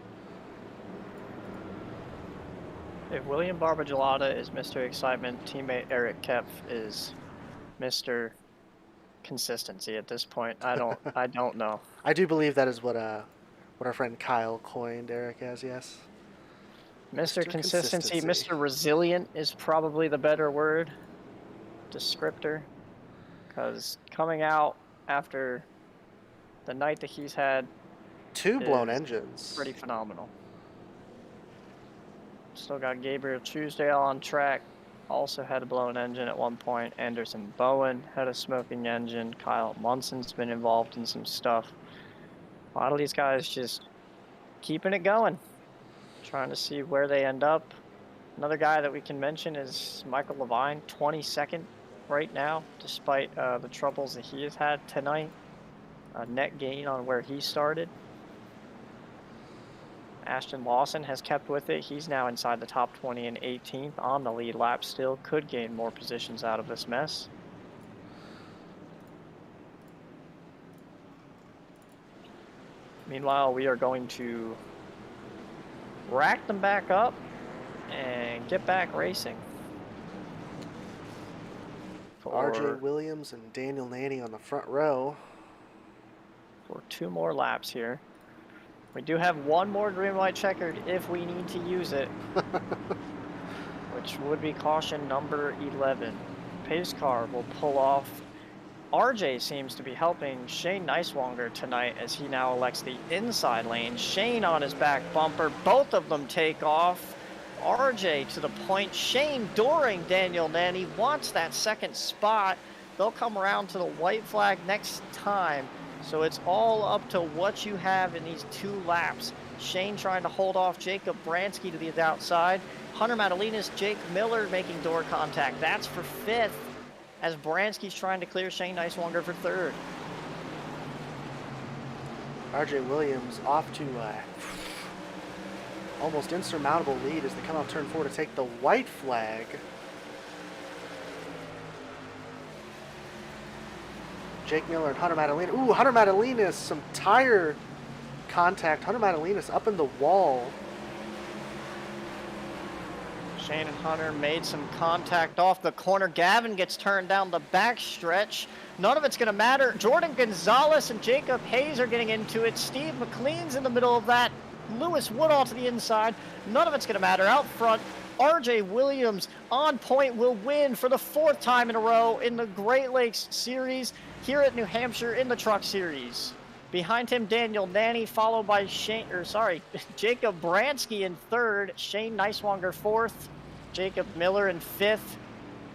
S2: If William Barbagelata is Mr. Excitement, teammate Eric Kep is Mr. Consistency at this point. I don't know.
S3: I do believe that is what our friend Kyle coined Eric as. Yes.
S2: Mr. Consistency, Mr. Resilient is probably the better word, descriptor, because coming out after the night that he's had.
S3: 2 blown
S2: is
S3: engines.
S2: Pretty phenomenal. Still got Gabriel Truesdale on track. Also had a blown engine at one point. Anderson Bowen had a smoking engine. Kyle Munson's been involved in some stuff. A lot of these guys just keeping it going, trying to see where they end up. Another guy that we can mention is Michael Levine, 22nd right now, despite the troubles that he has had tonight. A net gain on where he started. Ashton Lawson has kept with it. He's now inside the top 20 and 18th on the lead lap still. Could gain more positions out of this mess. Meanwhile, we are going to rack them back up and get back racing.
S3: RJ Williams and Daniel Nanny on the front row.
S2: For 2 more laps here. We do have 1 more green white checkered if we need to use it, which would be caution number 11. Pace car will pull off. RJ seems to be helping Shane Neiswanger tonight as he now elects the inside lane. Shane on his back bumper. Both of them take off. RJ to the point. Shane during Daniel Nanny wants that second spot. They'll come around to the white flag next time. So it's all up to what you have in these 2 laps. Shane trying to hold off Jacob Bransky to the outside. Hunter Madalinas, Jake Miller making door contact. That's for 5th as Bransky's trying to clear Shane Neiswanger for 3rd.
S3: RJ Williams off to almost insurmountable lead as they come out turn 4 to take the white flag. Jake Miller and Hunter Madalinas. Ooh, Hunter Madalinas, some tire contact. Hunter Madalinas up in the wall.
S2: Shane and Hunter made some contact off the corner. Gavin gets turned down the back stretch. None of it's going to matter. Jordan Gonzalez and Jacob Hayes are getting into it. Steve McLean's in the middle of that. Lewis Woodall to the inside. None of it's going to matter. Out front, RJ Williams on point will win for the 4th time in a row in the Great Lakes Series here at New Hampshire in the Truck Series. Behind him, Daniel Nanny, followed by Jacob Bransky in 3rd, Shane Neiswanger 4th, Jacob Miller in 5th,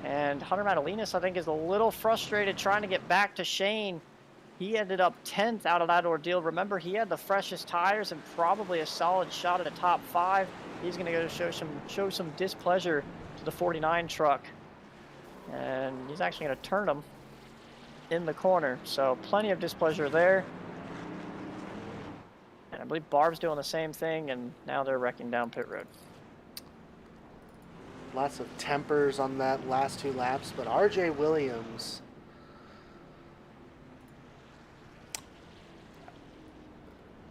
S2: and Hunter Madalinas, I think, is a little frustrated trying to get back to Shane. He ended up 10th out of that ordeal. Remember, he had the freshest tires and probably a solid shot at a top 5. He's going to go to show some displeasure to the 49 truck, and he's actually going to turn him in the corner. So plenty of displeasure there. And I believe Barb's doing the same thing, and now they're wrecking down pit road.
S3: Lots of tempers on that last 2 laps, but RJ Williams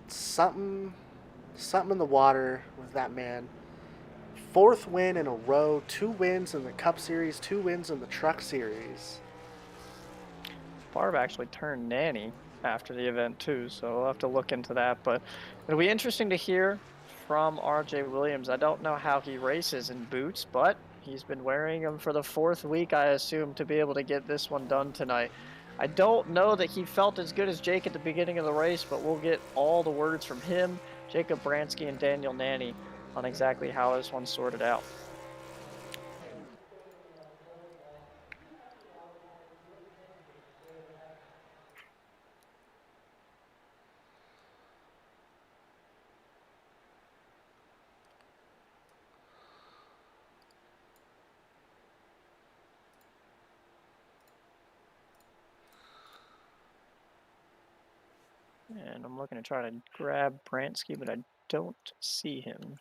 S3: something in the water with that man. 4th win in a row, 2 wins in the Cup Series, 2 wins in the Truck Series.
S2: Barb actually turned Nanny after the event too, so we'll have to look into that. But it'll be interesting to hear from RJ Williams. I don't know how he races in boots, but he's been wearing them for the 4th week, I assume, to be able to get this one done tonight. I don't know that he felt as good as Jake at the beginning of the race, but we'll get all the words from him, Jacob Bransky, and Daniel Nanny on exactly how this one sorted out. And I'm looking to try to grab Bransky, but I don't see him.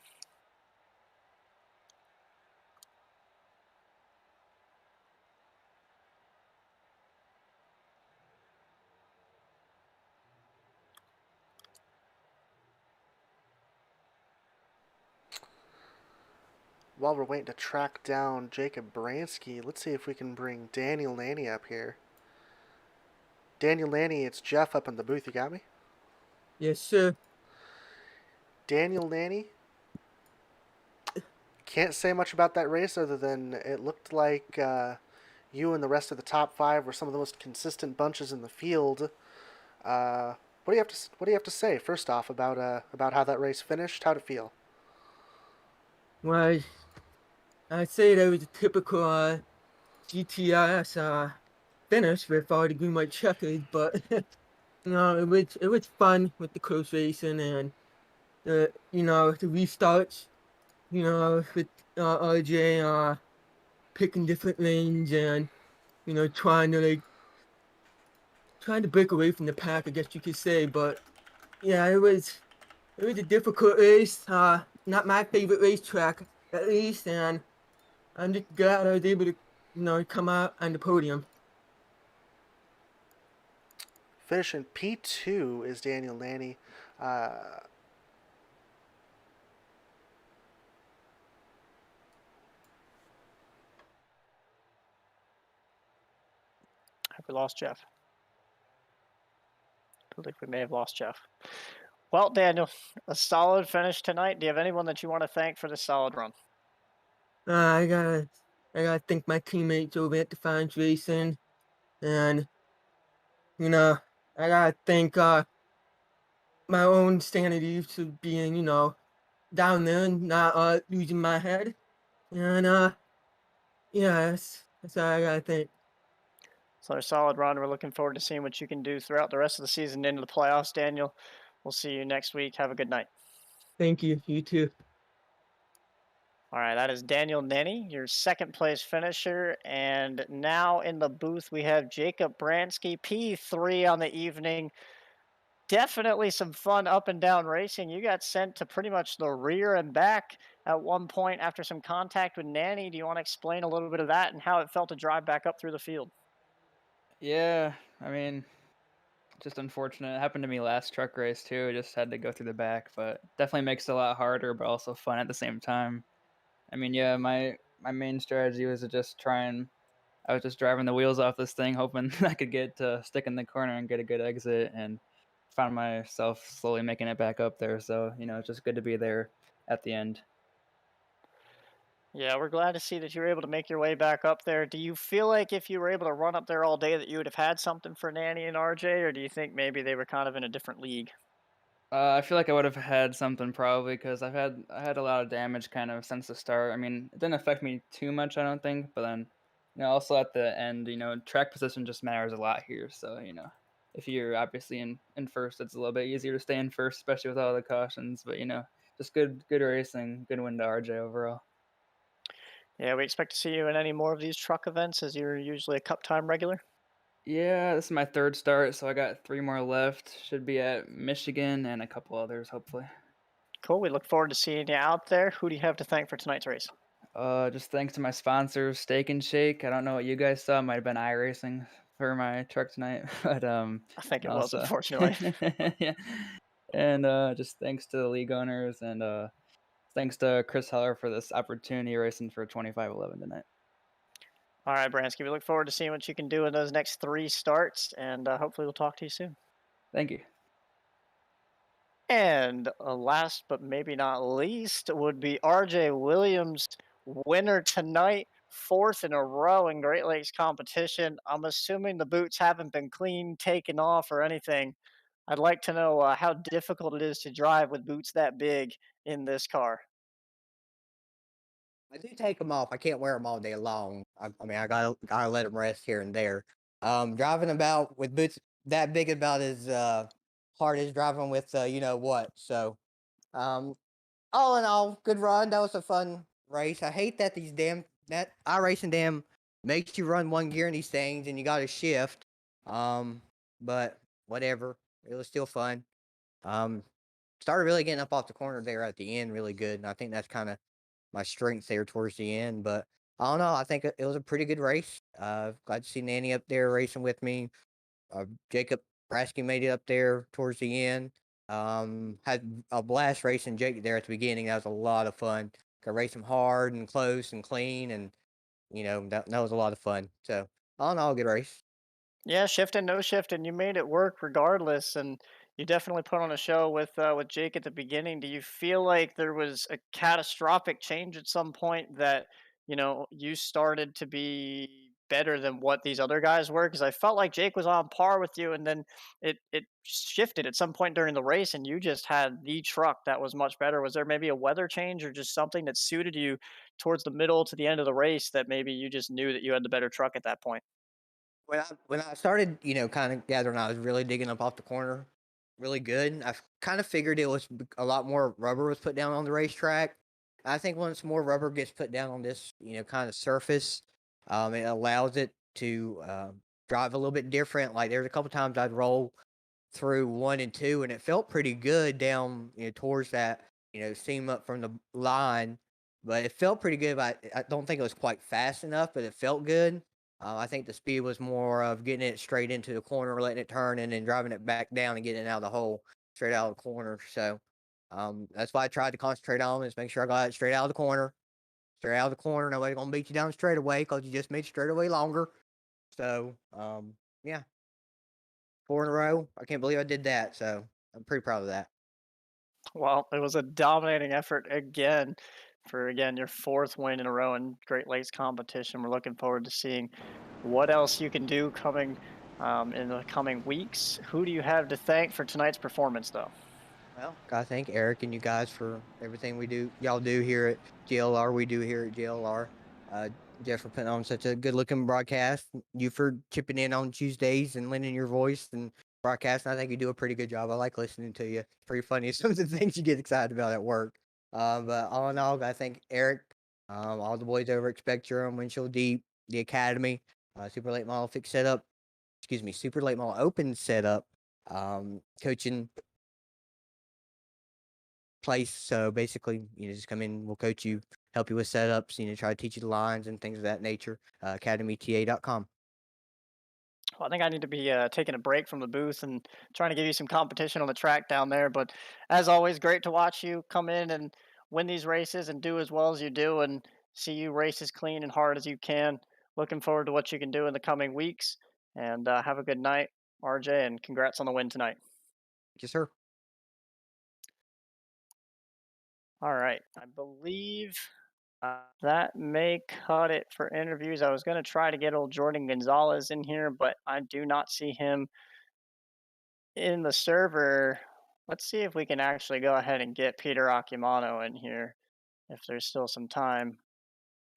S3: While we're waiting to track down Jacob Bransky, let's see if we can bring Daniel Nanny up here. Daniel Nanny, it's Jeff up in the booth. You got me?
S5: Yes, sir.
S3: Daniel Nanny. Can't say much about that race other than it looked like You and the rest of the top five were some of the most consistent bunches in the field. What do you have to say first off about how that race finished? How'd it feel?
S5: Well, I'd say that was a typical GTS finish with all the green white checkers, but it was fun with the close racing and the restarts, with RJ picking different lanes and trying to break away from the pack, I guess you could say. But yeah, it was a difficult race. Not my favorite racetrack at least, and I'm just glad I was able to come out on the podium.
S3: Finishing P2 is Daniel Nanny. Uh,
S2: Have we lost Jeff? I believe we may have lost Jeff. Well, Daniel, a solid finish tonight. Do you have anyone that you want to thank for the solid run?
S5: I gotta thank my teammates over at Defiance Racing, and you know, I gotta thank my own sanity for being down there and not losing my head. And yeah, that's all I gotta thank.
S2: So a solid run. We're looking forward to seeing what you can do throughout the rest of the season into the playoffs, Daniel. We'll see you next week. Have a good night.
S5: Thank you. You too.
S2: All right, that is Daniel Nenny, your second place finisher. And now in the booth, we have Jacob Bransky, P3 on the evening. Definitely some fun up and down racing. You got sent to pretty much the rear and back at one point after some contact with Nanny. Do you want to explain a little bit of that and how it felt to drive back up through the field?
S6: Yeah, I mean, just unfortunate. It happened to me last truck race too. Just had to go through the back, but definitely makes it a lot harder, but also fun at the same time. I mean, yeah, my main strategy was to just try and I was just driving the wheels off this thing, hoping I could get to stick in the corner and get a good exit, and found myself slowly making it back up there. So it's just good to be there at the end.
S2: Yeah, we're glad to see that you were able to make your way back up there. Do you feel like if you were able to run up there all day that you would have had something for Nanny and RJ, or do you think maybe they were kind of in a different league?
S6: I feel like I would have had something probably because I had a lot of damage kind of since the start. I mean, it didn't affect me too much, I don't think. But then, also at the end, track position just matters a lot here. So if you're obviously in first, it's a little bit easier to stay in first, especially with all the cautions. But just good racing, good win to RJ overall.
S2: Yeah, we expect to see you in any more of these truck events as you're usually a cup time regular.
S6: Yeah, this is my third start, so I got three more left. Should be at Michigan and a couple others, hopefully.
S2: Cool. We look forward to seeing you out there. Who do you have to thank for tonight's race?
S6: Just thanks to my sponsors, Steak and Shake. I don't know what you guys saw. Might have been iRacing for my truck tonight, but
S2: I think
S6: and
S2: it was,
S6: also
S2: unfortunately.
S6: yeah, and just thanks to the league owners and thanks to Chris Heller for this opportunity racing for 2511 tonight.
S2: All right, Bransky. We look forward to seeing what you can do in those next three starts, and hopefully we'll talk to you soon.
S6: Thank you.
S2: And last but maybe not least would be RJ Williams, winner tonight, fourth in a row in Great Lakes competition. I'm assuming the boots haven't been clean, taken off, or anything. I'd like to know how difficult it is to drive with boots that big in this car.
S7: I do take them off. I can't wear them all day long. I mean, I gotta let them rest here and there. Driving about with boots that big about as hard as driving with you know what. So, um, all in all, good run. That was a fun race. I hate that that iRacing damn makes you run one gear in these things and you got to shift. Um, but whatever. It was still fun. Um, Started really getting up off the corner there at the end, really good. And I think that's kind of my strength there towards the end. But I don't know. I think it was a pretty good race. Glad to see Nanny up there racing with me. Jacob Brasky made it up there towards the end. Had a blast racing Jake there at the beginning. That was a lot of fun. Could race him hard and close and clean, and that was a lot of fun. So all in all, good race.
S2: Yeah, shifting, no shifting. You made it work regardless, and you definitely put on a show with Jake at the beginning. Do you feel like there was a catastrophic change at some point that you started to be better than what these other guys were? Because I felt like Jake was on par with you, and then it shifted at some point during the race, and you just had the truck that was much better. Was there maybe a weather change or just something that suited you towards the middle to the end of the race that maybe you just knew that you had the better truck at that point?
S7: When I started, kind of gathering, I was really digging up off the corner, really good. I kind of figured it was a lot more rubber was put down on the racetrack. I think once more rubber gets put down on this, kind of surface, it allows it to drive a little bit different. Like there's a couple times I'd roll through 1 and 2, and it felt pretty good down, towards that, seam up from the line. But it felt pretty good. But I don't think it was quite fast enough, but it felt good. I think the speed was more of getting it straight into the corner, letting it turn, and then driving it back down and getting it out of the hole, straight out of the corner. So that's why I tried to concentrate on is make sure I got it straight out of the corner. Straight out of the corner. Nobody's going to beat you down straight away because you just made straight away longer. So, yeah. 4 in a row. I can't believe I did that. So I'm pretty proud of that.
S2: Well, it was a dominating effort again for your fourth win in a row in Great Lakes competition. We're looking forward to seeing what else you can do coming in the coming weeks. Who do you have to thank for tonight's performance, though?
S7: Well, gotta thank Eric and you guys for everything y'all do here at GLR. We do here at GLR. Jeff for putting on such a good-looking broadcast. You for chipping in on Tuesdays and lending your voice and broadcasting. I think you do a pretty good job. I like listening to you. It's pretty funny. Some of the things you get excited about at work. But all in all, I thank Eric, all the boys over at Spectrum, Windshield Deep, the Academy, Super Late Model Fix Setup, Super Late Model Open Setup, coaching place. So basically, just come in, we'll coach you, help you with setups, try to teach you the lines and things of that nature. academyta.com.
S2: Well, I think I need to be taking a break from the booth and trying to give you some competition on the track down there. But as always, great to watch you come in and win these races and do as well as you do and see you race as clean and hard as you can. Looking forward to what you can do in the coming weeks. And have a good night, RJ, and congrats on the win tonight.
S7: Yes, sir.
S2: All right. I believe that may cut it for interviews. I was going to try to get old Jordan Gonzalez in here, but I do not see him in the server. Let's see if we can actually go ahead and get Peter Accumano in here if there's still some time.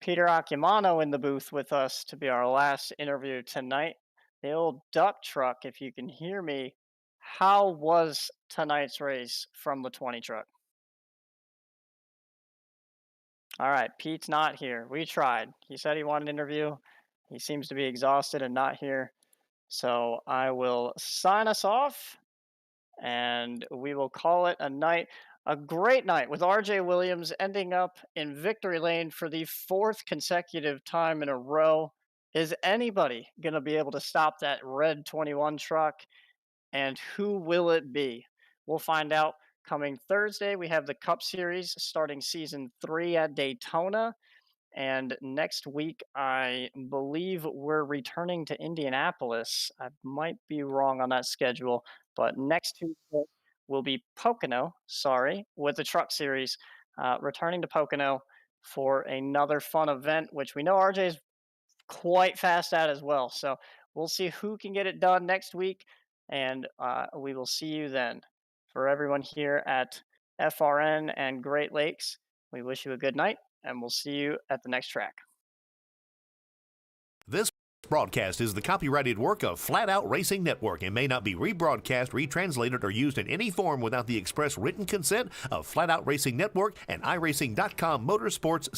S2: Peter Accumano in the booth with us to be our last interview tonight. The old duck truck, if you can hear me. How was tonight's race from the 20 truck? All right, Pete's not here. We tried. He said he wanted an interview. He seems to be exhausted and not here. So I will sign us off and we will call it a night. A great night with RJ Williams ending up in victory lane for the 4th consecutive time in a row. Is anybody going to be able to stop that red 21 truck? And who will it be? We'll find out coming Thursday. We have the Cup Series starting season 3 at Daytona. And next week, I believe we're returning to Indianapolis. I might be wrong on that schedule, but next Tuesday will be Pocono, with the Truck Series, returning to Pocono for another fun event, which we know RJ is quite fast at as well. So we'll see who can get it done next week, and we will see you then. For everyone here at FRN and Great Lakes, we wish you a good night, and we'll see you at the next track.
S8: This broadcast is the copyrighted work of Flatout Racing Network and may not be rebroadcast, retranslated, or used in any form without the express written consent of Flatout Racing Network and iRacing.com Motorsports